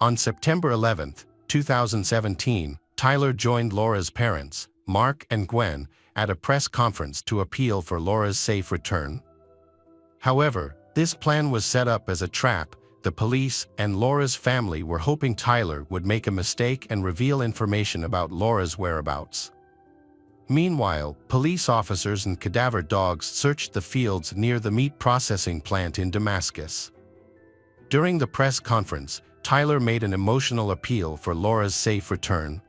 On September 11, 2017, Tyler joined Laura's parents, Mark and Gwen, at a press conference to appeal for Laura's safe return. However, this plan was set up as a trap. The police and Laura's family were hoping Tyler would make a mistake and reveal information about Laura's whereabouts. Meanwhile, police officers and cadaver dogs searched the fields near the meat processing plant in Damascus. During the press conference, Tyler made an emotional appeal for Laura's safe return.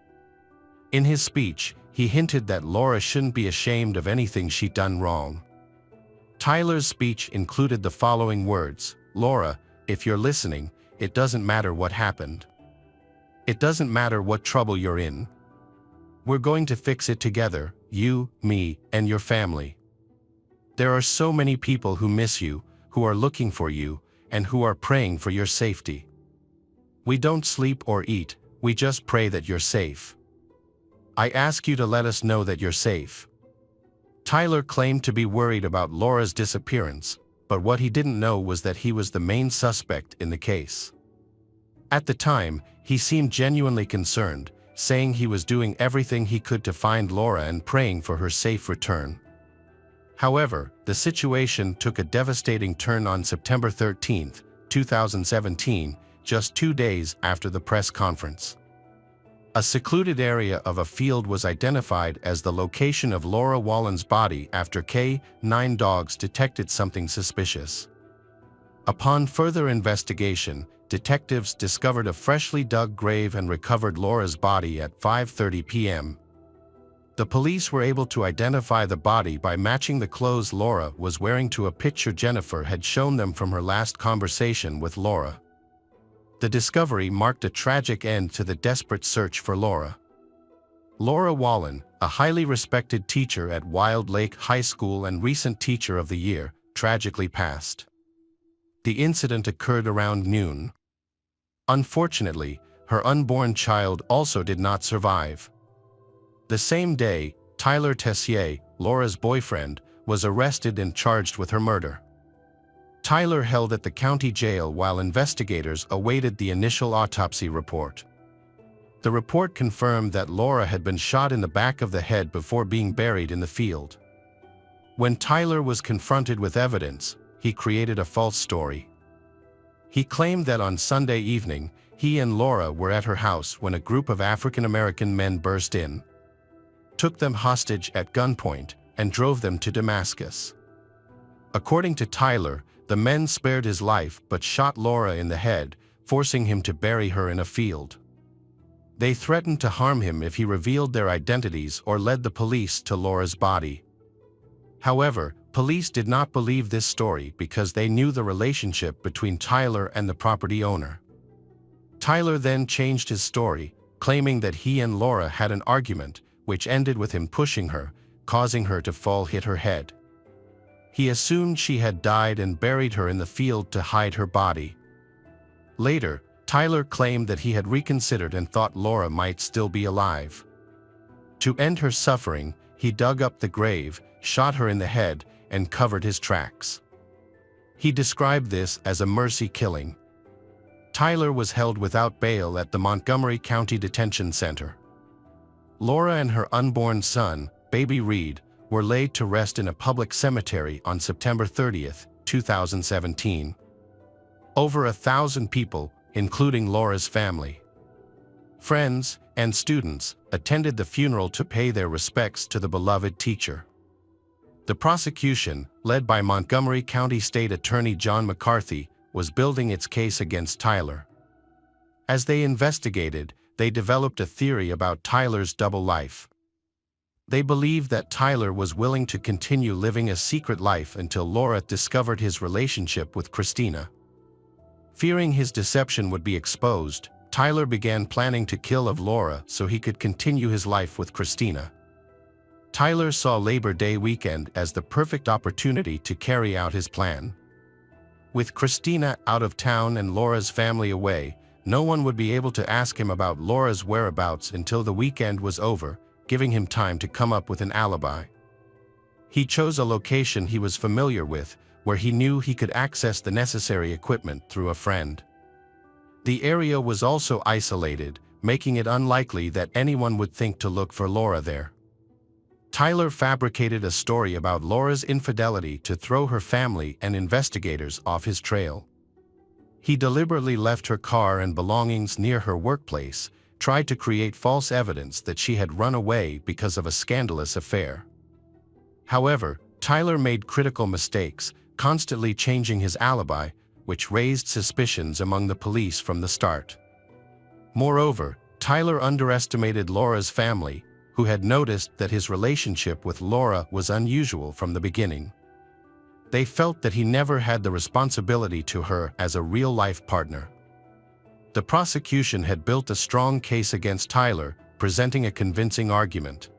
In his speech, he hinted that Laura shouldn't be ashamed of anything she'd done wrong. Tyler's speech included the following words: "Laura, if you're listening, it doesn't matter what happened. It doesn't matter what trouble you're in. We're going to fix it together, you, me, and your family. There are so many people who miss you, who are looking for you, and who are praying for your safety. We don't sleep or eat, we just pray that you're safe. I ask you to let us know that you're safe." Tyler claimed to be worried about Laura's disappearance, but what he didn't know was that he was the main suspect in the case. At the time, he seemed genuinely concerned, saying he was doing everything he could to find Laura and praying for her safe return. However, the situation took a devastating turn on September 13, 2017, just 2 days after the press conference. A secluded area of a field was identified as the location of Laura Wallen's body after K-9 dogs detected something suspicious. Upon further investigation, detectives discovered a freshly dug grave and recovered Laura's body at 5:30 p.m. The police were able to identify the body by matching the clothes Laura was wearing to a picture Jennifer had shown them from her last conversation with Laura. The discovery marked a tragic end to the desperate search for Laura. Laura Wallen, a highly respected teacher at Wild Lake High School and recent Teacher of the Year, tragically passed. The incident occurred around noon. Unfortunately, her unborn child also did not survive. The same day, Tyler Tessier, Laura's boyfriend, was arrested and charged with her murder. Tyler held at the county jail while investigators awaited the initial autopsy report. The report confirmed that Laura had been shot in the back of the head before being buried in the field. When Tyler was confronted with evidence, he created a false story. He claimed that on Sunday evening, he and Laura were at her house when a group of African-American men burst in, took them hostage at gunpoint, and drove them to Damascus. According to Tyler, the men spared his life but shot Laura in the head, forcing him to bury her in a field. They threatened to harm him if he revealed their identities or led the police to Laura's body. However, police did not believe this story because they knew the relationship between Tyler and the property owner. Tyler then changed his story, claiming that he and Laura had an argument, which ended with him pushing her, causing her to fall, hit her head. He assumed she had died and buried her in the field to hide her body. Later, Tyler claimed that he had reconsidered and thought Laura might still be alive. To end her suffering, he dug up the grave, shot her in the head, and covered his tracks. He described this as a mercy killing. Tyler was held without bail at the Montgomery County Detention Center. Laura and her unborn son, baby Reed, were laid to rest in a public cemetery on September 30, 2017. Over 1,000 people, including Laura's family, friends, and students, attended the funeral to pay their respects to the beloved teacher. The prosecution, led by Montgomery County State Attorney John McCarthy, was building its case against Tyler. As they investigated, they developed a theory about Tyler's double life. They believed that Tyler was willing to continue living a secret life until Laura discovered his relationship with Christina. Fearing his deception would be exposed, Tyler began planning to kill Laura so he could continue his life with Christina. Tyler saw Labor Day weekend as the perfect opportunity to carry out his plan. With Christina out of town and Laura's family away, no one would be able to ask him about Laura's whereabouts until the weekend was over, giving him time to come up with an alibi. He chose a location he was familiar with, where he knew he could access the necessary equipment through a friend. The area was also isolated, making it unlikely that anyone would think to look for Laura there. Tyler fabricated a story about Laura's infidelity to throw her family and investigators off his trail. He deliberately left her car and belongings near her workplace, tried to create false evidence that she had run away because of a scandalous affair. However, Tyler made critical mistakes, constantly changing his alibi, which raised suspicions among the police from the start. Moreover, Tyler underestimated Laura's family, who had noticed that his relationship with Laura was unusual from the beginning. They felt that he never had the responsibility to her as a real-life partner. The prosecution had built a strong case against Tyler, presenting a convincing argument.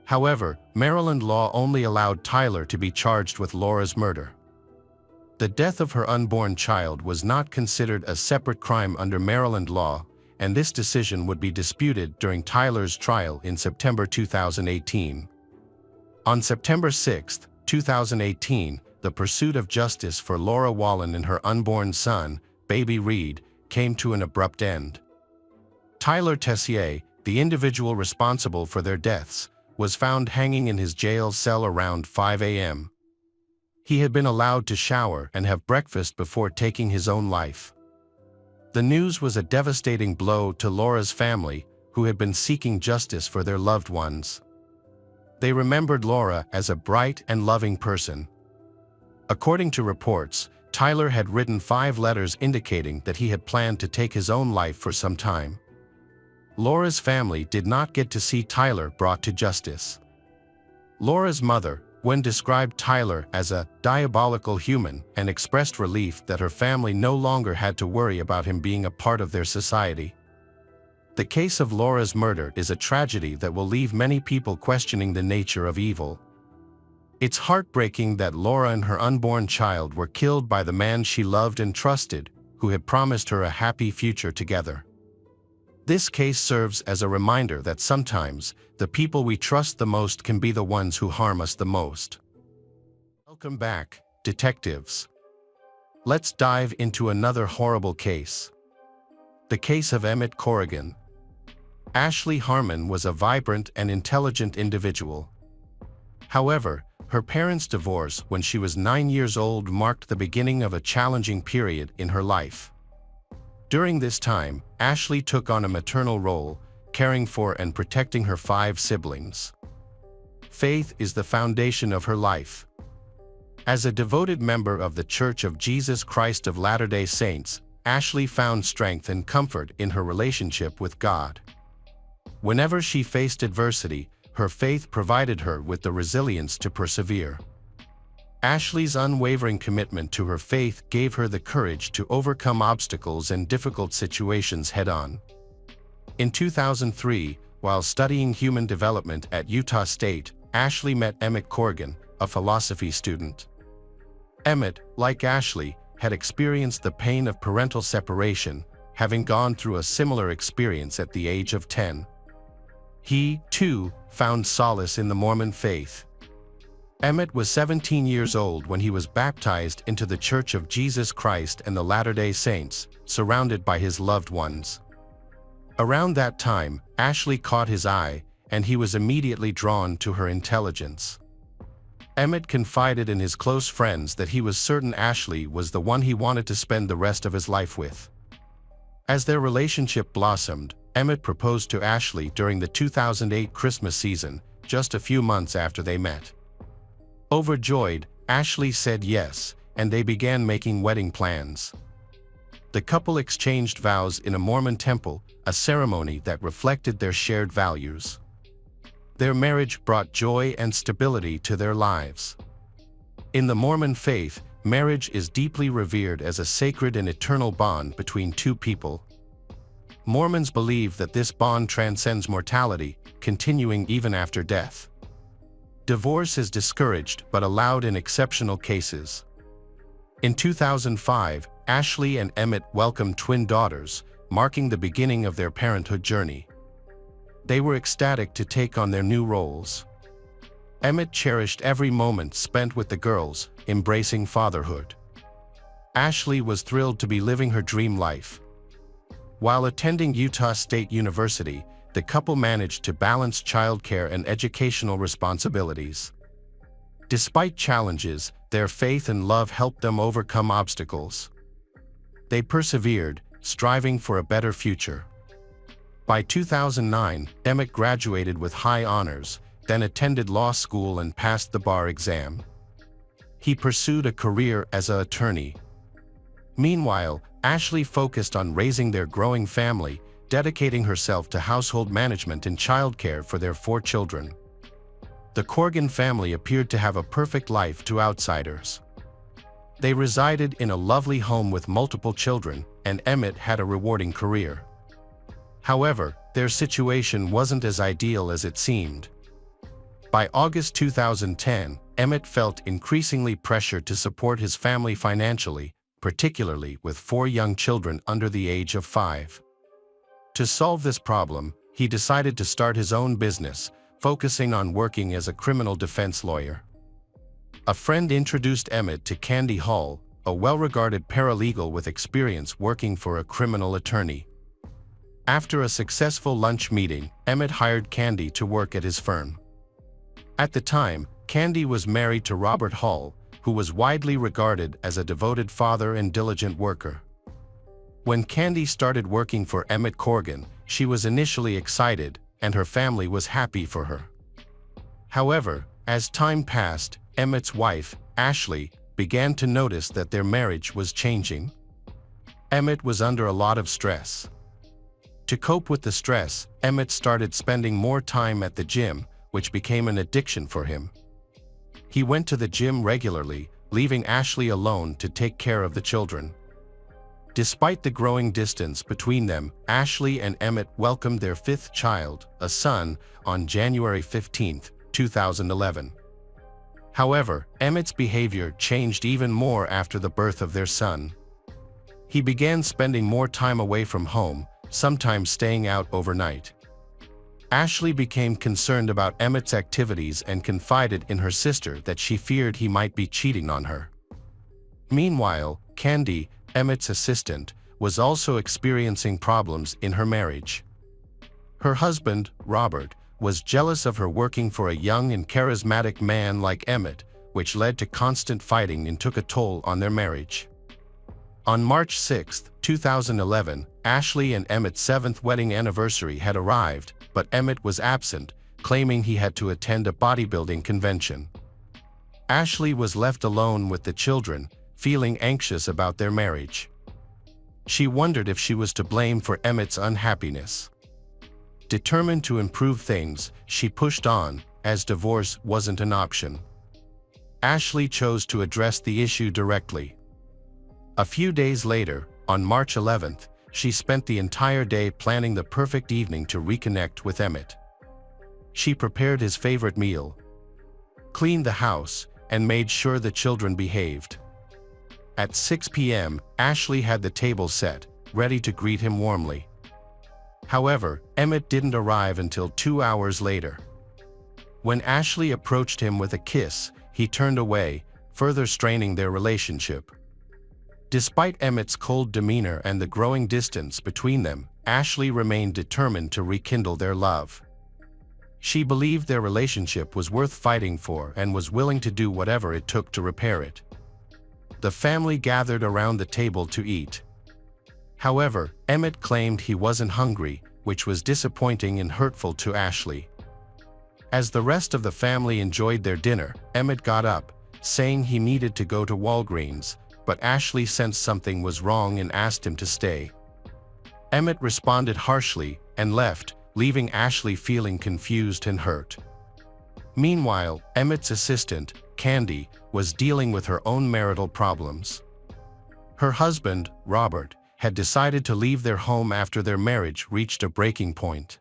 However, Maryland law only allowed Tyler to be charged with Laura's murder. The death of her unborn child was not considered a separate crime under Maryland law, and this decision would be disputed during Tyler's trial in September 2018. On September 6, 2018, the pursuit of justice for Laura Wallen and her unborn son, baby Reed, came to an abrupt end. Tyler Tessier, the individual responsible for their deaths, was found hanging in his jail cell around 5 a.m. He had been allowed to shower and have breakfast before taking his own life. The news was a devastating blow to Laura's family, who had been seeking justice for their loved ones. They remembered Laura as a bright and loving person. According to reports, Tyler had written 5 letters indicating that he had planned to take his own life for some time. Laura's family did not get to see Tyler brought to justice. Laura's mother, when described Tyler as a diabolical human, and expressed relief that her family no longer had to worry about him being a part of their society. The case of Laura's murder is a tragedy that will leave many people questioning the nature of evil. It's heartbreaking that Laura and her unborn child were killed by the man she loved and trusted, who had promised her a happy future together. This case serves as a reminder that sometimes, the people we trust the most can be the ones who harm us the most. Welcome back, detectives. Let's dive into another horrible case. The case of EMT Corgan. Ashley Harmon was a vibrant and intelligent individual. However, her parents' divorce when she was 9 years old marked the beginning of a challenging period in her life. During this time, Ashley took on a maternal role, caring for and protecting her 5 siblings. Faith is the foundation of her life. As a devoted member of the Church of Jesus Christ of Latter-day Saints, Ashley found strength and comfort in her relationship with God. Whenever she faced adversity, her faith provided her with the resilience to persevere. Ashley's unwavering commitment to her faith gave her the courage to overcome obstacles and difficult situations head-on. In 2003, while studying human development at Utah State, Ashley met Emmett Corgan, a philosophy student. Emmett, like Ashley, had experienced the pain of parental separation, having gone through a similar experience at the age of 10. He, too, found solace in the Mormon faith. Emmett was 17 years old when he was baptized into the Church of Jesus Christ and the Latter-day Saints, surrounded by his loved ones. Around that time, Ashley caught his eye, and he was immediately drawn to her intelligence. Emmett confided in his close friends that he was certain Ashley was the one he wanted to spend the rest of his life with. As their relationship blossomed, Emmett proposed to Ashley during the 2008 Christmas season, just a few months after they met. Overjoyed, Ashley said yes, and they began making wedding plans. The couple exchanged vows in a Mormon temple, a ceremony that reflected their shared values. Their marriage brought joy and stability to their lives. In the Mormon faith, marriage is deeply revered as a sacred and eternal bond between two people. Mormons believe that this bond transcends mortality, continuing even after death. Divorce is discouraged but allowed in exceptional cases. In 2005, Ashley and Emmett welcomed twin daughters, marking the beginning of their parenthood journey. They were ecstatic to take on their new roles. Emmett cherished every moment spent with the girls, embracing fatherhood. Ashley was thrilled to be living her dream life. While attending Utah State University, the couple managed to balance childcare and educational responsibilities. Despite challenges, their faith and love helped them overcome obstacles. They persevered, striving for a better future. By 2009, Emmett graduated with high honors, then attended law school and passed the bar exam. He pursued a career as an attorney. Meanwhile, Ashley focused on raising their growing family, dedicating herself to household management and childcare for their 4 children. The Corgan family appeared to have a perfect life to outsiders. They resided in a lovely home with multiple children, and Emmett had a rewarding career. However, their situation wasn't as ideal as it seemed. By August 2010, Emmett felt increasingly pressured to support his family financially, particularly with 4 young children under the age of 5. To solve this problem, he decided to start his own business, focusing on working as a criminal defense lawyer. A friend introduced Emmett to Candy Hall, a well-regarded paralegal with experience working for a criminal attorney. After a successful lunch meeting, Emmett hired Candy to work at his firm. At the time, Candy was married to Robert Hall, who was widely regarded as a devoted father and diligent worker. When Candy started working for Emmett Corgan, she was initially excited, and her family was happy for her. However, as time passed, Emmett's wife, Ashley, began to notice that their marriage was changing. Emmett was under a lot of stress. To cope with the stress, Emmett started spending more time at the gym, which became an addiction for him. He went to the gym regularly, leaving Ashley alone to take care of the children. Despite the growing distance between them, Ashley and Emmett welcomed their 5th child, a son, on January 15, 2011. However, Emmett's behavior changed even more after the birth of their son. He began spending more time away from home, sometimes staying out overnight. Ashley became concerned about Emmett's activities and confided in her sister that she feared he might be cheating on her. Meanwhile, Candy, Emmett's assistant, was also experiencing problems in her marriage. Her husband, Robert, was jealous of her working for a young and charismatic man like Emmett, which led to constant fighting and took a toll on their marriage. On March 6, 2011, Ashley and Emmett's 7th wedding anniversary had arrived, but Emmett was absent, claiming he had to attend a bodybuilding convention. Ashley was left alone with the children, feeling anxious about their marriage. She wondered if she was to blame for Emmett's unhappiness. Determined to improve things, she pushed on, as divorce wasn't an option. Ashley chose to address the issue directly. A few days later, on March 11th, she spent the entire day planning the perfect evening to reconnect with Emmett. She prepared his favorite meal, cleaned the house, and made sure the children behaved. At 6 p.m., Ashley had the table set, ready to greet him warmly. However, Emmett didn't arrive until 2 hours later. When Ashley approached him with a kiss, he turned away, further straining their relationship. Despite Emmett's cold demeanor and the growing distance between them, Ashley remained determined to rekindle their love. She believed their relationship was worth fighting for and was willing to do whatever it took to repair it. The family gathered around the table to eat. However, Emmett claimed he wasn't hungry, which was disappointing and hurtful to Ashley. As the rest of the family enjoyed their dinner, Emmett got up, saying he needed to go to Walgreens, but Ashley sensed something was wrong and asked him to stay. Emmett responded harshly and left, leaving Ashley feeling confused and hurt. Meanwhile, Emmett's assistant, Candy, was dealing with her own marital problems. Her husband, Robert, had decided to leave their home after their marriage reached a breaking point.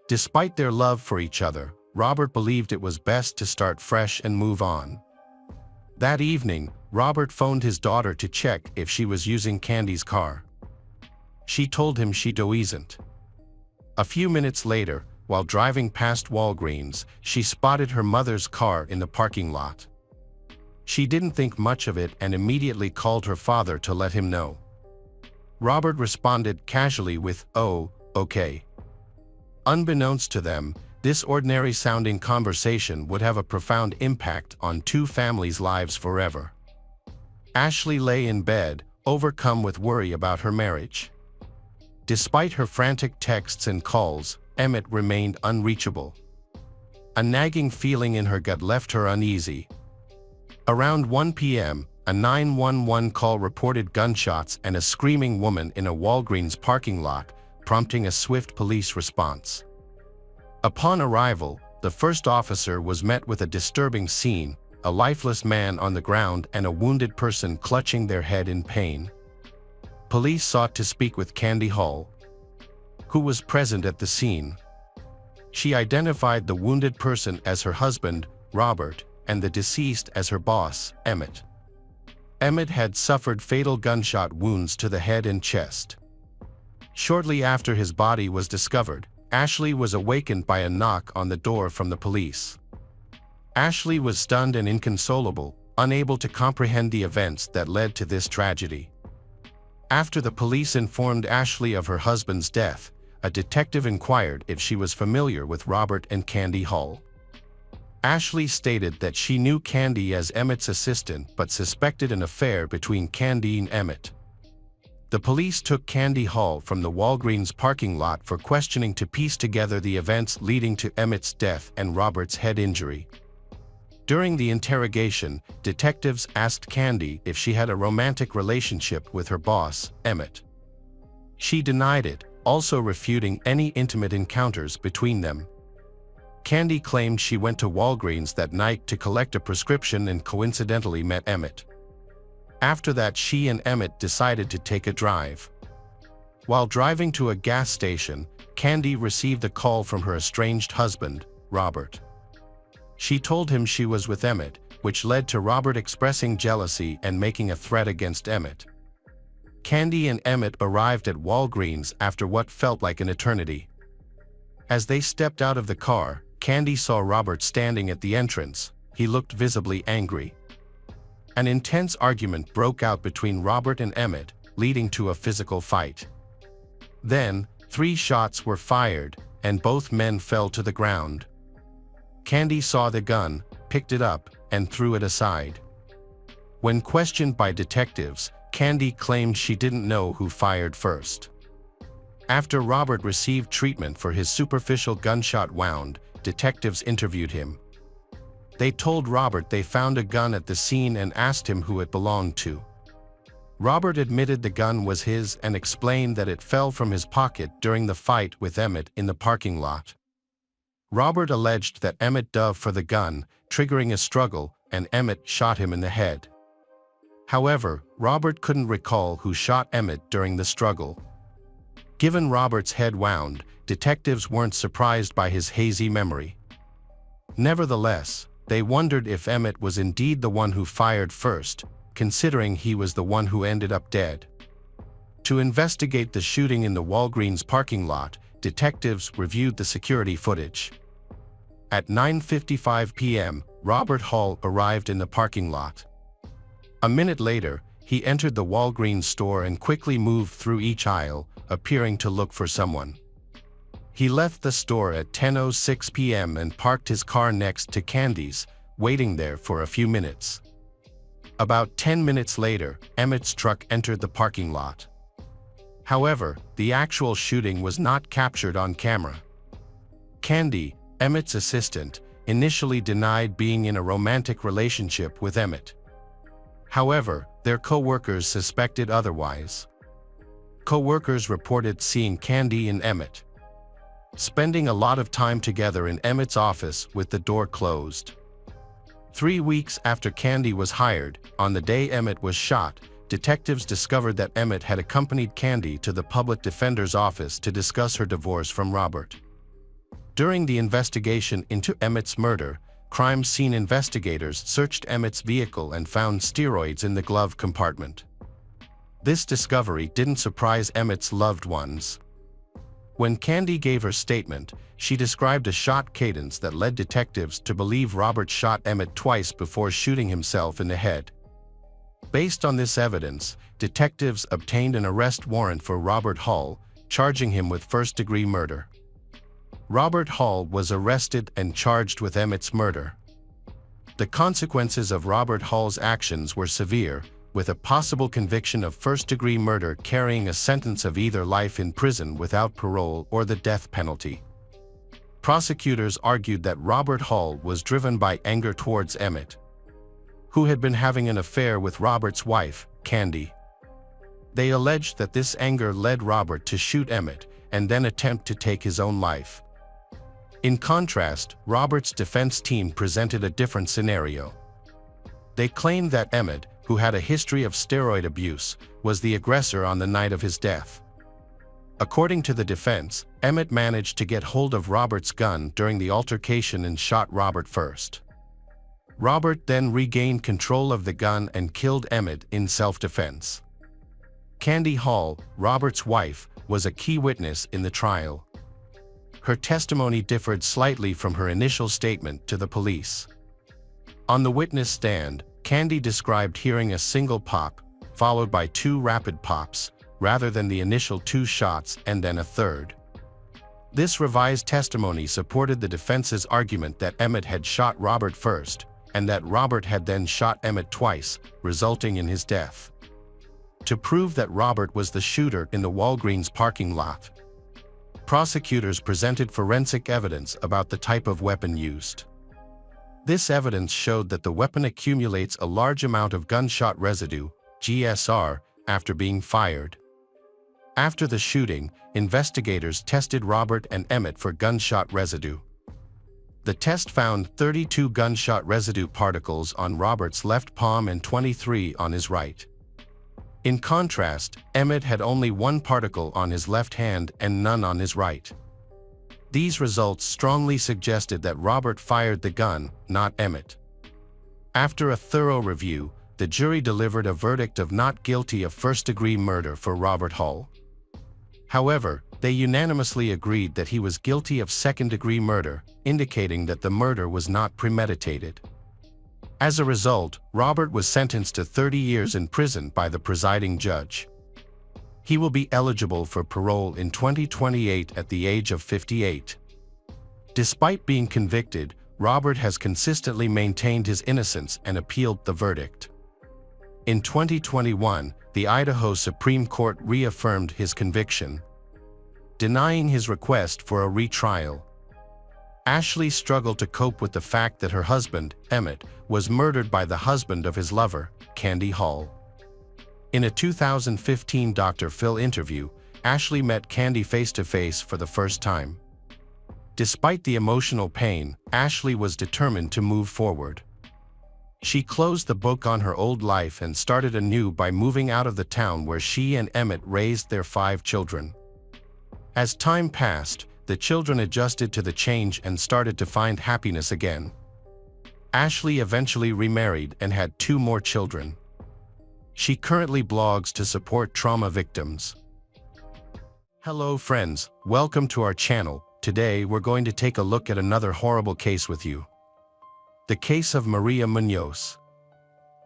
Despite their love for each other, Robert believed it was best to start fresh and move on. That evening, Robert phoned his daughter to check if she was using Candy's car. She told him she wasn't. A few minutes later, while driving past Walgreens, she spotted her mother's car in the parking lot. She didn't think much of it and immediately called her father to let him know. Robert responded casually with, "Oh, okay." Unbeknownst to them, this ordinary-sounding conversation would have a profound impact on two families' lives forever. Ashley lay in bed, overcome with worry about her marriage. Despite her frantic texts and calls, Emmett remained unreachable. A nagging feeling in her gut left her uneasy. Around 1 p.m., a 911 call reported gunshots and a screaming woman in a Walgreens parking lot, prompting a swift police response. Upon arrival, the first officer was met with a disturbing scene, a lifeless man on the ground and a wounded person clutching their head in pain. Police sought to speak with Candy Hall, who was present at the scene. She identified the wounded person as her husband, Robert, and the deceased as her boss, Emmett. Emmett had suffered fatal gunshot wounds to the head and chest. Shortly after his body was discovered, Ashley was awakened by a knock on the door from the police. Ashley was stunned and inconsolable, unable to comprehend the events that led to this tragedy. After the police informed Ashley of her husband's death, a detective inquired if she was familiar with Robert and Candy Hall. Ashley stated that she knew Candy as Emmett's assistant but suspected an affair between Candy and Emmett. The police took Candy Hall from the Walgreens parking lot for questioning to piece together the events leading to Emmett's death and Robert's head injury. During the interrogation, detectives asked Candy if she had a romantic relationship with her boss, Emmett. She denied it, also refuting any intimate encounters between them. Candy claimed she went to Walgreens that night to collect a prescription and coincidentally met Emmett. After that, she and Emmett decided to take a drive. While driving to a gas station, Candy received a call from her estranged husband, Robert. She told him she was with Emmett, which led to Robert expressing jealousy and making a threat against Emmett. Candy and Emmett arrived at Walgreens after what felt like an eternity. As they stepped out of the car, Candy saw Robert standing at the entrance. He looked visibly angry. An intense argument broke out between Robert and Emmett, leading to a physical fight. Then, 3 shots were fired, and both men fell to the ground. Candy saw the gun, picked it up, and threw it aside. When questioned by detectives, Candy claimed she didn't know who fired first. After Robert received treatment for his superficial gunshot wound, detectives interviewed him. They told Robert they found a gun at the scene and asked him who it belonged to. Robert admitted the gun was his and explained that it fell from his pocket during the fight with Emmett in the parking lot. Robert alleged that Emmett dove for the gun, triggering a struggle, and Emmett shot him in the head. However, Robert couldn't recall who shot Emmett during the struggle. Given Robert's head wound, detectives weren't surprised by his hazy memory. Nevertheless, they wondered if Emmett was indeed the one who fired first, considering he was the one who ended up dead. To investigate the shooting in the Walgreens parking lot, detectives reviewed the security footage. At 9:55 p.m., Robert Hall arrived in the parking lot. A minute later, he entered the Walgreens store and quickly moved through each aisle, appearing to look for someone. He left the store at 10:06 p.m. and parked his car next to Candy's, waiting there for a few minutes. About 10 minutes later, Emmett's truck entered the parking lot. However, the actual shooting was not captured on camera. Candy, Emmett's assistant, initially denied being in a romantic relationship with Emmett. However, their co-workers suspected otherwise. Co-workers reported seeing Candy and Emmett spending a lot of time together in Emmett's office with the door closed. 3 weeks after Candy was hired, on the day Emmett was shot, detectives discovered that Emmett had accompanied Candy to the public defender's office to discuss her divorce from Robert. During the investigation into Emmett's murder, crime scene investigators searched Emmett's vehicle and found steroids in the glove compartment. This discovery didn't surprise Emmett's loved ones. When Candy gave her statement, she described a shot cadence that led detectives to believe Robert shot Emmett twice before shooting himself in the head. Based on this evidence, detectives obtained an arrest warrant for Robert Hall, charging him with first-degree murder. Robert Hall was arrested and charged with Emmett's murder. The consequences of Robert Hall's actions were severe, with a possible conviction of first-degree murder carrying a sentence of either life in prison without parole or the death penalty. Prosecutors argued that Robert Hall was driven by anger towards Emmett, who had been having an affair with Robert's wife, Candy. They alleged that this anger led Robert to shoot Emmett and then attempt to take his own life. In contrast, Robert's defense team presented a different scenario. They claimed that Emmett, who had a history of steroid abuse, was the aggressor on the night of his death. According to the defense, Emmett managed to get hold of Robert's gun during the altercation and shot Robert first. Robert then regained control of the gun and killed Emmett in self-defense. Candy Hall, Robert's wife, was a key witness in the trial. Her testimony differed slightly from her initial statement to the police. On the witness stand, Candy described hearing a single pop, followed by 2 rapid pops, rather than the initial 2 shots and then a third. This revised testimony supported the defense's argument that Emmett had shot Robert first, and that Robert had then shot Emmett twice, resulting in his death. To prove that Robert was the shooter in the Walgreens parking lot, prosecutors presented forensic evidence about the type of weapon used. This evidence showed that the weapon accumulates a large amount of gunshot residue, GSR, after being fired. After the shooting, investigators tested Robert and Emmett for gunshot residue. The test found 32 gunshot residue particles on Robert's left palm and 23 on his right. In contrast, Emmett had only 1 particle on his left hand and none on his right. These results strongly suggested that Robert fired the gun, not Emmett. After a thorough review, the jury delivered a verdict of not guilty of first-degree murder for Robert Hall. However, they unanimously agreed that he was guilty of second-degree murder, indicating that the murder was not premeditated. As a result, Robert was sentenced to 30 years in prison by the presiding judge. He will be eligible for parole in 2028 at the age of 58. Despite being convicted, Robert has consistently maintained his innocence and appealed the verdict. In 2021, the Idaho Supreme Court reaffirmed his conviction, denying his request for a retrial. Ashley struggled to cope with the fact that her husband, Emmett, was murdered by the husband of his lover, Candy Hall. In a 2015 Dr. Phil interview, Ashley met Candy face-to-face for the first time. Despite the emotional pain, Ashley was determined to move forward. She closed the book on her old life and started anew by moving out of the town where she and Emmett raised their 5 children. As time passed, the children adjusted to the change and started to find happiness again. Ashley eventually remarried and had 2 more children. She currently blogs to support trauma victims. Hello friends, welcome to our channel. Today we're going to take a look at another horrible case with you. The case of Maria Manos.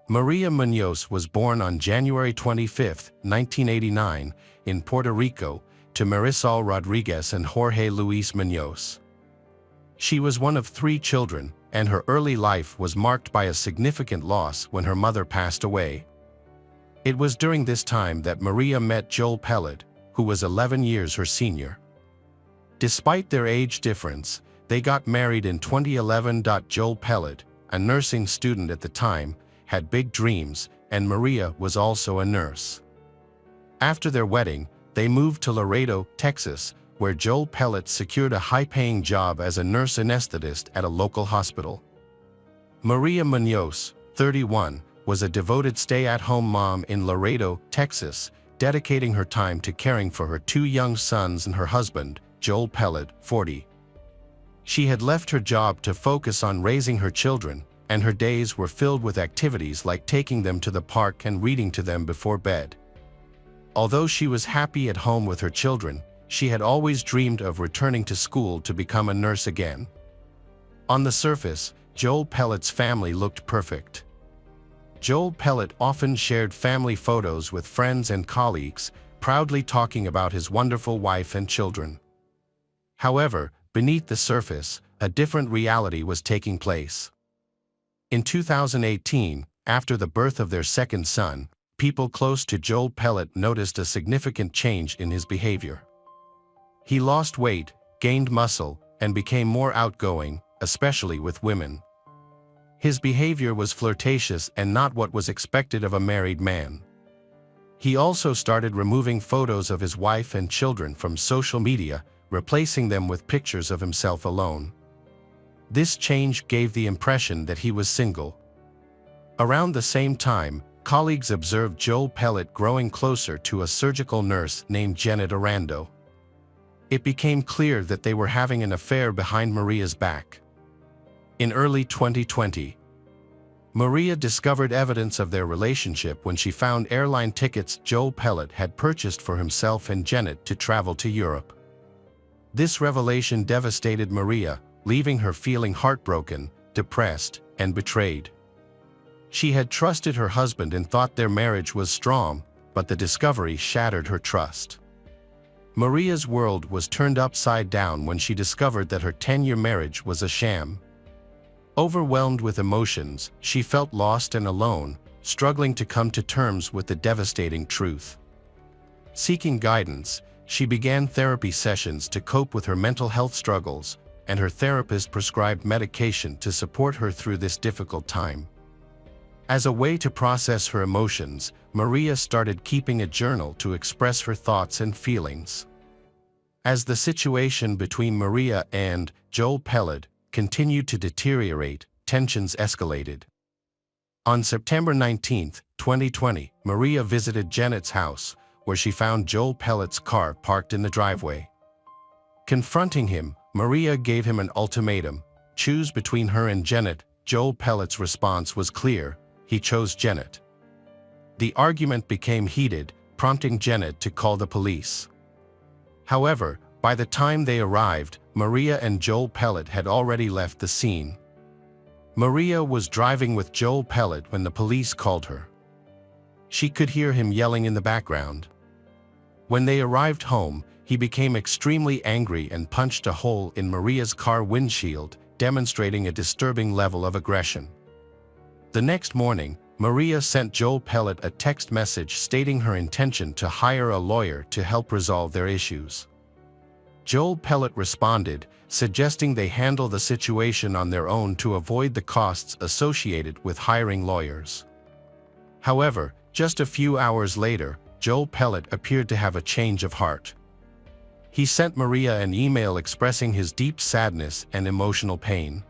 Maria Manos was born on January 25, 1989, in Puerto Rico, to Marisol Rodriguez and Jorge Luis Manos. She was one of 3 children, and her early life was marked by a significant loss when her mother passed away. It was during this time that Maria met Joel Pellet, who was 11 years her senior. Despite their age difference, they got married in 2011. Joel Pellet, a nursing student at the time, had big dreams, and Maria was also a nurse. After their wedding, they moved to Laredo, Texas, where Joel Pellet secured a high-paying job as a nurse anesthetist at a local hospital. Maria Manos, 31, was a devoted stay-at-home mom in Laredo, Texas, dedicating her time to caring for her 2 young sons and her husband, Joel Pellet, 40. She had left her job to focus on raising her children, and her days were filled with activities like taking them to the park and reading to them before bed. Although she was happy at home with her children, she had always dreamed of returning to school to become a nurse again. On the surface, Joel Pellet's family looked perfect. Joel Pellet often shared family photos with friends and colleagues, proudly talking about his wonderful wife and children. However, beneath the surface, a different reality was taking place. In 2018, after the birth of their second son, people close to Joel Pellet noticed a significant change in his behavior. He lost weight, gained muscle, and became more outgoing, especially with women. His behavior was flirtatious and not what was expected of a married man. He also started removing photos of his wife and children from social media, replacing them with pictures of himself alone. This change gave the impression that he was single. Around the same time, colleagues observed Joel Pellet growing closer to a surgical nurse named Janet Arando. It became clear that they were having an affair behind Maria's back. In early 2020, Maria discovered evidence of their relationship when she found airline tickets Joel Pellet had purchased for himself and Janet to travel to Europe. This revelation devastated Maria, leaving her feeling heartbroken, depressed, and betrayed. She had trusted her husband and thought their marriage was strong, but the discovery shattered her trust. Maria's world was turned upside down when she discovered that her 10-year marriage was a sham. Overwhelmed with emotions, she felt lost and alone, struggling to come to terms with the devastating truth. Seeking guidance, she began therapy sessions to cope with her mental health struggles, and her therapist prescribed medication to support her through this difficult time. As a way to process her emotions, Maria started keeping a journal to express her thoughts and feelings. As the situation between Maria and Joel Pellet continued to deteriorate, tensions escalated. On September 19, 2020, Maria visited Janet's house, where she found Joel Pellet's car parked in the driveway. Confronting him, Maria gave him an ultimatum: choose between her and Janet. Joel Pellet's response was clear: he chose Janet. The argument became heated, prompting Janet to call the police. However, by the time they arrived, Maria and Joel Pellet had already left the scene. Maria was driving with Joel Pellet when the police called her. She could hear him yelling in the background. When they arrived home, he became extremely angry and punched a hole in Maria's car windshield, demonstrating a disturbing level of aggression. The next morning, Maria sent Joel Pellet a text message stating her intention to hire a lawyer to help resolve their issues. Joel Pellet responded, suggesting they handle the situation on their own to avoid the costs associated with hiring lawyers. However, just a few hours later, Joel Pellet appeared to have a change of heart. He sent Maria an email expressing his deep sadness and emotional pain.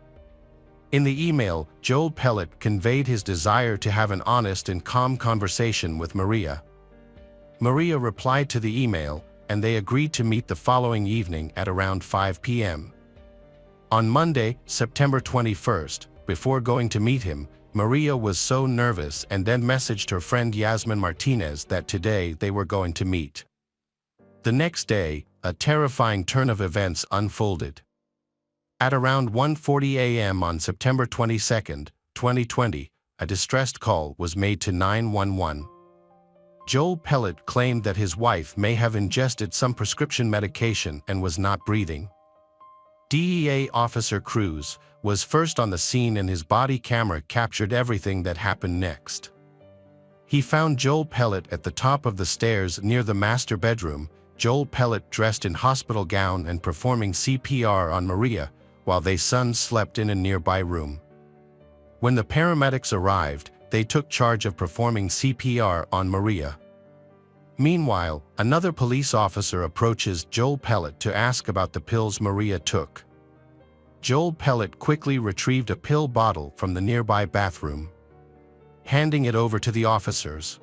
In the email, Joel Pellet conveyed his desire to have an honest and calm conversation with Maria. Maria replied to the email, and they agreed to meet the following evening at around 5 p.m. On Monday, September 21st, before going to meet him, Maria was so nervous and then messaged her friend Yasmin Martinez that today they were going to meet. The next day, a terrifying turn of events unfolded. At around 1:40 a.m. on September 22, 2020, a distressed call was made to 911. Joel Pellet claimed that his wife may have ingested some prescription medication and was not breathing. DEA Officer Cruz was first on the scene and his body camera captured everything that happened next. He found Joel Pellet at the top of the stairs near the master bedroom, Joel Pellet dressed in hospital gown and performing CPR on Maria, while their son slept in a nearby room. When the paramedics arrived, they took charge of performing CPR on Maria. Meanwhile, another police officer approaches Joel Pellet to ask about the pills Maria took. Joel Pellet quickly retrieved a pill bottle from the nearby bathroom, handing it over to the officers.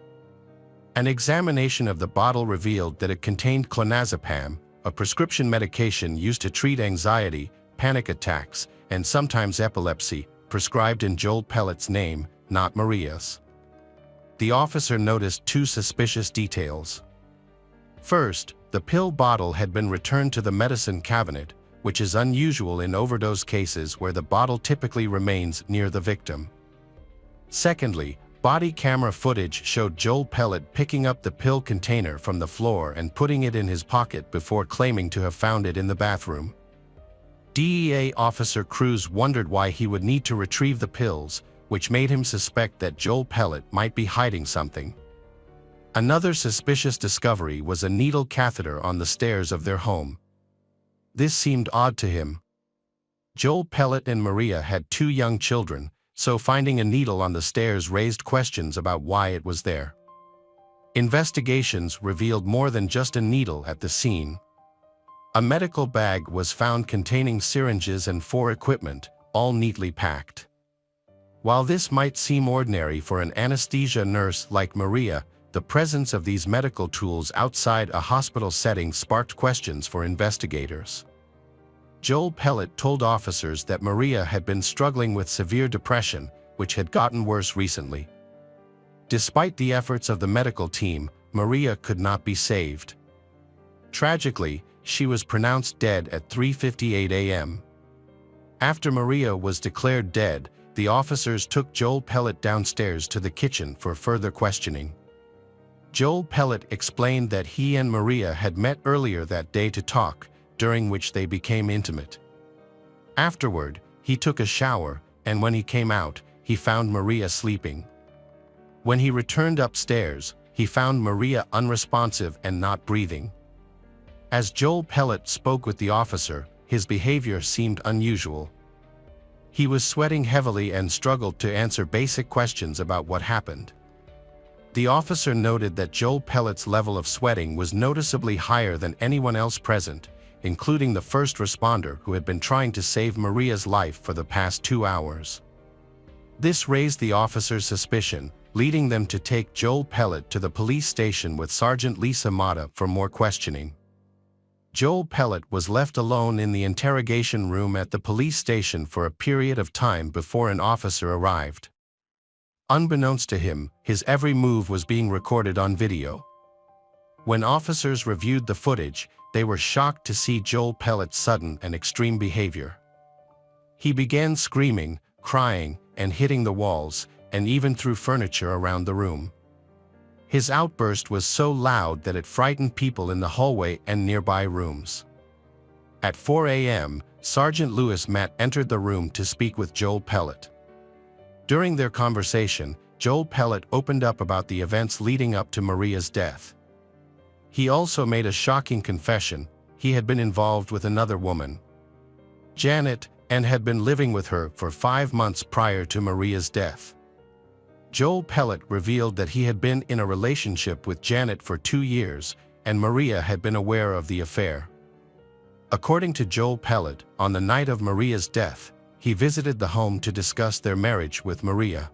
An examination of the bottle revealed that it contained clonazepam, a prescription medication used to treat anxiety, panic attacks, and sometimes epilepsy, prescribed in Joel Pellet's name, not Maria's. The officer noticed two suspicious details. First, the pill bottle had been returned to the medicine cabinet, which is unusual in overdose cases where the bottle typically remains near the victim. Secondly, body camera footage showed Joel Pellet picking up the pill container from the floor and putting it in his pocket before claiming to have found it in the bathroom. DEA Officer Cruz wondered why he would need to retrieve the pills, which made him suspect that Joel Pellet might be hiding something. Another suspicious discovery was a needle catheter on the stairs of their home. This seemed odd to him. Joel Pellet and Maria had two young children, so finding a needle on the stairs raised questions about why it was there. Investigations revealed more than just a needle at the scene. A medical bag was found containing syringes and 4 equipment, all neatly packed. While this might seem ordinary for an anesthesia nurse like Maria, the presence of these medical tools outside a hospital setting sparked questions for investigators. Joel Pellet told officers that Maria had been struggling with severe depression, which had gotten worse recently. Despite the efforts of the medical team, Maria could not be saved. Tragically, she was pronounced dead at 3:58 a.m. After Maria was declared dead, the officers took Joel Pellet downstairs to the kitchen for further questioning. Joel Pellet explained that he and Maria had met earlier that day to talk, during which they became intimate. Afterward, he took a shower, and when he came out, he found Maria sleeping. When he returned upstairs, he found Maria unresponsive and not breathing. As Joel Pellet spoke with the officer, his behavior seemed unusual. He was sweating heavily and struggled to answer basic questions about what happened. The officer noted that Joel Pellet's level of sweating was noticeably higher than anyone else present, including the first responder who had been trying to save Maria's life for the past 2 hours. This raised the officer's suspicion, leading them to take Joel Pellet to the police station with Sergeant Lisa Mata for more questioning. Joel Pellet was left alone in the interrogation room at the police station for a period of time before an officer arrived. Unbeknownst to him, his every move was being recorded on video. When officers reviewed the footage, they were shocked to see Joel Pellet's sudden and extreme behavior. He began screaming, crying, and hitting the walls, and even threw furniture around the room. His outburst was so loud that it frightened people in the hallway and nearby rooms. At 4 a.m., Sergeant Louis Matt entered the room to speak with Joel Pellet. During their conversation, Joel Pellet opened up about the events leading up to Maria's death. He also made a shocking confession. he had been involved with another woman, Janet, and had been living with her for 5 months prior to Maria's death. Joel Pellet revealed that he had been in a relationship with Janet for 2 years, and Maria had been aware of the affair. According to Joel Pellet, on the night of Maria's death, he visited the home to discuss their marriage with Maria.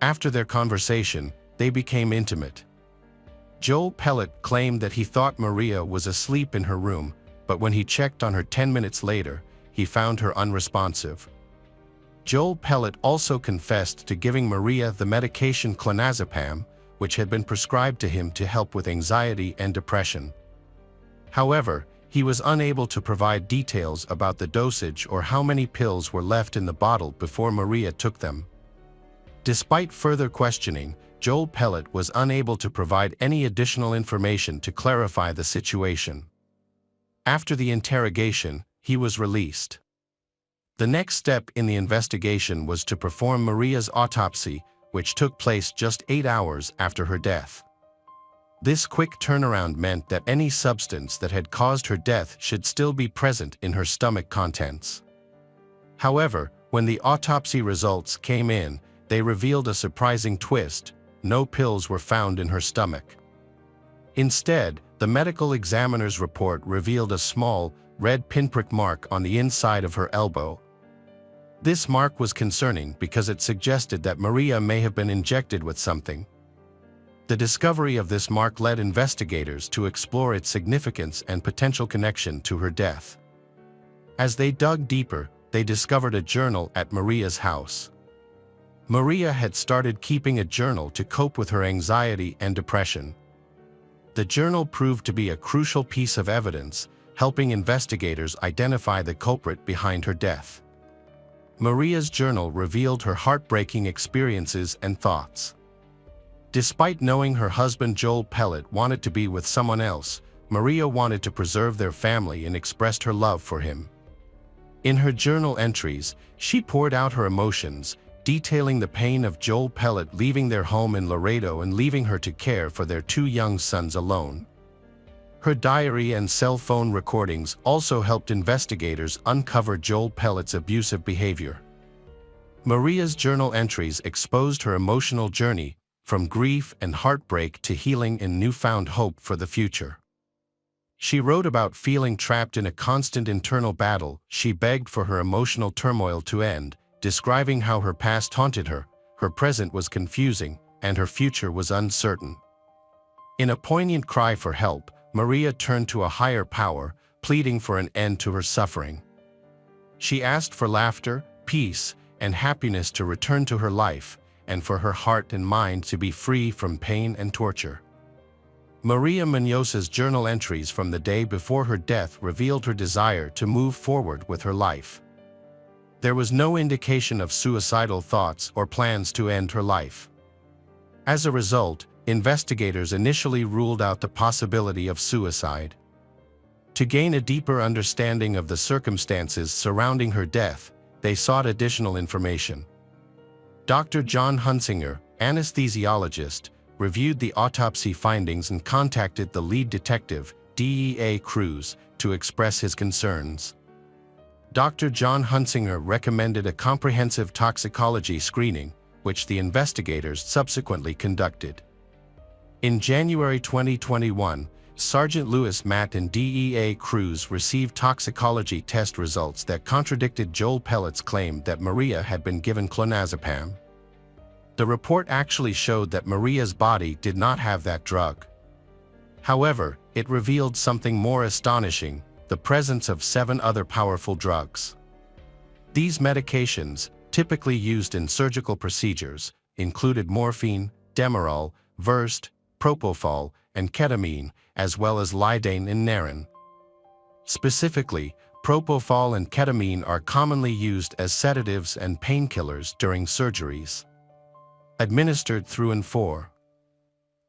After their conversation, they became intimate. Joel Pellet claimed that he thought Maria was asleep in her room, but when he checked on her 10 minutes later, he found her unresponsive. Joel Pellet also confessed to giving Maria the medication clonazepam, which had been prescribed to him to help with anxiety and depression. However, he was unable to provide details about the dosage or how many pills were left in the bottle before Maria took them. Despite further questioning, Joel Pellet was unable to provide any additional information to clarify the situation. After the interrogation, he was released. The next step in the investigation was to perform Maria's autopsy, which took place just 8 hours after her death. This quick turnaround meant that any substance that had caused her death should still be present in her stomach contents. However, when the autopsy results came in, they revealed a surprising twist: no pills were found in her stomach. Instead, the medical examiner's report revealed a small, red pinprick mark on the inside of her elbow. This mark was concerning because it suggested that Maria may have been injected with something. The discovery of this mark led investigators to explore its significance and potential connection to her death. As they dug deeper, they discovered a journal at Maria's house. Maria had started keeping a journal to cope with her anxiety and depression. The journal proved to be a crucial piece of evidence, helping investigators identify the culprit behind her death. Maria's journal revealed her heartbreaking experiences and thoughts. Despite knowing her husband Joel Pellet wanted to be with someone else, Maria wanted to preserve their family and expressed her love for him. In her journal entries, she poured out her emotions, detailing the pain of Joel Pellet leaving their home in Laredo and leaving her to care for their 2 young sons alone. Her diary and cell phone recordings also helped investigators uncover Joel Pellet's abusive behavior. Maria's journal entries exposed her emotional journey, from grief and heartbreak to healing and newfound hope for the future. She wrote about feeling trapped in a constant internal battle. She begged for her emotional turmoil to end, describing how her past haunted her, her present was confusing, and her future was uncertain. In a poignant cry for help, Maria turned to a higher power, pleading for an end to her suffering. She asked for laughter, peace, and happiness to return to her life, and for her heart and mind to be free from pain and torture. Maria Manos's journal entries from the day before her death revealed her desire to move forward with her life. There was no indication of suicidal thoughts or plans to end her life. As a result, investigators initially ruled out the possibility of suicide. To gain a deeper understanding of the circumstances surrounding her death, they sought additional information. Dr. John Hunsinger, anesthesiologist, reviewed the autopsy findings and contacted the lead detective, DEA Cruz, to express his concerns. Dr. John Hunsinger recommended a comprehensive toxicology screening, which the investigators subsequently conducted. In January 2021, Sergeant Louis Matt and DEA Cruz received toxicology test results that contradicted Joel Pellet's claim that Maria had been given clonazepam. The report actually showed that Maria's body did not have that drug. However, it revealed something more astonishing: the presence of 7 other powerful drugs. These medications, typically used in surgical procedures, included morphine, Demerol, Versed, propofol, and ketamine, as well as lidocaine and Naren. Specifically, propofol and ketamine are commonly used as sedatives and painkillers during surgeries. Administered through and for.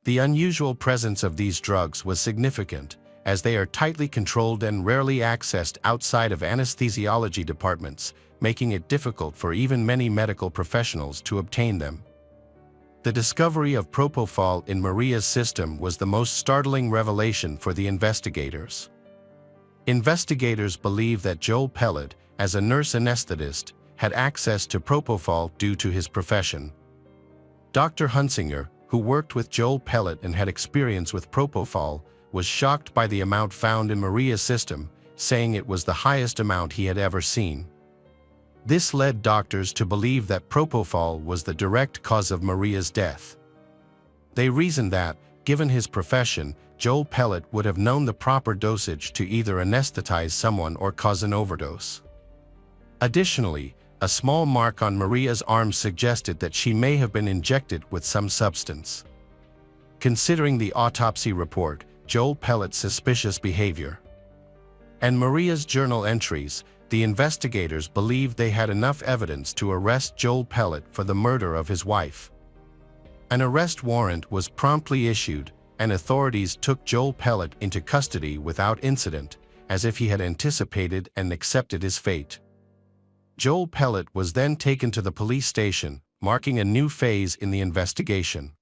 The unusual presence of these drugs was significant, as they are tightly controlled and rarely accessed outside of anesthesiology departments, making it difficult for even many medical professionals to obtain them. The discovery of propofol in Maria's system was the most startling revelation for the investigators. Investigators believe that Joel Pellet, as a nurse anesthetist, had access to propofol due to his profession. Dr. Hunsinger, who worked with Joel Pellet and had experience with propofol, was shocked by the amount found in Maria's system, saying it was the highest amount he had ever seen. This led doctors to believe that propofol was the direct cause of Maria's death. They reasoned that, given his profession, Joel Pellet would have known the proper dosage to either anesthetize someone or cause an overdose. Additionally, a small mark on Maria's arm suggested that she may have been injected with some substance. Considering the autopsy report, Joel Pellet's suspicious behavior, and Maria's journal entries, the investigators believed they had enough evidence to arrest Joel Pellet for the murder of his wife. An arrest warrant was promptly issued, and authorities took Joel Pellet into custody without incident, as if he had anticipated and accepted his fate. Joel Pellet was then taken to the police station, marking a new phase in the investigation.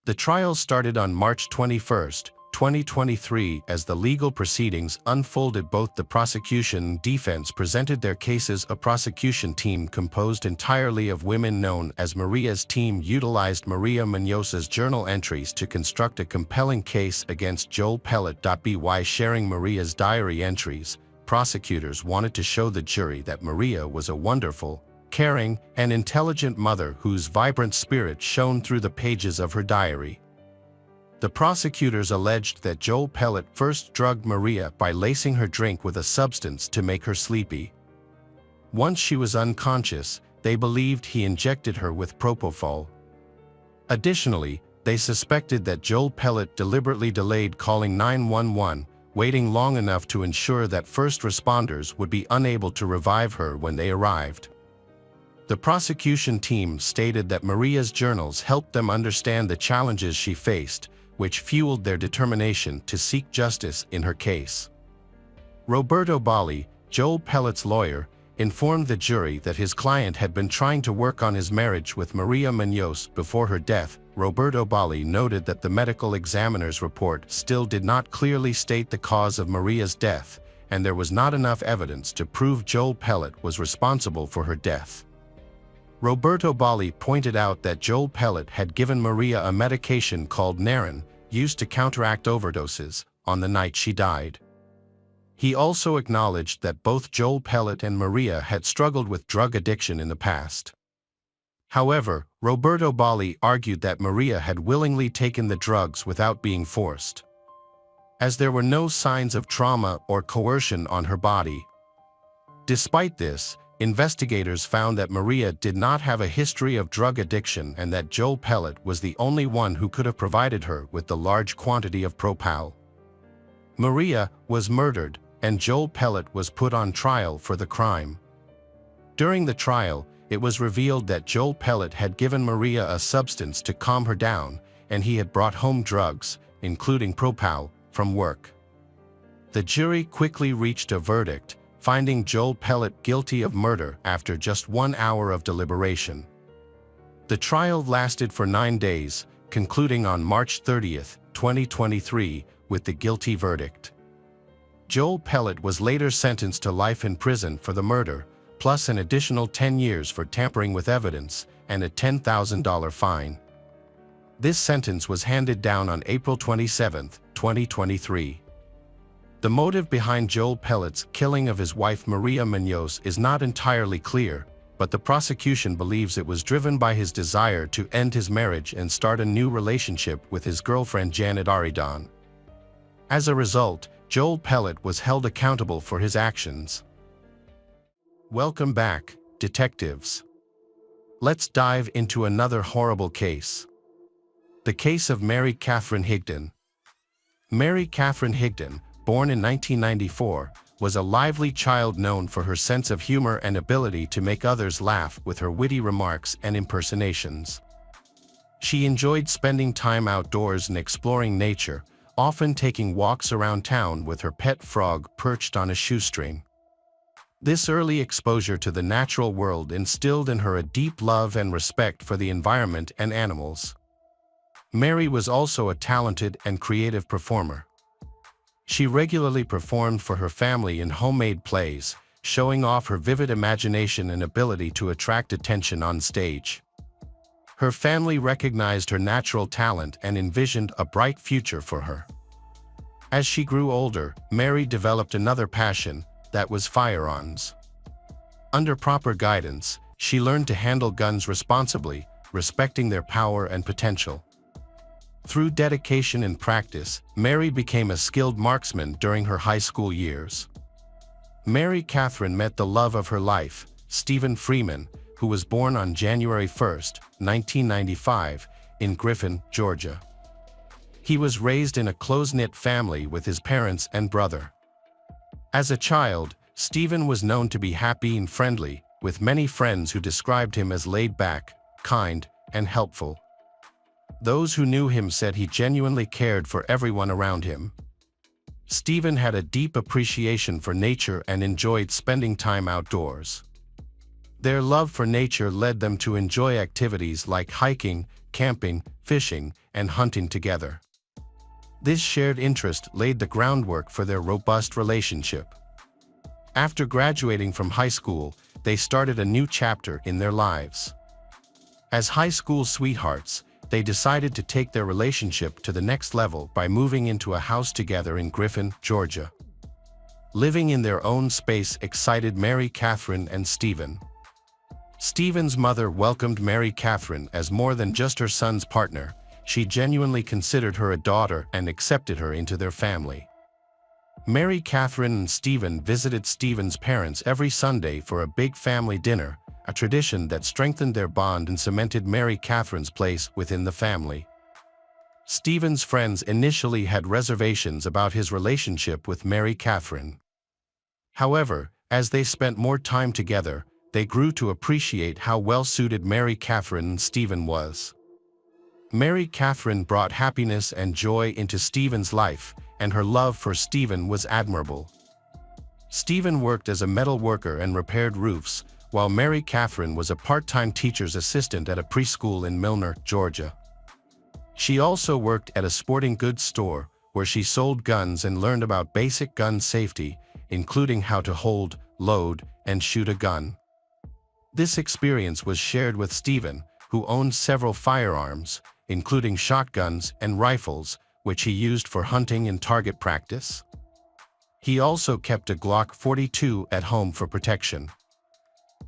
The trial started on March 21, 2023. As the legal proceedings unfolded, both the prosecution and defense presented their cases. A prosecution team composed entirely of women known as Maria's team utilized Maria Manos's journal entries to construct a compelling case against Joel Pellet. By sharing Maria's diary entries, prosecutors wanted to show the jury that Maria was a wonderful, caring, and intelligent mother whose vibrant spirit shone through the pages of her diary. The prosecutors alleged that Joel Pellet first drugged Maria by lacing her drink with a substance to make her sleepy. Once she was unconscious, they believed he injected her with propofol. Additionally, they suspected that Joel Pellet deliberately delayed calling 911, waiting long enough to ensure that first responders would be unable to revive her when they arrived. The prosecution team stated that Maria's journals helped them understand the challenges she faced, which fueled their determination to seek justice in her case. Roberto Bali, Joel Pellet's lawyer, informed the jury that his client had been trying to work on his marriage with Maria Manos before her death. Roberto Bali noted that the medical examiner's report still did not clearly state the cause of Maria's death, and there was not enough evidence to prove Joel Pellet was responsible for her death. Roberto Bali pointed out that Joel Pellet had given Maria a medication called Naren, used to counteract overdoses, on the night she died. He also acknowledged that both Joel Pellet and Maria had struggled with drug addiction in the past. However, Roberto Bali argued that Maria had willingly taken the drugs without being forced, as there were no signs of trauma or coercion on her body. Despite this, investigators found that Maria did not have a history of drug addiction and that Joel Pellet was the only one who could have provided her with the large quantity of propofol. Maria was murdered, and Joel Pellet was put on trial for the crime. During the trial, it was revealed that Joel Pellet had given Maria a substance to calm her down, and he had brought home drugs, including propofol, from work. The jury quickly reached a verdict, finding Joel Pellet guilty of murder after just 1 hour of deliberation. The trial lasted for 9 days, concluding on March 30, 2023, with the guilty verdict. Joel Pellet was later sentenced to life in prison for the murder, plus an additional 10 years for tampering with evidence, and a $10,000 fine. This sentence was handed down on April 27, 2023. The motive behind Joel Pellet's killing of his wife Maria Manos is not entirely clear, but the prosecution believes it was driven by his desire to end his marriage and start a new relationship with his girlfriend Janet Aridan. As a result, Joel Pellet was held accountable for his actions. Welcome back, detectives. Let's dive into another horrible case. The case of Mary Katherine Higdon. Mary Katherine Higdon, born in 1994, was a lively child known for her sense of humor and ability to make others laugh with her witty remarks and impersonations. She enjoyed spending time outdoors and exploring nature, often taking walks around town with her pet frog perched on a shoestring. This early exposure to the natural world instilled in her a deep love and respect for the environment and animals. Mary was also a talented and creative performer. She regularly performed for her family in homemade plays, showing off her vivid imagination and ability to attract attention on stage. Her family recognized her natural talent and envisioned a bright future for her. As she grew older, Mary developed another passion, that was firearms. Under proper guidance, she learned to handle guns responsibly, respecting their power and potential. Through dedication and practice, Mary became a skilled marksman during her high school years. Mary Katherine met the love of her life, Stephen Freeman, who was born on January 1, 1995, in Griffin, Georgia. He was raised in a close-knit family with his parents and brother. As a child, Stephen was known to be happy and friendly, with many friends who described him as laid-back, kind, and helpful. Those who knew him said he genuinely cared for everyone around him. Stephen had a deep appreciation for nature and enjoyed spending time outdoors. Their love for nature led them to enjoy activities like hiking, camping, fishing, and hunting together. This shared interest laid the groundwork for their robust relationship. After graduating from high school, they started a new chapter in their lives. As high school sweethearts, they decided to take their relationship to the next level by moving into a house together in Griffin, Georgia. Living in their own space excited Mary Katherine and Stephen. Stephen's mother welcomed Mary Katherine as more than just her son's partner. She genuinely considered her a daughter and accepted her into their family. Mary Katherine and Stephen visited Stephen's parents every Sunday for a big family dinner, a tradition that strengthened their bond and cemented Mary Katherine's place within the family. Stephen's friends initially had reservations about his relationship with Mary Katherine. However, as they spent more time together, they grew to appreciate how well-suited Mary Katherine and Stephen was. Mary Katherine brought happiness and joy into Stephen's life, and her love for Stephen was admirable. Stephen worked as a metal worker and repaired roofs, while Mary Katherine was a part-time teacher's assistant at a preschool in Milner, Georgia. She also worked at a sporting goods store, where she sold guns and learned about basic gun safety, including how to hold, load, and shoot a gun. This experience was shared with Stephen, who owned several firearms, including shotguns and rifles, which he used for hunting and target practice. He also kept a Glock 42 at home for protection.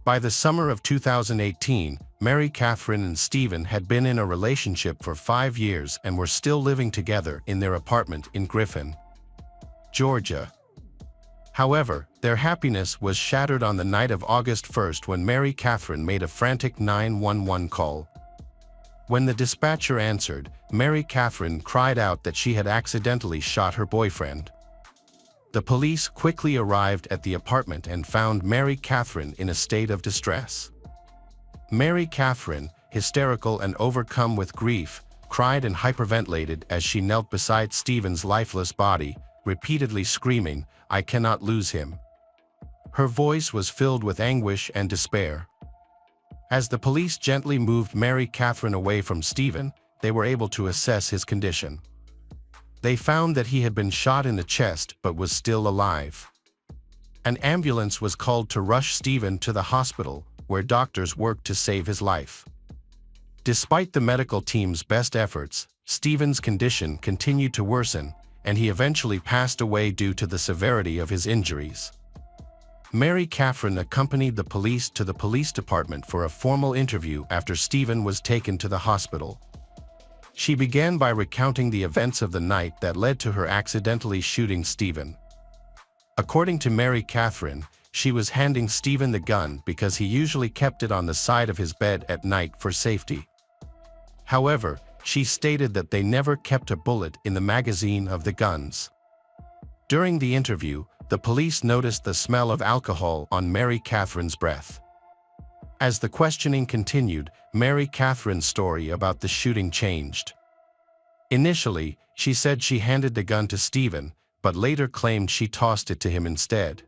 By the summer of 2018, Mary Katherine and Stephen had been in a relationship for 5 years and were still living together in their apartment in Griffin, Georgia. However, their happiness was shattered on the night of August 1st when Mary Katherine made a frantic 911 call. When the dispatcher answered, Mary Katherine cried out that she had accidentally shot her boyfriend. The police quickly arrived at the apartment and found Mary Katherine in a state of distress. Mary Katherine, hysterical and overcome with grief, cried and hyperventilated as she knelt beside Stephen's lifeless body, repeatedly screaming, "I cannot lose him." Her voice was filled with anguish and despair. As the police gently moved Mary Katherine away from Stephen, they were able to assess his condition. They found that he had been shot in the chest but was still alive. An ambulance was called to rush Stephen to the hospital, where doctors worked to save his life. Despite the medical team's best efforts, Stephen's condition continued to worsen, and he eventually passed away due to the severity of his injuries. Mary Katherine accompanied the police to the police department for a formal interview after Stephen was taken to the hospital. She began by recounting the events of the night that led to her accidentally shooting Stephen. According to Mary Katherine, she was handing Stephen the gun because he usually kept it on the side of his bed at night for safety. However, she stated that they never kept a bullet in the magazine of the guns. During the interview, the police noticed the smell of alcohol on Mary Katherine's breath. As the questioning continued, Mary Katherine's story about the shooting changed. Initially, she said she handed the gun to Stephen, but later claimed she tossed it to him instead.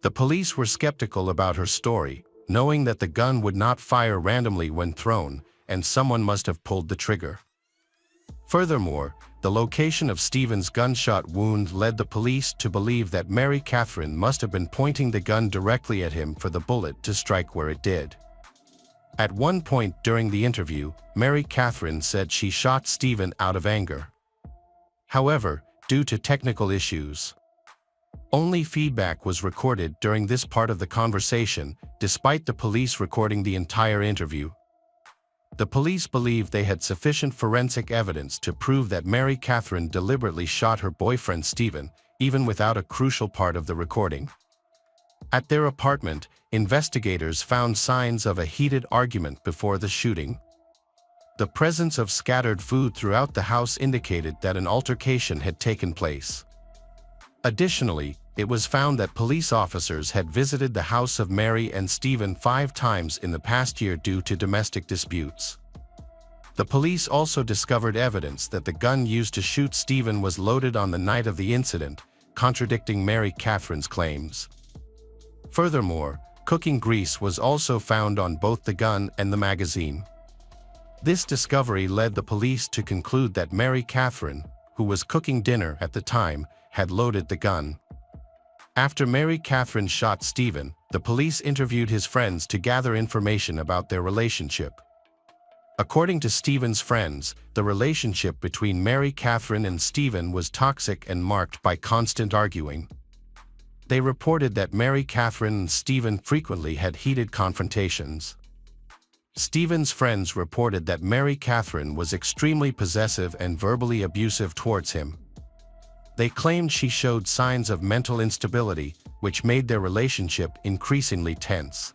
The police were skeptical about her story, knowing that the gun would not fire randomly when thrown, and someone must have pulled the trigger. Furthermore, the location of Stephen's gunshot wound led the police to believe that Mary Katherine must have been pointing the gun directly at him for the bullet to strike where it did. At one point during the interview, Mary Katherine said she shot Stephen out of anger. However, due to technical issues, only feedback was recorded during this part of the conversation, despite the police recording the entire interview. The police believed they had sufficient forensic evidence to prove that Mary Katherine deliberately shot her boyfriend Stephen, even without a crucial part of the recording. At their apartment, investigators found signs of a heated argument before the shooting. The presence of scattered food throughout the house indicated that an altercation had taken place. Additionally, it was found that police officers had visited the house of Mary and Stephen 5 times in the past year due to domestic disputes. The police also discovered evidence that the gun used to shoot Stephen was loaded on the night of the incident, contradicting Mary Katherine's claims. Furthermore, cooking grease was also found on both the gun and the magazine. This discovery led the police to conclude that Mary Katherine, who was cooking dinner at the time, had loaded the gun. After Mary Katherine shot Stephen, the police interviewed his friends to gather information about their relationship. According to Stephen's friends, the relationship between Mary Katherine and Stephen was toxic and marked by constant arguing. They reported that Mary Katherine and Stephen frequently had heated confrontations. Stephen's friends reported that Mary Katherine was extremely possessive and verbally abusive towards him. They claimed she showed signs of mental instability, which made their relationship increasingly tense.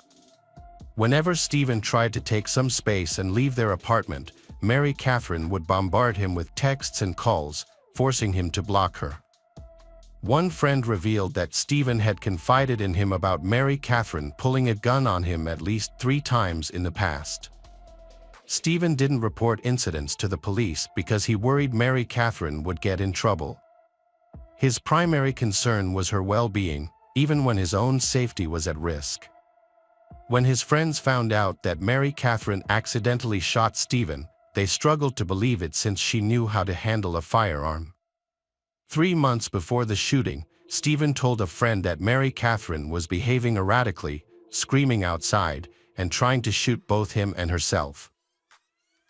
Whenever Stephen tried to take some space and leave their apartment, Mary Katherine would bombard him with texts and calls, forcing him to block her. One friend revealed that Stephen had confided in him about Mary Katherine pulling a gun on him at least 3 times in the past. Stephen didn't report incidents to the police because he worried Mary Katherine would get in trouble. His primary concern was her well-being, even when his own safety was at risk. When his friends found out that Mary Katherine accidentally shot Stephen, they struggled to believe it since she knew how to handle a firearm. 3 months before the shooting, Stephen told a friend that Mary Katherine was behaving erratically, screaming outside, and trying to shoot both him and herself.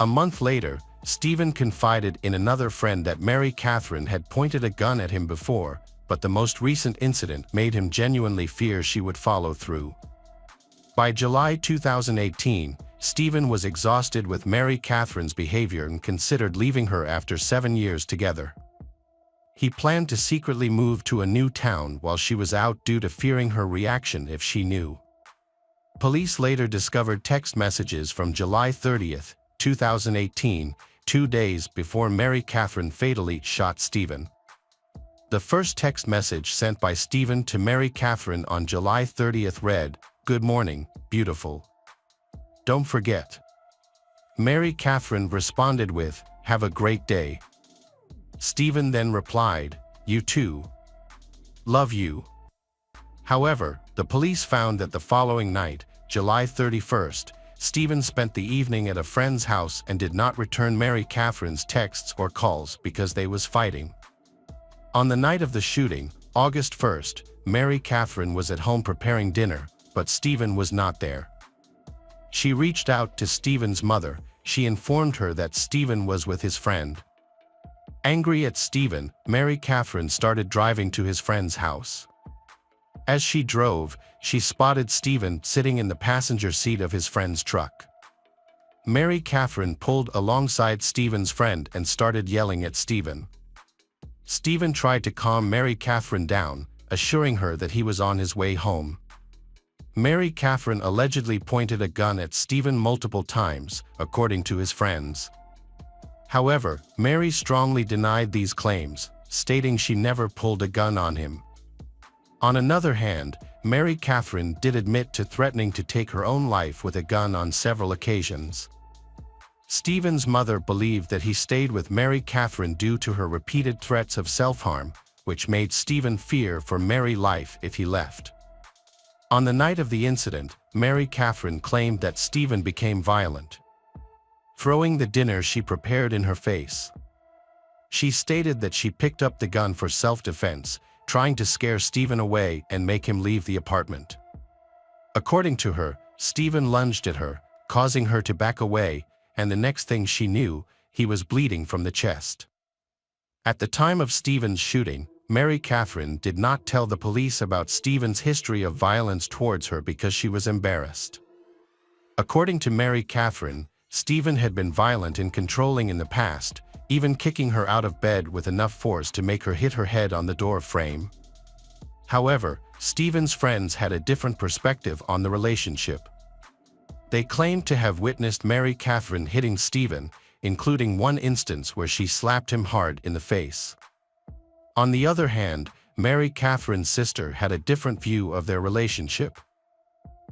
A month later, Stephen confided in another friend that Mary Katherine had pointed a gun at him before, but the most recent incident made him genuinely fear she would follow through. By July 2018, Stephen was exhausted with Mary Katherine's behavior and considered leaving her after 7 years together. He planned to secretly move to a new town while she was out due to fearing her reaction if she knew. Police later discovered text messages from July 30, 2018, 2 days before Mary Katherine fatally shot Stephen. The first text message sent by Stephen to Mary Katherine on July 30 read, "Good morning, beautiful. Don't forget." Mary Katherine responded with, "Have a great day." Stephen then replied, "You too. Love you." However, the police found that the following night, July 31st, Stephen spent the evening at a friend's house and did not return Mary Katherine's texts or calls because they was fighting. On the night of the shooting, August 1st, Mary Katherine was at home preparing dinner, but Stephen was not there. She reached out to Stephen's mother. She informed her that Stephen was with his friend. Angry at Stephen, Mary Katherine started driving to his friend's house. As she drove, she spotted Stephen sitting in the passenger seat of his friend's truck. Mary Katherine pulled alongside Stephen's friend and started yelling at Stephen. Stephen tried to calm Mary Katherine down, assuring her that he was on his way home. Mary Katherine allegedly pointed a gun at Stephen multiple times, according to his friends. However, Mary strongly denied these claims, stating she never pulled a gun on him. On another hand, Mary Katherine did admit to threatening to take her own life with a gun on several occasions. Stephen's mother believed that he stayed with Mary Katherine due to her repeated threats of self-harm, which made Stephen fear for Mary's life if he left. On the night of the incident, Mary Katherine claimed that Stephen became violent, throwing the dinner she prepared in her face. She stated that she picked up the gun for self-defense, trying to scare Stephen away and make him leave the apartment. According to her, Stephen lunged at her, causing her to back away, and the next thing she knew, he was bleeding from the chest. At the time of Stephen's shooting, Mary Katherine did not tell the police about Stephen's history of violence towards her because she was embarrassed. According to Mary Katherine, Stephen had been violent and controlling in the past, even kicking her out of bed with enough force to make her hit her head on the door frame. However, Stephen's friends had a different perspective on the relationship. They claimed to have witnessed Mary Katherine hitting Stephen, including one instance where she slapped him hard in the face. On the other hand, Mary Katherine's sister had a different view of their relationship.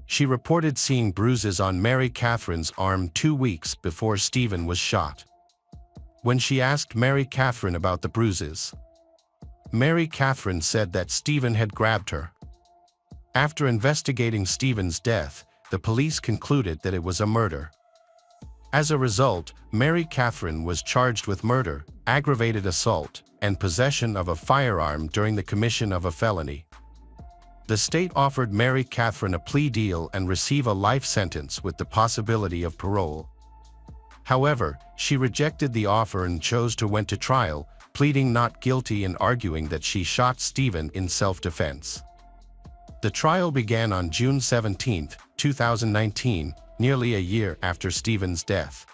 She reported seeing bruises on Mary Katherine's arm 2 weeks before Stephen was shot. When she asked Mary Katherine about the bruises, Mary Katherine said that Stephen had grabbed her. After investigating Stephen's death, the police concluded that it was a murder. As a result, Mary Katherine was charged with murder, aggravated assault, and possession of a firearm during the commission of a felony. The state offered Mary Katherine a plea deal and receive a life sentence with the possibility of parole. However, she rejected the offer and chose to went to trial, pleading not guilty and arguing that she shot Stephen in self-defense. The trial began on June 17, 2019, nearly a year after Stephen's death.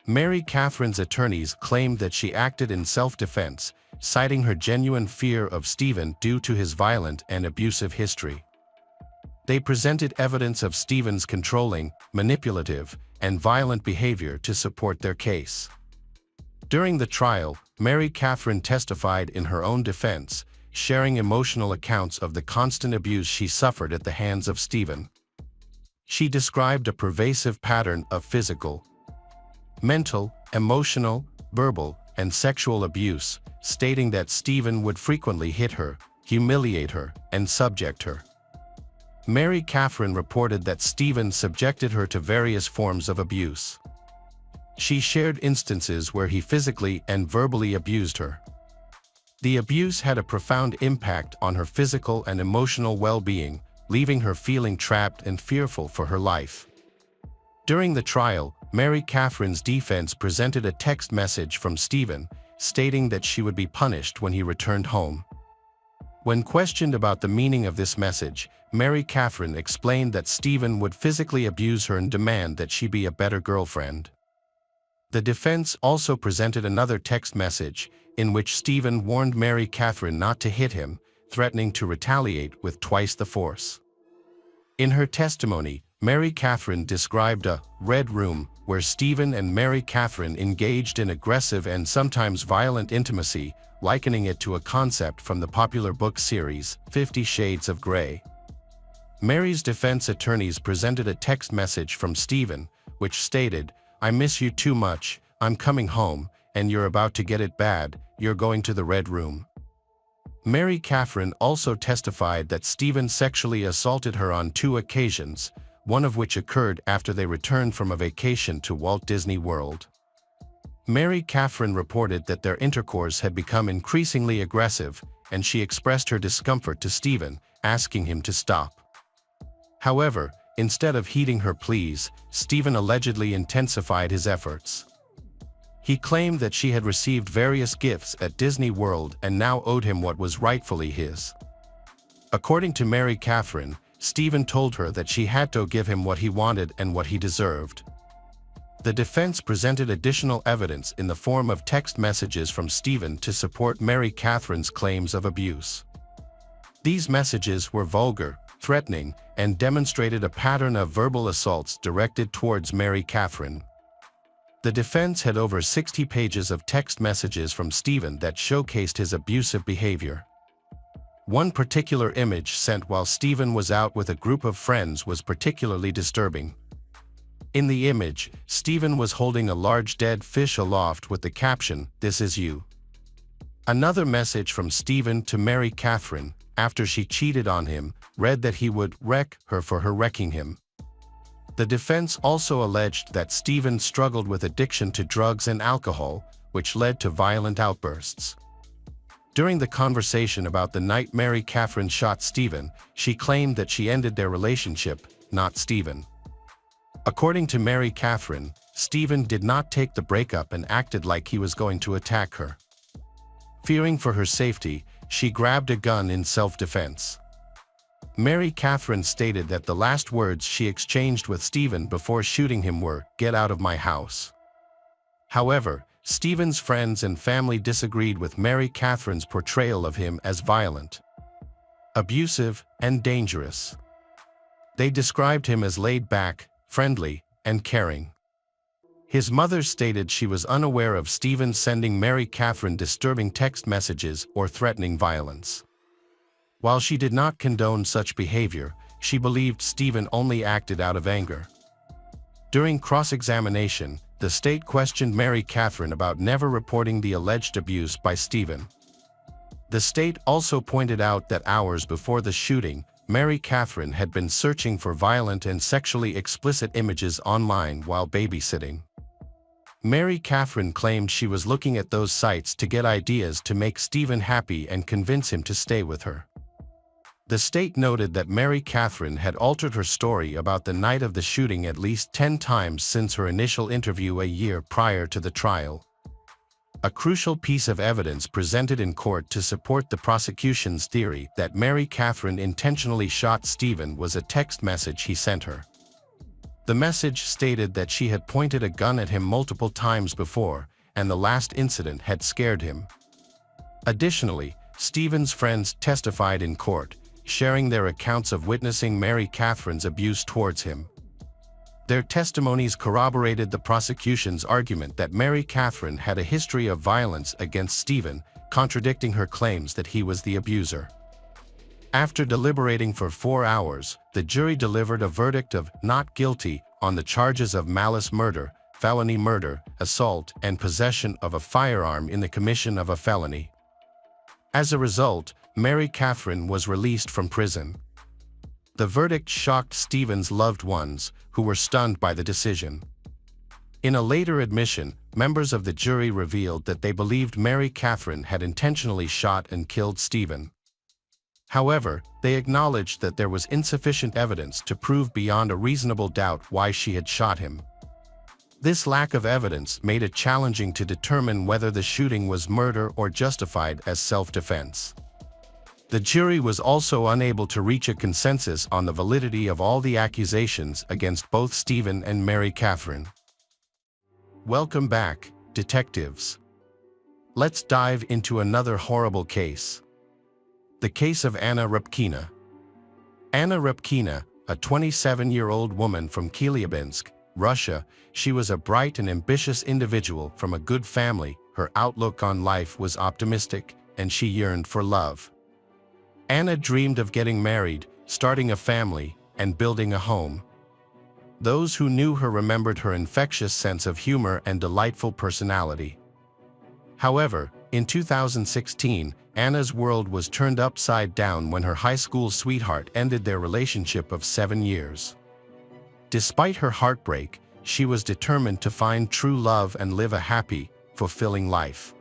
Mary Katherine's attorneys claimed that she acted in self-defense, citing her genuine fear of Stephen due to his violent and abusive history. They presented evidence of Stephen's controlling, manipulative, and violent behavior to support their case. During the trial, Mary Katherine testified in her own defense, sharing emotional accounts of the constant abuse she suffered at the hands of Stephen. She described a pervasive pattern of physical, mental, emotional, verbal, and sexual abuse, stating that Stephen would frequently hit her, humiliate her, and subject her. Mary Katherine reported that Stephen subjected her to various forms of abuse. She shared instances where he physically and verbally abused her. The abuse had a profound impact on her physical and emotional well-being, leaving her feeling trapped and fearful for her life. During the trial, Mary Katherine's defense presented a text message from Stephen, stating that she would be punished when he returned home. When questioned about the meaning of this message, Mary Katherine explained that Stephen would physically abuse her and demand that she be a better girlfriend. The defense also presented another text message, in which Stephen warned Mary Katherine not to hit him, threatening to retaliate with twice the force. In her testimony, Mary Katherine described a red room where Stephen and Mary Katherine engaged in aggressive and sometimes violent intimacy, likening it to a concept from the popular book series 50 Shades of Grey. Mary's defense attorneys presented a text message from Stephen, which stated, "I miss you too much, I'm coming home, and you're about to get it bad, you're going to the red room." Mary Katherine also testified that Stephen sexually assaulted her on 2 occasions, one of which occurred after they returned from a vacation to Walt Disney World. Mary Katherine reported that their intercourse had become increasingly aggressive, and she expressed her discomfort to Stephen, asking him to stop. However, instead of heeding her pleas, Stephen allegedly intensified his efforts. He claimed that she had received various gifts at Disney World and now owed him what was rightfully his. According to Mary Katherine, Stephen told her that she had to give him what he wanted and what he deserved. The defense presented additional evidence in the form of text messages from Stephen to support Mary Katherine's claims of abuse. These messages were vulgar, threatening, and demonstrated a pattern of verbal assaults directed towards Mary Katherine. The defense had over 60 pages of text messages from Stephen that showcased his abusive behavior. One particular image sent while Stephen was out with a group of friends was particularly disturbing. In the image, Stephen was holding a large dead fish aloft with the caption, "This is you." Another message from Stephen to Mary Katherine, after she cheated on him, read that he would wreck her for her wrecking him. The defense also alleged that Stephen struggled with addiction to drugs and alcohol, which led to violent outbursts. During the conversation about the night Mary Katherine shot Stephen, she claimed that she ended their relationship, not Stephen. According to Mary Katherine, Stephen did not take the breakup and acted like he was going to attack her. Fearing for her safety, she grabbed a gun in self-defense. Mary Katherine stated that the last words she exchanged with Stephen before shooting him were, "Get out of my house." However, Stephen's friends and family disagreed with Mary Katherine's portrayal of him as violent, abusive, and dangerous. They described him as laid-back, friendly, and caring. His mother stated she was unaware of Stephen sending Mary Katherine disturbing text messages or threatening violence. While she did not condone such behavior, she believed Stephen only acted out of anger. During cross-examination, the state questioned Mary Katherine about never reporting the alleged abuse by Stephen. The state also pointed out that hours before the shooting, Mary Katherine had been searching for violent and sexually explicit images online while babysitting. Mary Katherine claimed she was looking at those sites to get ideas to make Stephen happy and convince him to stay with her. The state noted that Mary Katherine had altered her story about the night of the shooting at least 10 times since her initial interview a year prior to the trial. A crucial piece of evidence presented in court to support the prosecution's theory that Mary Katherine intentionally shot Stephen was a text message he sent her. The message stated that she had pointed a gun at him multiple times before, and the last incident had scared him. Additionally, Stephen's friends testified in court, sharing their accounts of witnessing Mary Katherine's abuse towards him. Their testimonies corroborated the prosecution's argument that Mary Katherine had a history of violence against Stephen, contradicting her claims that he was the abuser. After deliberating for 4 hours, the jury delivered a verdict of not guilty on the charges of malice murder, felony murder, assault, and possession of a firearm in the commission of a felony. As a result, Mary Katherine was released from prison. The verdict shocked Stephen's loved ones, who were stunned by the decision. In a later admission, members of the jury revealed that they believed Mary Katherine had intentionally shot and killed Stephen. However, they acknowledged that there was insufficient evidence to prove beyond a reasonable doubt why she had shot him. This lack of evidence made it challenging to determine whether the shooting was murder or justified as self-defense. The jury was also unable to reach a consensus on the validity of all the accusations against both Stephen and Mary Katherine. Welcome back, detectives. Let's dive into another horrible case. The case of Anna Repkina. Anna Repkina, a 27-year-old woman from Chelyabinsk, Russia, she was a bright and ambitious individual from a good family. Her outlook on life was optimistic, and she yearned for love. Anna dreamed of getting married, starting a family, and building a home. Those who knew her remembered her infectious sense of humor and delightful personality. However, in 2016, Anna's world was turned upside down when her high school sweetheart ended their relationship of 7 years. Despite her heartbreak, she was determined to find true love and live a happy, fulfilling life.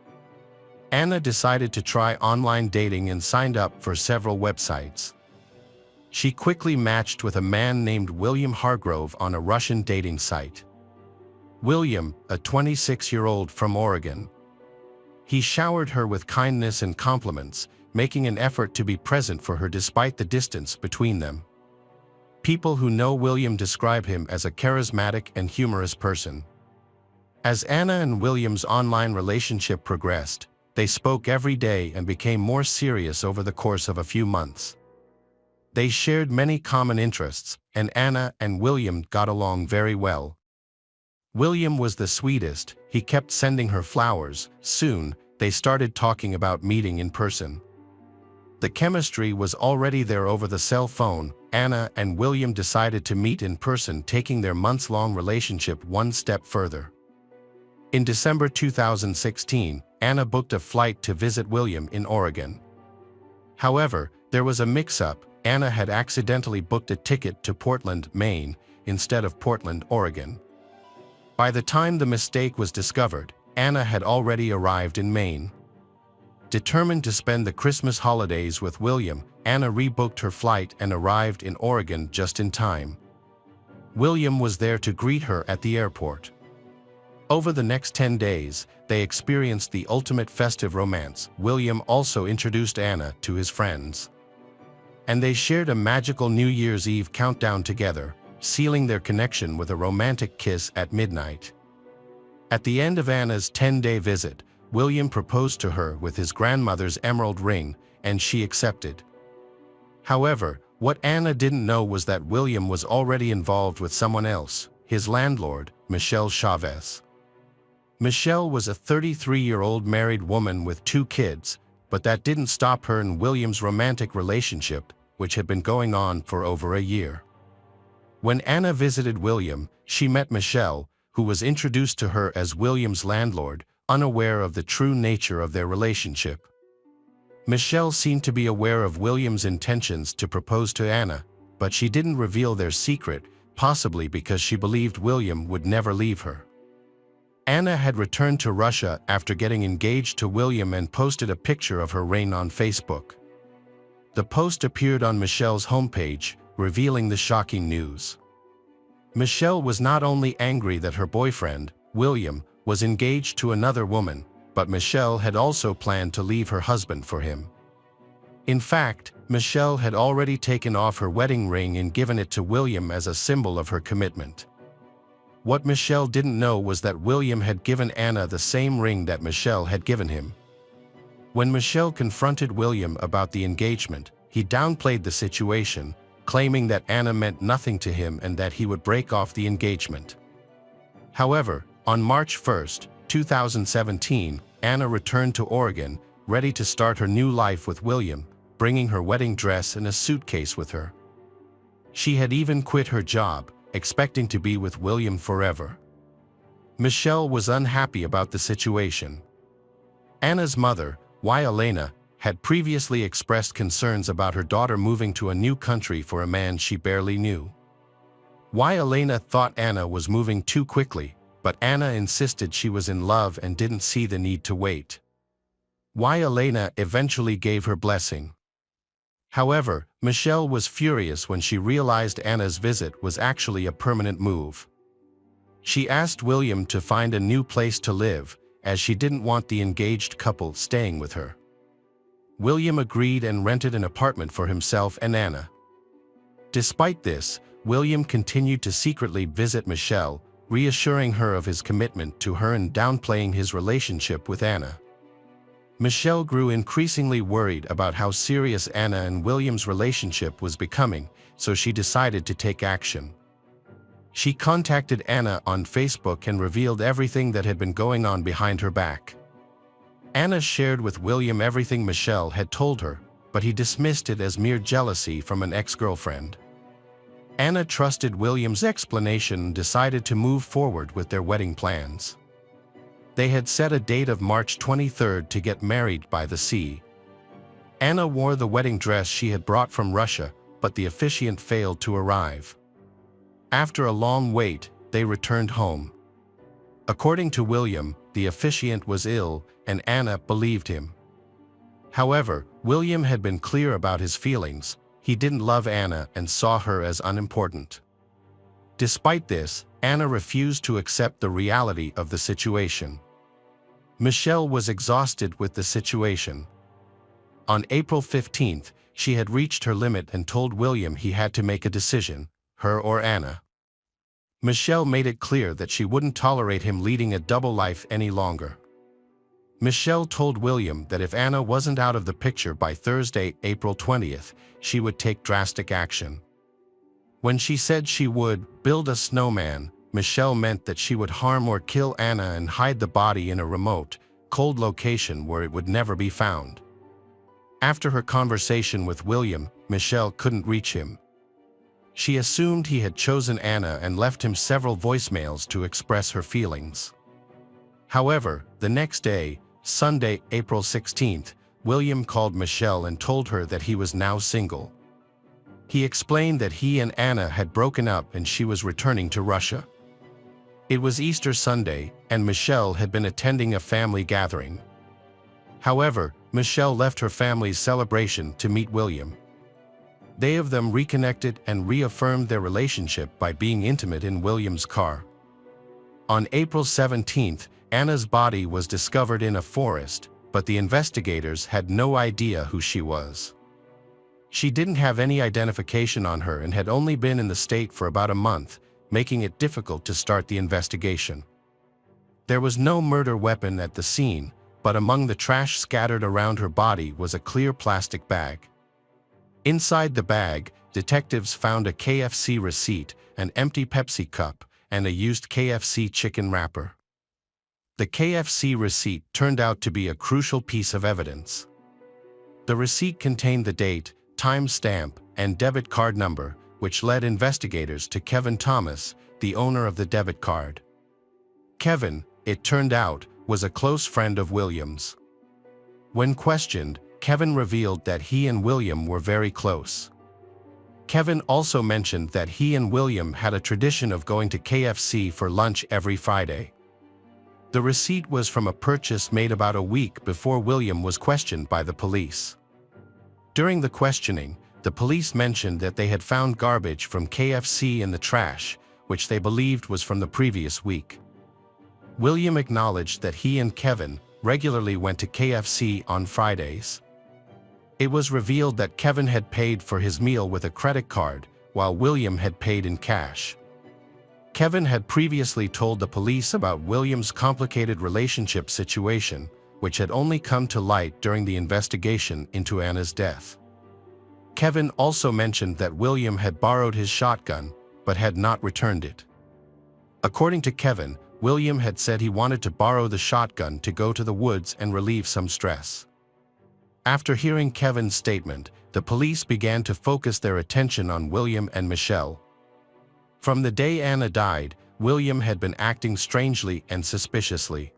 Anna decided to try online dating and signed up for several websites. She quickly matched with a man named William Hargrove on a Russian dating site. William, a 26-year-old from Oregon. He showered her with kindness and compliments, making an effort to be present for her despite the distance between them. People who know William describe him as a charismatic and humorous person. As Anna and William's online relationship progressed, they spoke every day and became more serious over the course of a few months. They shared many common interests, and Anna and William got along very well. William was the sweetest, he kept sending her flowers. Soon, they started talking about meeting in person. The chemistry was already there over the cell phone. Anna and William decided to meet in person, taking their months-long relationship one step further. In December 2016, Anna booked a flight to visit William in Oregon. However, there was a mix-up. Anna had accidentally booked a ticket to Portland, Maine, instead of Portland, Oregon. By the time the mistake was discovered, Anna had already arrived in Maine. Determined to spend the Christmas holidays with William, Anna rebooked her flight and arrived in Oregon just in time. William was there to greet her at the airport. Over the next 10 days, they experienced the ultimate festive romance. William also introduced Anna to his friends. And they shared a magical New Year's Eve countdown together, sealing their connection with a romantic kiss at midnight. At the end of Anna's 10-day visit, William proposed to her with his grandmother's emerald ring, and she accepted. However, what Anna didn't know was that William was already involved with someone else, his landlord, Michelle Chavez. Michelle was a 33-year-old married woman with 2 kids, but that didn't stop her and William's romantic relationship, which had been going on for over a year. When Anna visited William, she met Michelle, who was introduced to her as William's landlord, unaware of the true nature of their relationship. Michelle seemed to be aware of William's intentions to propose to Anna, but she didn't reveal their secret, possibly because she believed William would never leave her. Anna had returned to Russia after getting engaged to William and posted a picture of her ring on Facebook. The post appeared on Michelle's homepage, revealing the shocking news. Michelle was not only angry that her boyfriend, William, was engaged to another woman, but Michelle had also planned to leave her husband for him. In fact, Michelle had already taken off her wedding ring and given it to William as a symbol of her commitment. What Michelle didn't know was that William had given Anna the same ring that Michelle had given him. When Michelle confronted William about the engagement, he downplayed the situation, claiming that Anna meant nothing to him and that he would break off the engagement. However, on March 1, 2017, Anna returned to Oregon, ready to start her new life with William, bringing her wedding dress and a suitcase with her. She had even quit her job, expecting to be with William forever. Michelle was unhappy about the situation. Anna's mother, Yelena, had previously expressed concerns about her daughter moving to a new country for a man she barely knew. Yelena thought Anna was moving too quickly, but Anna insisted she was in love and didn't see the need to wait. Yelena eventually gave her blessing. However, Michelle was furious when she realized Anna's visit was actually a permanent move. She asked William to find a new place to live, as she didn't want the engaged couple staying with her. William agreed and rented an apartment for himself and Anna. Despite this, William continued to secretly visit Michelle, reassuring her of his commitment to her and downplaying his relationship with Anna. Michelle grew increasingly worried about how serious Anna and William's relationship was becoming, so she decided to take action. She contacted Anna on Facebook and revealed everything that had been going on behind her back. Anna shared with William everything Michelle had told her, but he dismissed it as mere jealousy from an ex-girlfriend. Anna trusted William's explanation and decided to move forward with their wedding plans. They had set a date of March 23 to get married by the sea. Anna wore the wedding dress she had brought from Russia, but the officiant failed to arrive. After a long wait, they returned home. According to William, the officiant was ill, and Anna believed him. However, William had been clear about his feelings. He didn't love Anna and saw her as unimportant. Despite this, Anna refused to accept the reality of the situation. Michelle was exhausted with the situation. On April 15, she had reached her limit and told William he had to make a decision, her or Anna. Michelle made it clear that she wouldn't tolerate him leading a double life any longer. Michelle told William that if Anna wasn't out of the picture by Thursday, April 20th, she would take drastic action. When she said she would build a snowman, Michelle meant that she would harm or kill Anna and hide the body in a remote, cold location where it would never be found. After her conversation with William, Michelle couldn't reach him. She assumed he had chosen Anna and left him several voicemails to express her feelings. However, the next day, Sunday, April 16th, William called Michelle and told her that he was now single. He explained that he and Anna had broken up and she was returning to Russia. It was Easter Sunday, and Michelle had been attending a family gathering. However, Michelle left her family's celebration to meet William. They of them reconnected and reaffirmed their relationship by being intimate in William's car. On April 17th, Anna's body was discovered in a forest, but the investigators had no idea who she was. She didn't have any identification on her and had only been in the state for about a month, making it difficult to start the investigation. There was no murder weapon at the scene, but among the trash scattered around her body was a clear plastic bag. Inside the bag, detectives found a KFC receipt, an empty Pepsi cup, and a used KFC chicken wrapper. The KFC receipt turned out to be a crucial piece of evidence. The receipt contained the date, time stamp, and debit card number, which led investigators to Kevin Thomas, the owner of the debit card. Kevin, it turned out, was a close friend of William's. When questioned, Kevin revealed that he and William were very close. Kevin also mentioned that he and William had a tradition of going to KFC for lunch every Friday. The receipt was from a purchase made about a week before William was questioned by the police. During the questioning, the police mentioned that they had found garbage from KFC in the trash, which they believed was from the previous week. William acknowledged that he and Kevin regularly went to KFC on Fridays. It was revealed that Kevin had paid for his meal with a credit card, while William had paid in cash. Kevin had previously told the police about William's complicated relationship situation, which had only come to light during the investigation into Anna's death. Kevin also mentioned that William had borrowed his shotgun, but had not returned it. According to Kevin, William had said he wanted to borrow the shotgun to go to the woods and relieve some stress. After hearing Kevin's statement, the police began to focus their attention on William and Michelle. From the day Anna died, William had been acting strangely and suspiciously.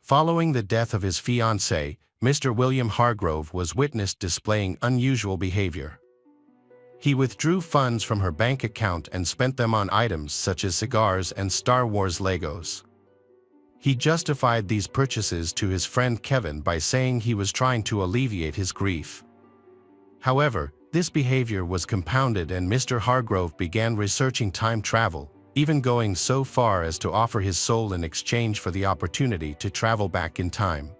Following the death of his fiancée, Mr. William Hargrove was witnessed displaying unusual behavior. He withdrew funds from her bank account and spent them on items such as cigars and Star Wars Legos. He justified these purchases to his friend Kevin by saying he was trying to alleviate his grief. However, this behavior was compounded and Mr. Hargrove began researching time travel, even going so far as to offer his soul in exchange for the opportunity to travel back in time.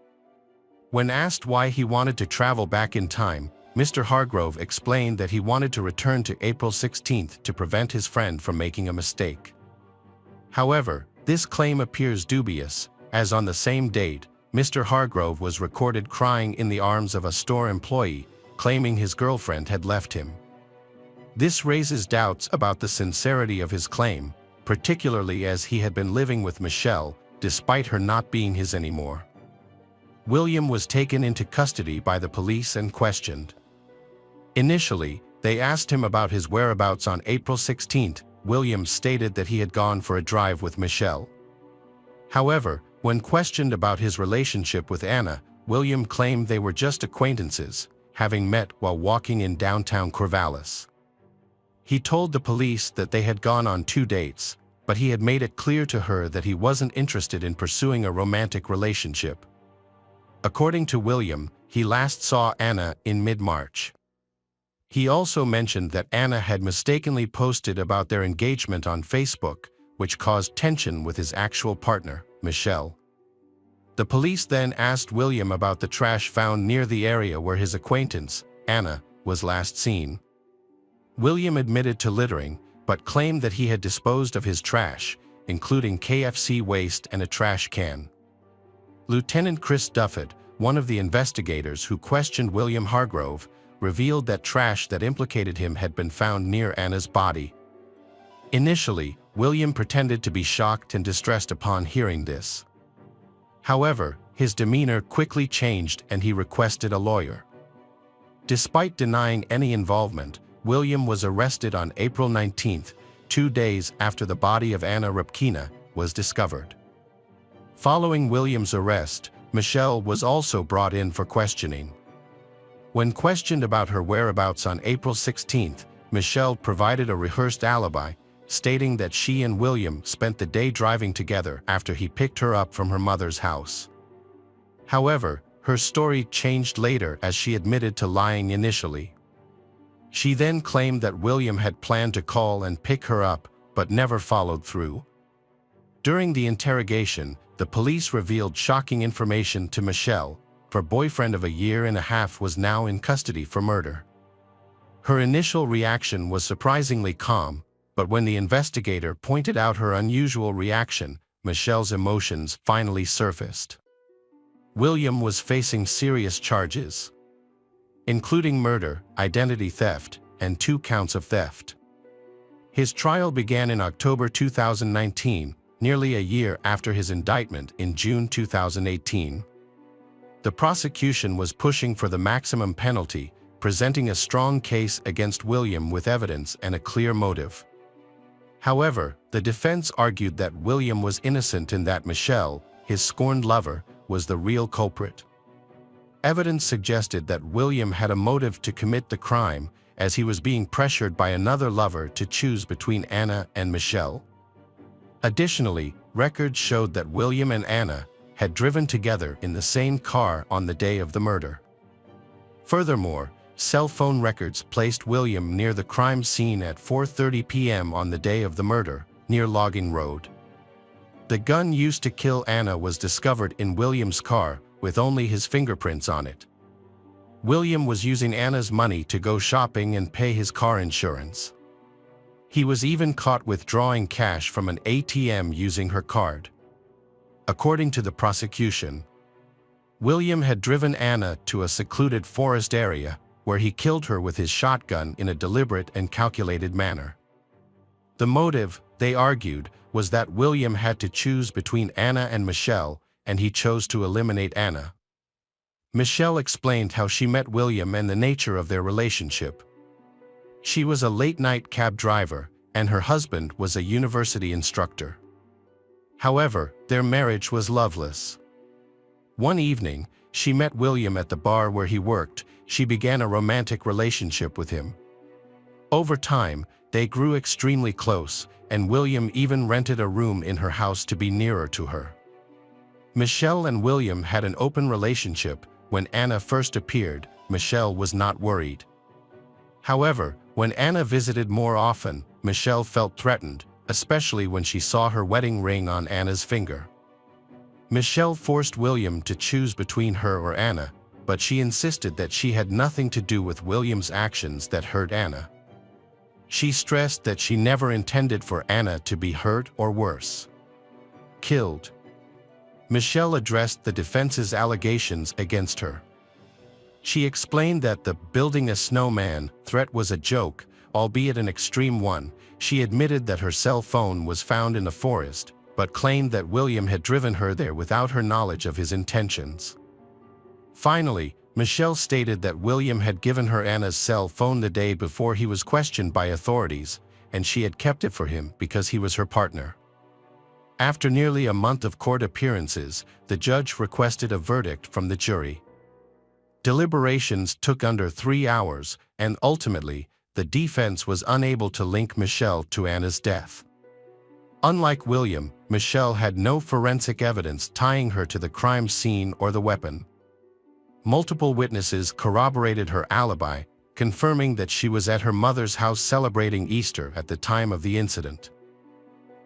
When asked why he wanted to travel back in time, Mr. Hargrove explained that he wanted to return to April 16th to prevent his friend from making a mistake. However, this claim appears dubious, as on the same date, Mr. Hargrove was recorded crying in the arms of a store employee, claiming his girlfriend had left him. This raises doubts about the sincerity of his claim, particularly as he had been living with Michelle, despite her not being his anymore. William was taken into custody by the police and questioned. Initially, they asked him about his whereabouts on April 16th. William stated that he had gone for a drive with Michelle. However, when questioned about his relationship with Anna, William claimed they were just acquaintances, having met while walking in downtown Corvallis. He told the police that they had gone on 2 dates, but he had made it clear to her that he wasn't interested in pursuing a romantic relationship. According to William, he last saw Anna in mid-March. He also mentioned that Anna had mistakenly posted about their engagement on Facebook, which caused tension with his actual partner, Michelle. The police then asked William about the trash found near the area where his acquaintance, Anna, was last seen. William admitted to littering, but claimed that he had disposed of his trash, including KFC waste and a trash can. Lieutenant Chris Duffett, one of the investigators who questioned William Hargrove, revealed that trash that implicated him had been found near Anna's body. Initially, William pretended to be shocked and distressed upon hearing this. However, his demeanor quickly changed and he requested a lawyer. Despite denying any involvement, William was arrested on April 19th, 2 days after the body of Anna Repkina was discovered. Following William's arrest, Michelle was also brought in for questioning. When questioned about her whereabouts on April 16th, Michelle provided a rehearsed alibi, stating that she and William spent the day driving together after he picked her up from her mother's house. However, her story changed later as she admitted to lying initially. She then claimed that William had planned to call and pick her up, but never followed through. During the interrogation, the police revealed shocking information to Michelle. Her boyfriend of a year and a half was now in custody for murder. Her initial reaction was surprisingly calm, but when the investigator pointed out her unusual reaction, Michelle's emotions finally surfaced. William was facing serious charges, including murder, identity theft, and 2 counts of theft. His trial began in October 2019, nearly a year after his indictment in June 2018. The prosecution was pushing for the maximum penalty, presenting a strong case against William with evidence and a clear motive. However, the defense argued that William was innocent and that Michelle, his scorned lover, was the real culprit. Evidence suggested that William had a motive to commit the crime, as he was being pressured by another lover to choose between Anna and Michelle. Additionally, records showed that William and Anna had driven together in the same car on the day of the murder. Furthermore, cell phone records placed William near the crime scene at 4:30 p.m. on the day of the murder, near Logging Road. The gun used to kill Anna was discovered in William's car, with only his fingerprints on it. William was using Anna's money to go shopping and pay his car insurance. He was even caught withdrawing cash from an ATM using her card. According to the prosecution, William had driven Anna to a secluded forest area, where he killed her with his shotgun in a deliberate and calculated manner. The motive, they argued, was that William had to choose between Anna and Michelle, and he chose to eliminate Anna. Michelle explained how she met William and the nature of their relationship. She was a late-night cab driver, and her husband was a university instructor. However, their marriage was loveless. One evening, she met William at the bar where he worked. She began a romantic relationship with him. Over time, they grew extremely close, and William even rented a room in her house to be nearer to her. Michelle and William had an open relationship. When Anna first appeared, Michelle was not worried. However, when Anna visited more often, Michelle felt threatened, especially when she saw her wedding ring on Anna's finger. Michelle forced William to choose between her or Anna, but she insisted that she had nothing to do with William's actions that hurt Anna. She stressed that she never intended for Anna to be hurt or worse, killed. Michelle addressed the defense's allegations against her. She explained that the building a snowman threat was a joke, albeit an extreme one. She admitted that her cell phone was found in the forest, but claimed that William had driven her there without her knowledge of his intentions. Finally, Michelle stated that William had given her Anna's cell phone the day before he was questioned by authorities, and she had kept it for him because he was her partner. After nearly a month of court appearances, the judge requested a verdict from the jury. Deliberations took under 3 hours, and ultimately, the defense was unable to link Michelle to Anna's death. Unlike William, Michelle had no forensic evidence tying her to the crime scene or the weapon. Multiple witnesses corroborated her alibi, confirming that she was at her mother's house celebrating Easter at the time of the incident.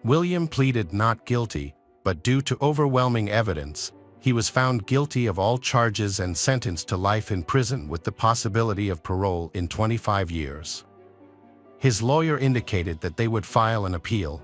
William pleaded not guilty, but due to overwhelming evidence, he was found guilty of all charges and sentenced to life in prison with the possibility of parole in 25 years. His lawyer indicated that they would file an appeal.